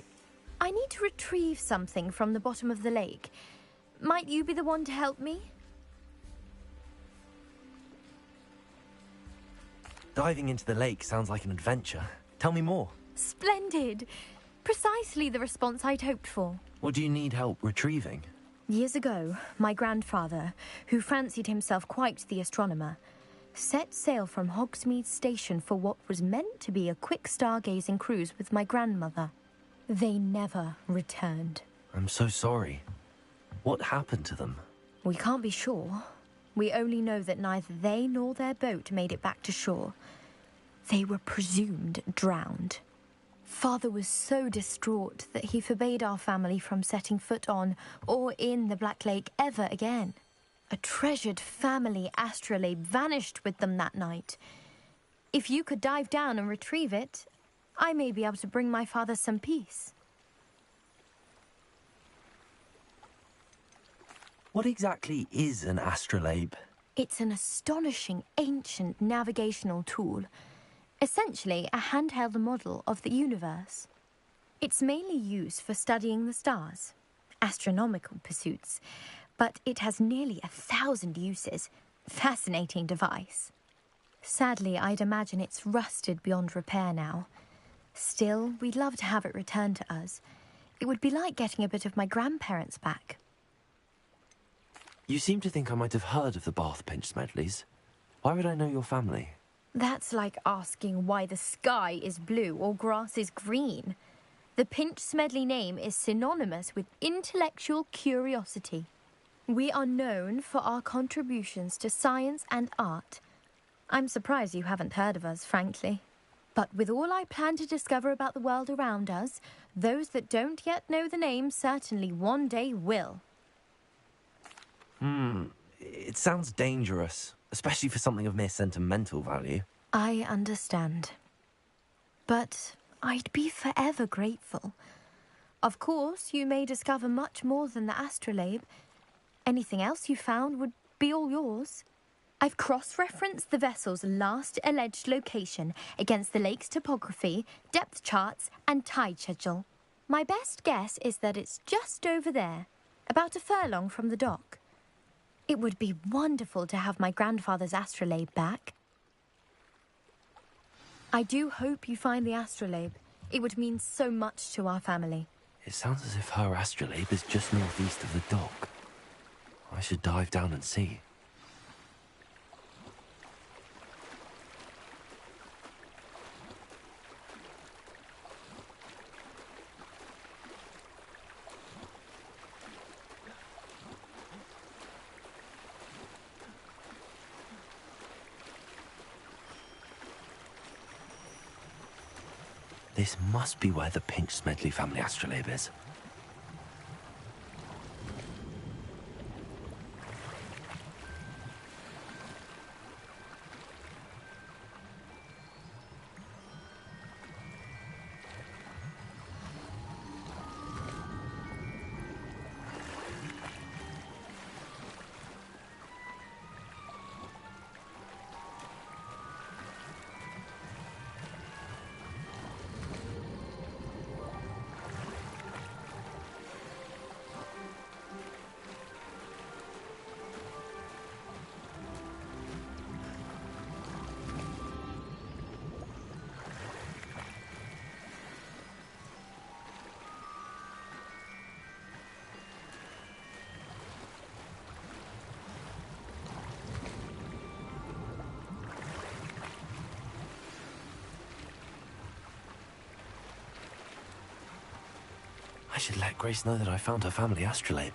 I need to retrieve something from the bottom of the lake. Might you be the one to help me? Diving into the lake sounds like an adventure. Tell me more. Splendid. Precisely the response I'd hoped for. What do you need help retrieving? Years ago, my grandfather, who fancied himself quite the astronomer, set sail from Hogsmeade Station for what was meant to be a quick stargazing cruise with my grandmother. They never returned. I'm so sorry. What happened to them? We can't be sure. We only know that neither they nor their boat made it back to shore. They were presumed drowned. Father was so distraught that he forbade our family from setting foot on or in the Black Lake ever again. A treasured family astrolabe vanished with them that night. If you could dive down and retrieve it, I may be able to bring my father some peace. What exactly is an astrolabe? It's an astonishing ancient navigational tool. Essentially, a handheld model of the universe. It's mainly used for studying the stars, astronomical pursuits, but it has nearly 1,000 uses. Fascinating device. Sadly, I'd imagine it's rusted beyond repair now. Still, we'd love to have it returned to us. It would be like getting a bit of my grandparents back. You seem to think I might have heard of the Bath Pinch Smedleys. Why would I know your family? That's like asking why the sky is blue or grass is green. The Pinch Smedley name is synonymous with intellectual curiosity. We are known for our contributions to science and art. I'm surprised you haven't heard of us, frankly. But with all I plan to discover about the world around us, those that don't yet know the name certainly one day will. It sounds dangerous, especially for something of mere sentimental value. I understand. But I'd be forever grateful. Of course, you may discover much more than the astrolabe. Anything else you found would be all yours. I've cross-referenced the vessel's last alleged location against the lake's topography, depth charts, and tide schedule. My best guess is that it's just over there, about a furlong from the dock. It would be wonderful to have my grandfather's astrolabe back. I do hope you find the astrolabe. It would mean so much to our family. It sounds as if her astrolabe is just northeast of the dock. I should dive down and see. This must be where the Pinch Smedley family astrolabe is. I should let Grace know that I found her family astrolabe.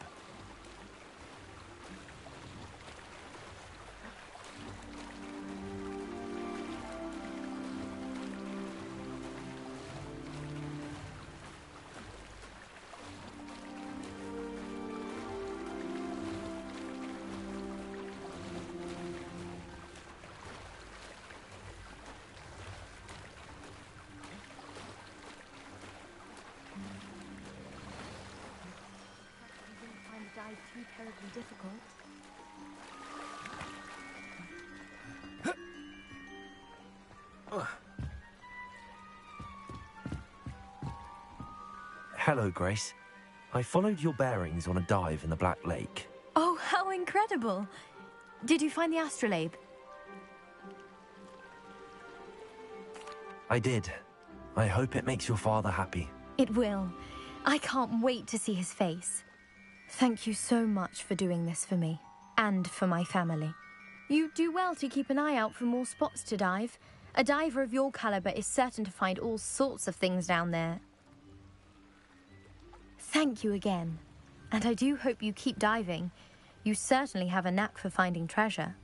Too terribly difficult. Hello, Grace. I followed your bearings on a dive in the Black Lake. Oh, how incredible! Did you find the astrolabe? I did. I hope it makes your father happy. It will. I can't wait to see his face. Thank you so much for doing this for me, and for my family. You do well to keep an eye out for more spots to dive. A diver of your caliber is certain to find all sorts of things down there. Thank you again, and I do hope you keep diving. You certainly have a knack for finding treasure.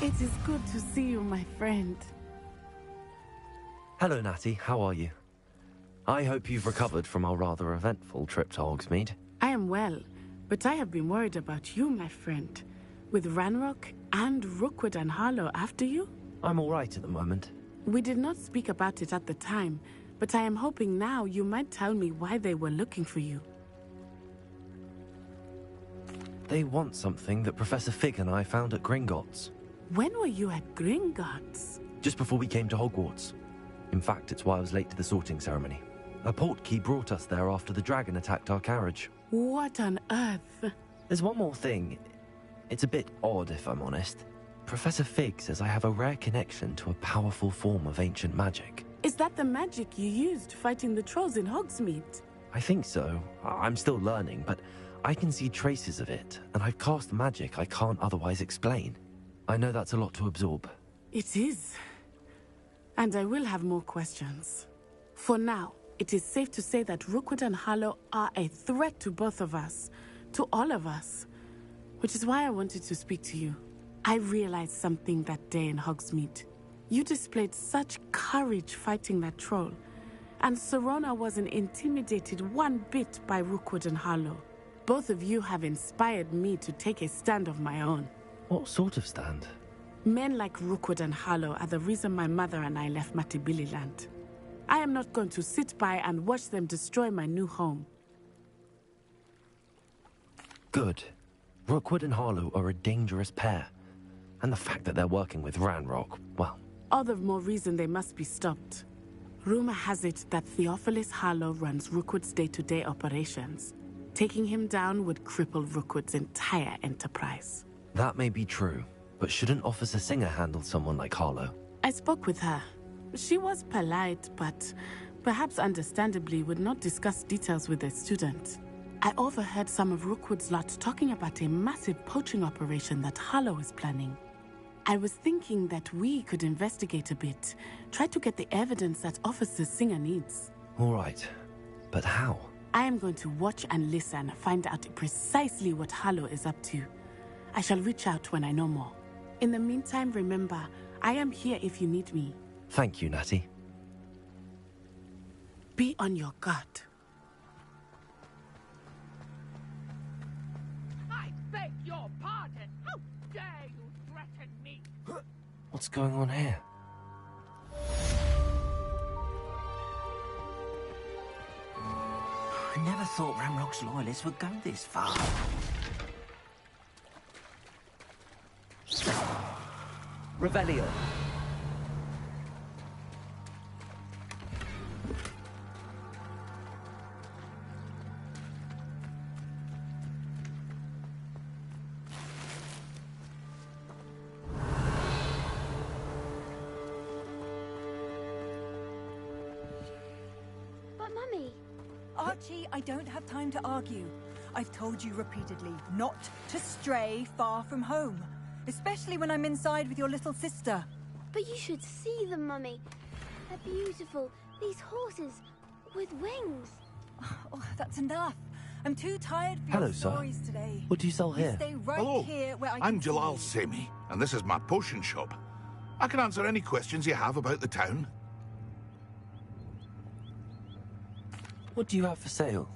It is good to see you, my friend. Hello, Natty. How are you? I hope you've recovered from our rather eventful trip to Hogsmeade. I am well, but I have been worried about you, my friend. With Ranrock and Rookwood and Harlow after you? I'm all right at the moment. We did not speak about it at the time, but I am hoping now you might tell me why they were looking for you. They want something that Professor Fig and I found at Gringotts. When were you at Gringotts? Just before we came to Hogwarts. In fact, it's why I was late to the sorting ceremony. A portkey brought us there after the dragon attacked our carriage. What on earth? There's one more thing. It's a bit odd, if I'm honest. Professor Fig says I have a rare connection to a powerful form of ancient magic. Is that the magic you used fighting the trolls in Hogsmeade? I think so. I'm still learning, but I can see traces of it, and I've cast magic I can't otherwise explain. I know that's a lot to absorb. It is. And I will have more questions. For now, it is safe to say that Rookwood and Harlow are a threat to both of us, to all of us. Which is why I wanted to speak to you. I realized something that day in Hogsmeade. You displayed such courage fighting that troll, and Serona wasn't intimidated one bit by Rookwood and Harlow. Both of you have inspired me to take a stand of my own. What sort of stand? Men like Rookwood and Harlow are the reason my mother and I left Matibili-land. I am not going to sit by and watch them destroy my new home. Good. Rookwood and Harlow are a dangerous pair. And the fact that they're working with Ranrock, well... All the more reason they must be stopped. Rumor has it that Theophilus Harlow runs Rookwood's day-to-day operations. Taking him down would cripple Rookwood's entire enterprise. That may be true, but shouldn't Officer Singer handle someone like Harlow? I spoke with her. She was polite, but perhaps understandably would not discuss details with a student. I overheard some of Rookwood's lot talking about a massive poaching operation that Harlow is planning. I was thinking that we could investigate a bit. Try to get the evidence that Officer Singer needs. All right. But how? I am going to watch and listen, find out precisely what Harlow is up to. I shall reach out when I know more. In the meantime, remember, I am here if you need me. Thank you, Natty. Be on your guard. I beg your pardon. How dare you threaten me? What's going on here? I never thought Ramrock's loyalists would go this far. Revelio. But Mummy... Archie, I don't have time to argue. I've told you repeatedly not to stray far from home. Especially when I'm inside with your little sister. But you should see them, Mummy. They're beautiful. These horses with wings. Oh, that's enough. I'm too tired for Hello, your sir. stories today. What do you sell You here? stay right Hello, here where I I'm can see Jalal you. Semi, and this is my potion shop. I can answer any questions you have about the town. What do you have for sale?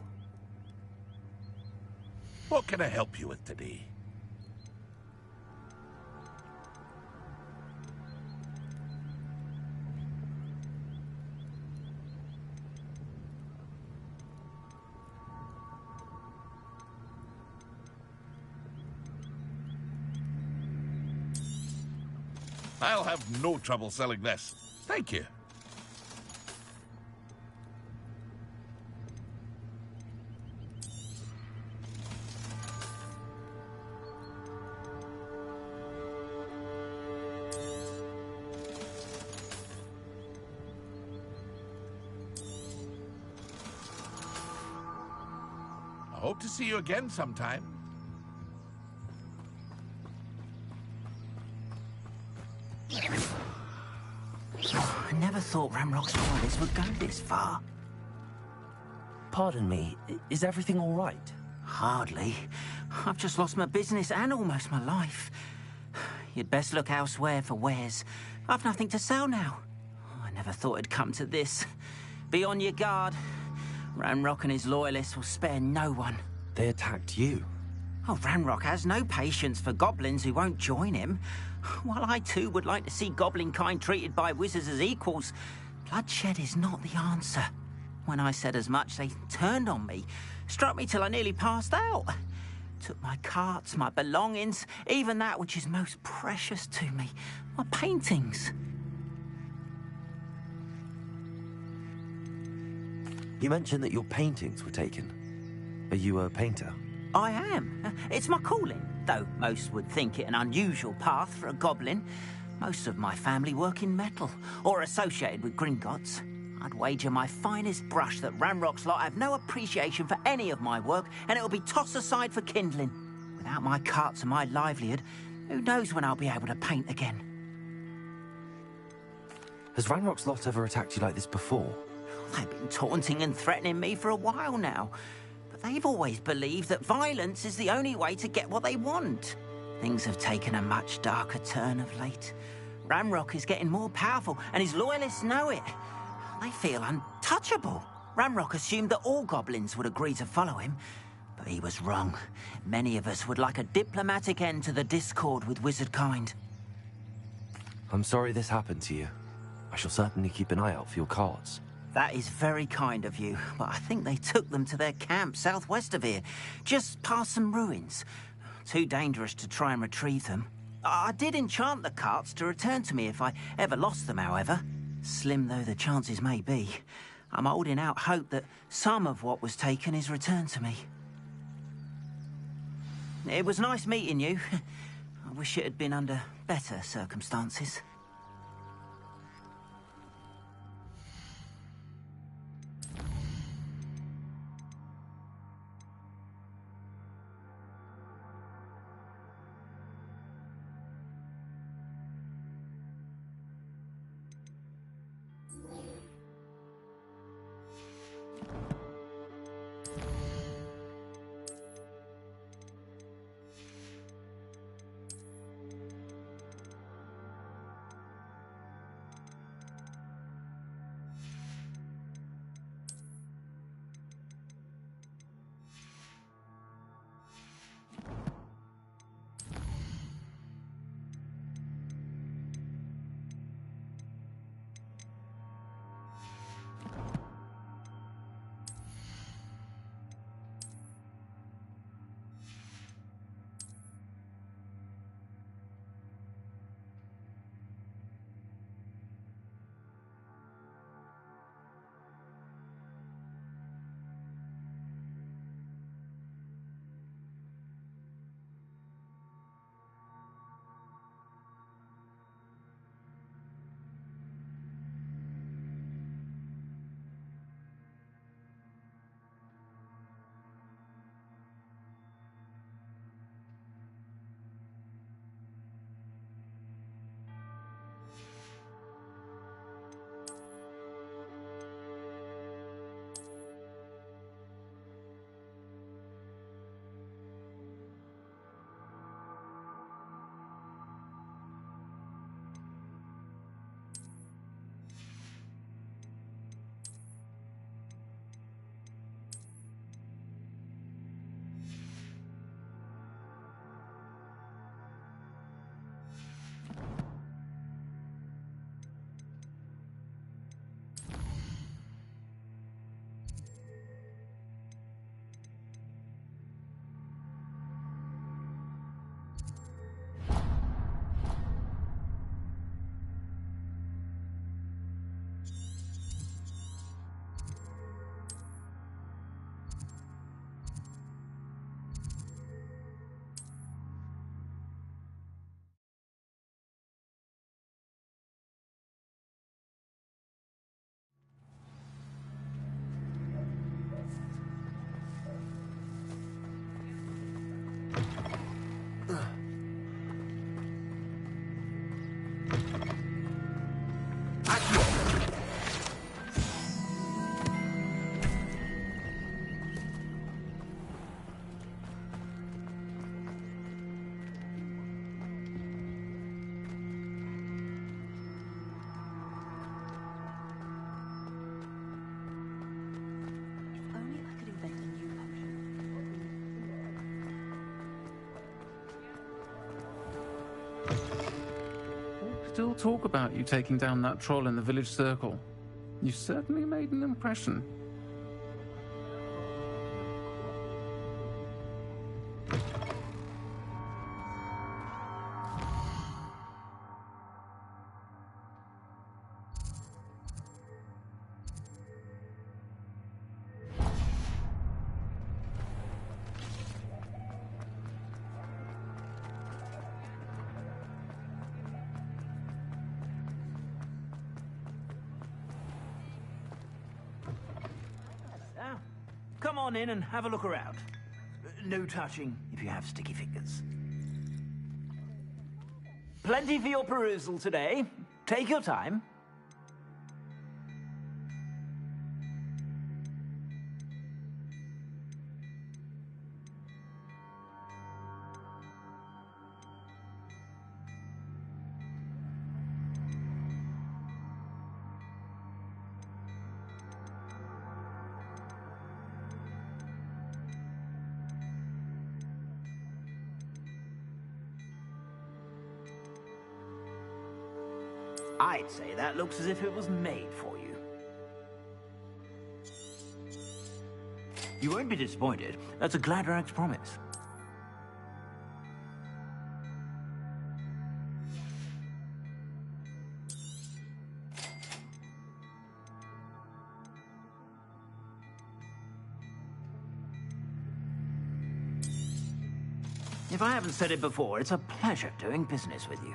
What can I help you with today? I'll have no trouble selling this. Thank you. I hope to see you again sometime. I never thought Ramrock's loyalists would go this far. Pardon me, is everything all right? Hardly. I've just lost my business and almost my life. You'd best look elsewhere for wares. I've nothing to sell now. I never thought it'd come to this. Be on your guard. Ramrock and his loyalists will spare no one. They attacked you. Oh, Ramrock has no patience for goblins who won't join him. While I too would like to see goblin kind treated by wizards as equals, bloodshed is not the answer. When I said as much, they turned on me, struck me till I nearly passed out. Took my carts, my belongings, even that which is most precious to me, my paintings. You mentioned that your paintings were taken. Are you a painter? I am. It's my calling, though most would think it an unusual path for a goblin. Most of my family work in metal, or associated with Gringotts. I'd wager my finest brush that Ramrock's lot have no appreciation for any of my work, and it'll be tossed aside for kindling. Without my carts and my livelihood, who knows when I'll be able to paint again? Has Ramrock's lot ever attacked you like this before? They've been taunting and threatening me for a while now. But they've always believed that violence is the only way to get what they want. Things have taken a much darker turn of late. Ramrock is getting more powerful, and his loyalists know it. They feel untouchable. Ramrock assumed that all goblins would agree to follow him, but he was wrong. Many of us would like a diplomatic end to the discord with wizard kind. I'm sorry this happened to you. I shall certainly keep an eye out for your cards. That is very kind of you, but I think they took them to their camp southwest of here, just past some ruins. Too dangerous to try and retrieve them. I did enchant the carts to return to me if I ever lost them, however. Slim though the chances may be, I'm holding out hope that some of what was taken is returned to me. It was nice meeting you. I wish it had been under better circumstances. Still talk about you taking down that troll in the village circle. You certainly made an impression. Come on in and have a look around. No touching if you have sticky fingers. Plenty for your perusal today. Take your time. I'd say that looks as if it was made for you. You won't be disappointed. That's a Gladrag's promise. If I haven't said it before, it's a pleasure doing business with you.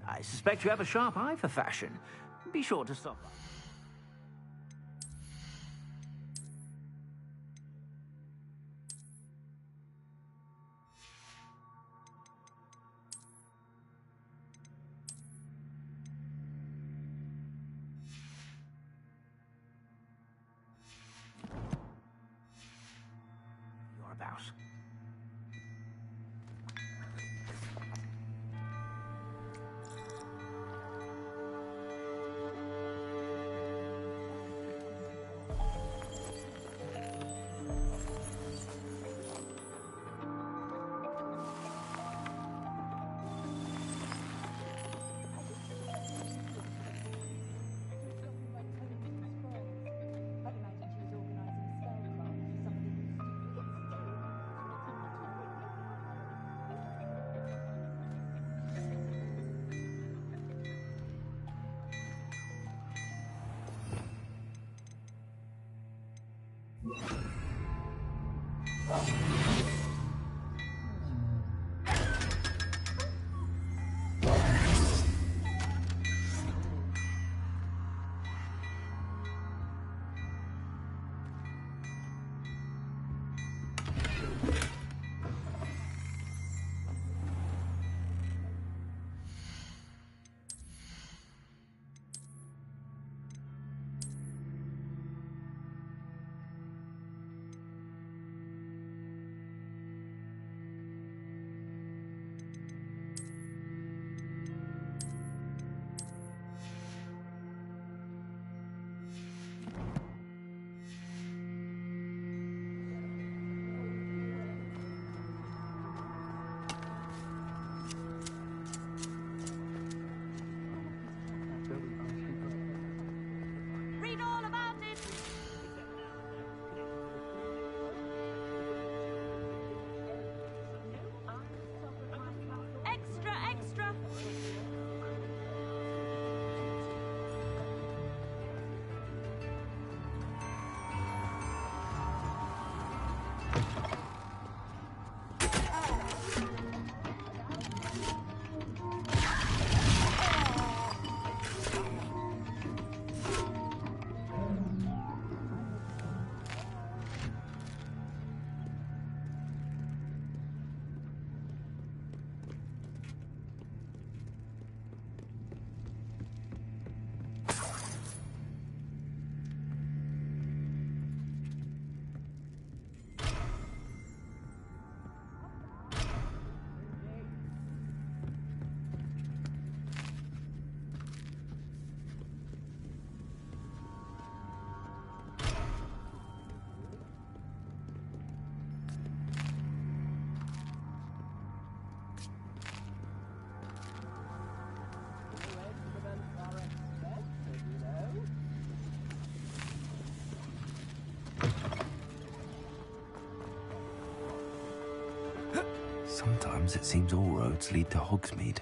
I suspect you have a sharp eye for fashion. Be sure to stop by. You're about. Read all about it! Extra, extra! Sometimes it seems all roads lead to Hogsmeade.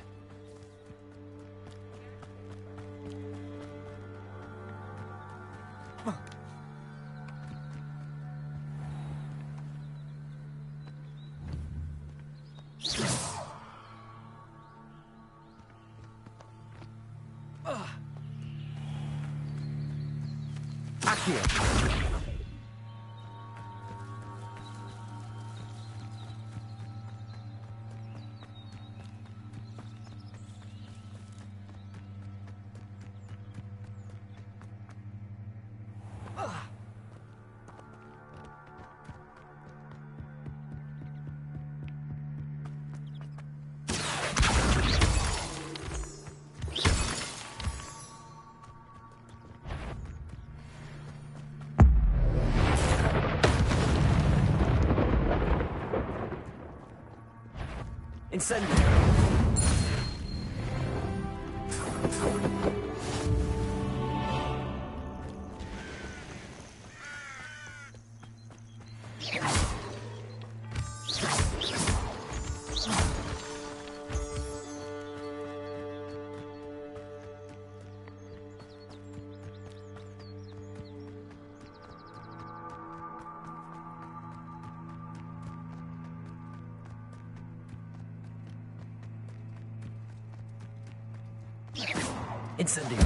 Back here. Incendio! Incendio!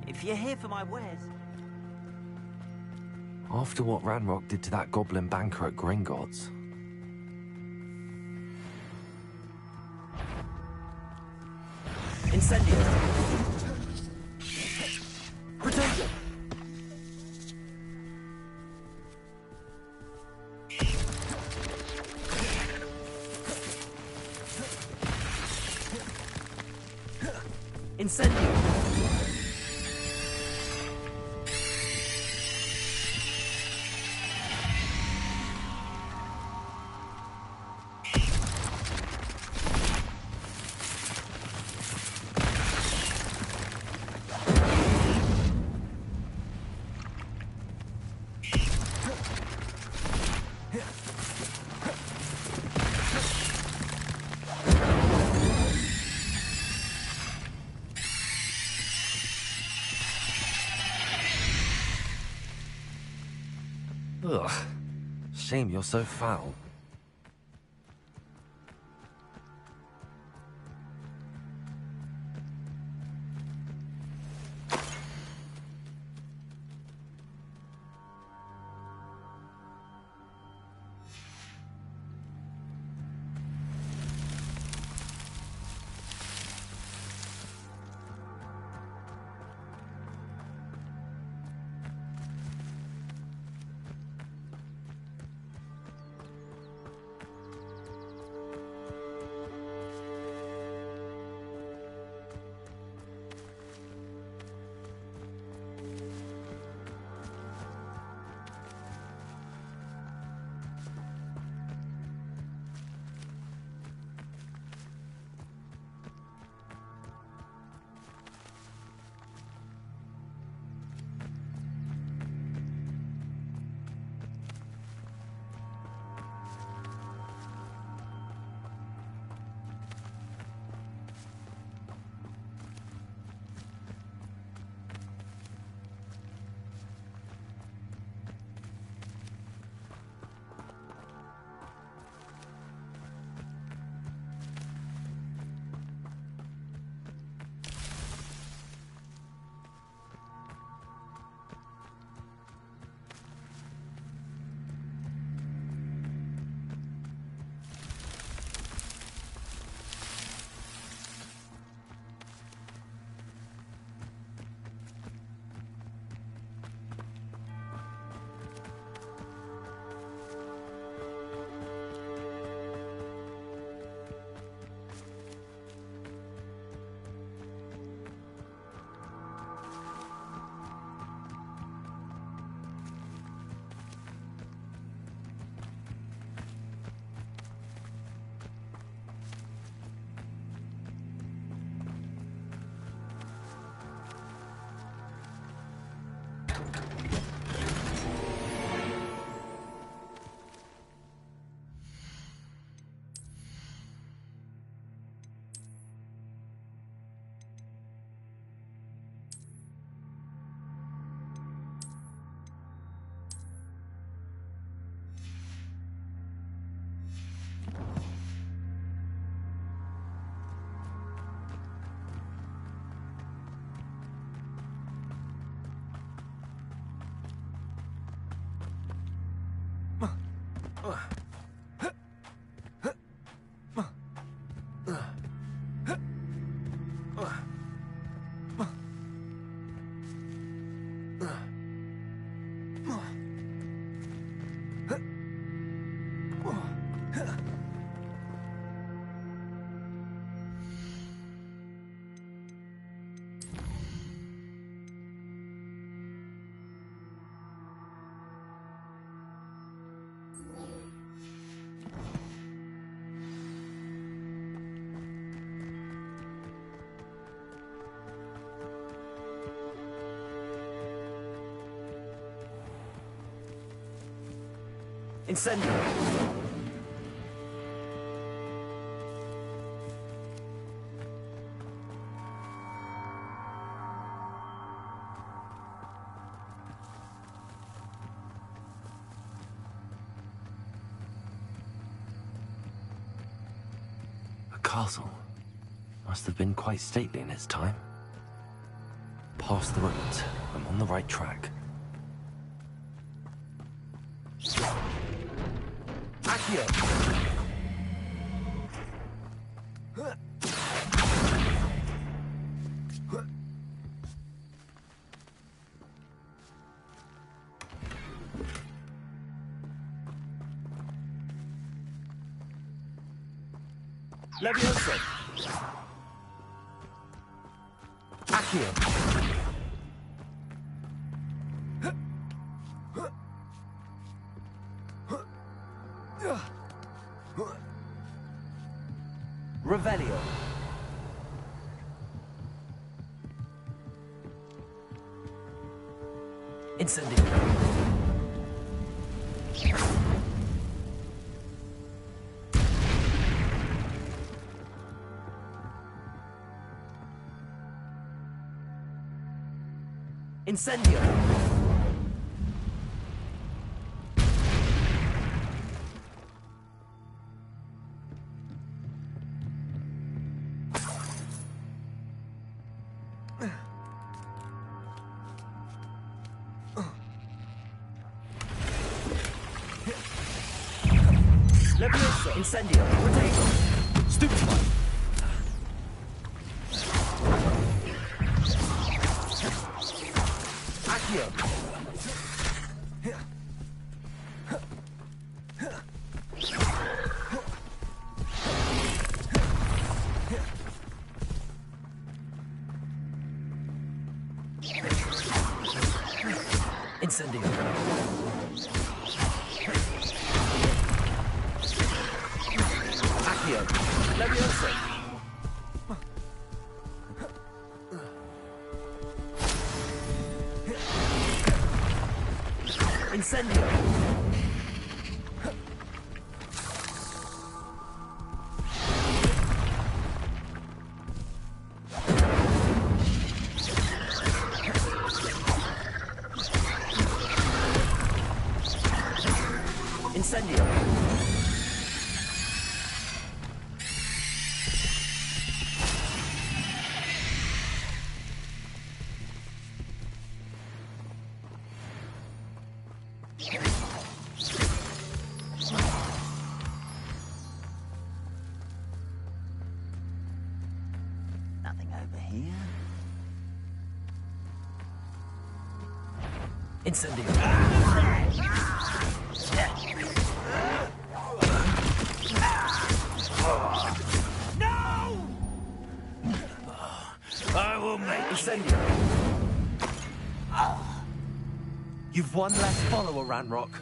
If you're here for my wares. After what Ranrock did to that goblin banker at Gringotts. Incendio! Protection! Incendio! Ugh. Shame you're so foul. Incendio! A castle. Must have been quite stately in its time. Past the ruins. I'm on the right track. Accio! Levioso. Accio. Revelio. Incendio. Incendio. Levioso. Incendio. Potato. Stupefy. Accio. Incendio. Accio. Levioso. Incendio. Incendio. Nothing over here. Incendio. No! I will make Incendio. You've one less follower, Ranrock.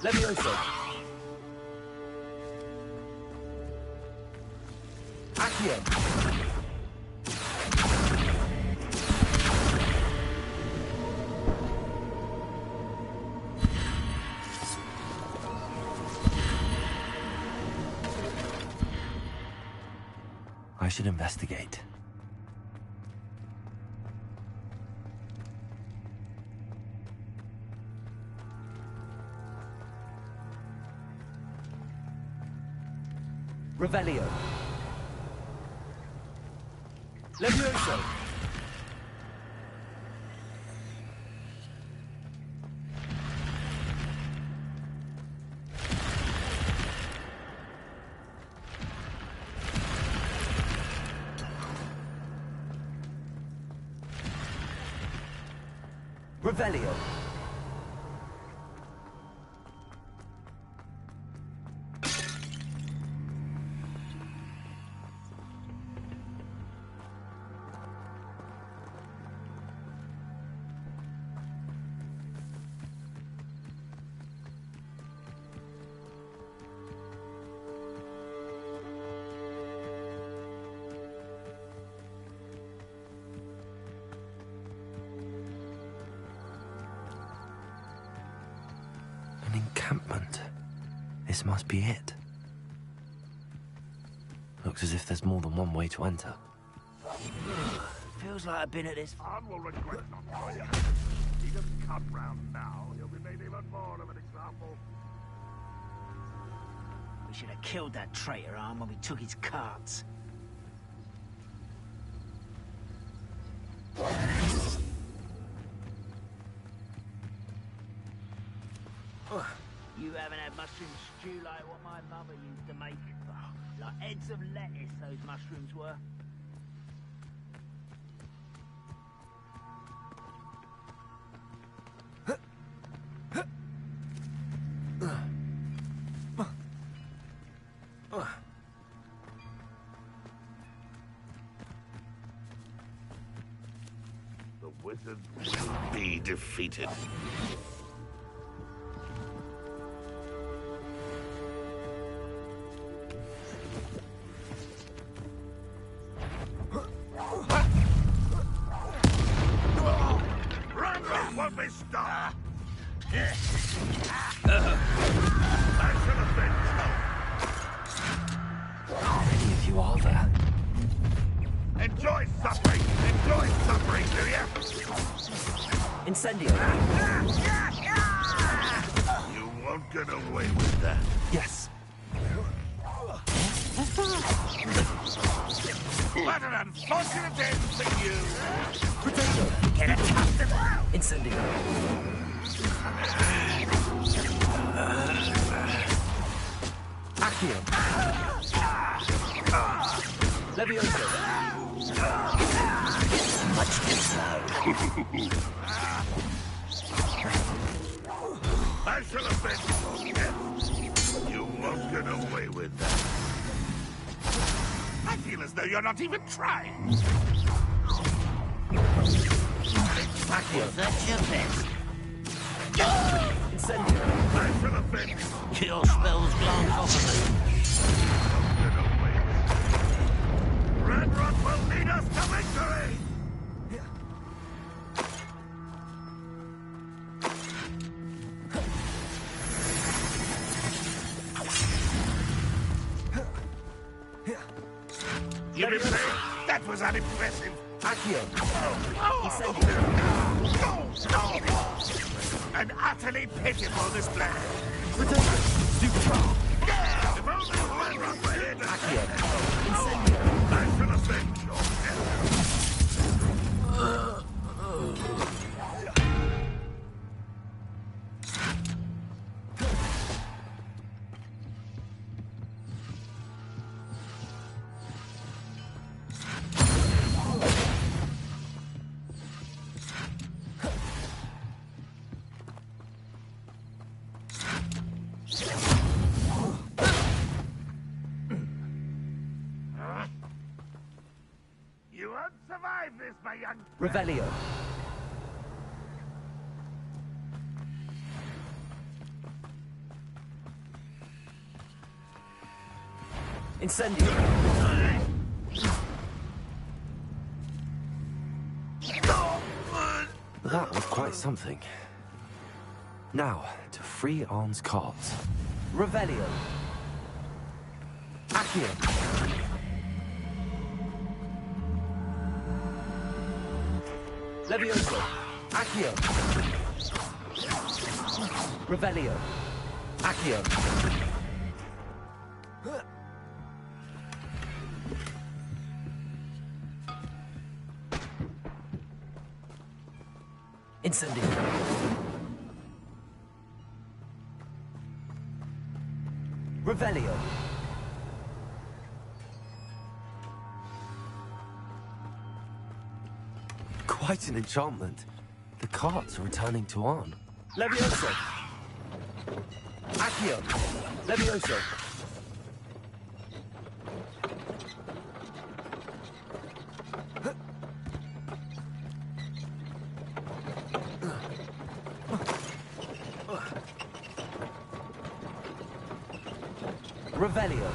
Levioso. Accio. I should investigate. Revelio. Levioso. Revelio. An encampment. This must be it. Looks as if there's more than one way to enter. Feels like I've been at this. I will regret not joining. He doesn't come round now. He'll be made even more of an example. We should have killed that traitor arm when we took his carts. mushroom stew like what my mother used to make. Oh, like heads of lettuce, those mushrooms were. The wizard will be defeated. Run, run, won't be stopped! I should have been Many of you are there. Enjoy suffering! Enjoy suffering, do you? Incendio! You won't get away with that. Yes. What an unfortunate end for you! Potato! Get accustomed! Incendio! Accio! Levioso! Much too slow. I should have been yes. You won't get away with that. I feel as though you're not even trying. Accio! That's your best. Incendio! I should have been Your spells glance off of Red Rock will lead us to victory! You didn't say that was unimpressive. Accio! Incendio! An utterly pitiful display. Potato! Super strong! If only Red Rock were here to Accio! Incendio! I should have been your You won't survive this, my young friend. Revelio! Incendio! That was quite something. Now, to free Arn's cards. Revelio! Accio! Levioso! Accio! Revelio! Accio! Incendio! Revelio! Quite an enchantment. The carts are returning to Arn. Levioso! Accio! Levioso! Revelio!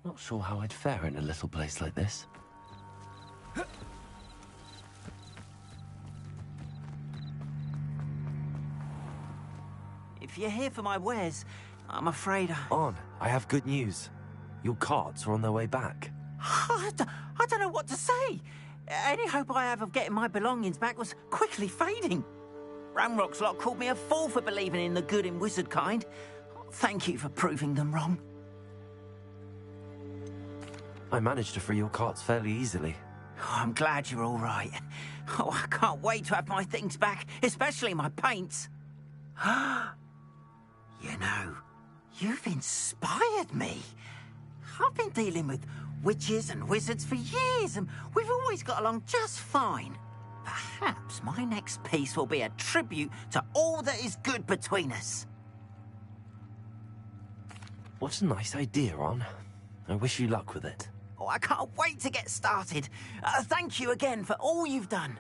Not sure how I'd fare in a little place like this. If you're here for my wares, I'm afraid I have good news. Your carts are on their way back. I don't know what to say. Any hope I have of getting my belongings back was quickly fading. Ranrock's lot called me a fool for believing in the good in wizard kind. Thank you for proving them wrong. I managed to free your carts fairly easily. Oh, I'm glad you're all right. Oh, I can't wait to have my things back, especially my paints. You know, you've inspired me. I've been dealing with witches and wizards for years, and we've always got along just fine. Perhaps my next piece will be a tribute to all that is good between us. What a nice idea, Ron. I wish you luck with it. Oh, I can't wait to get started. Thank you again for all you've done.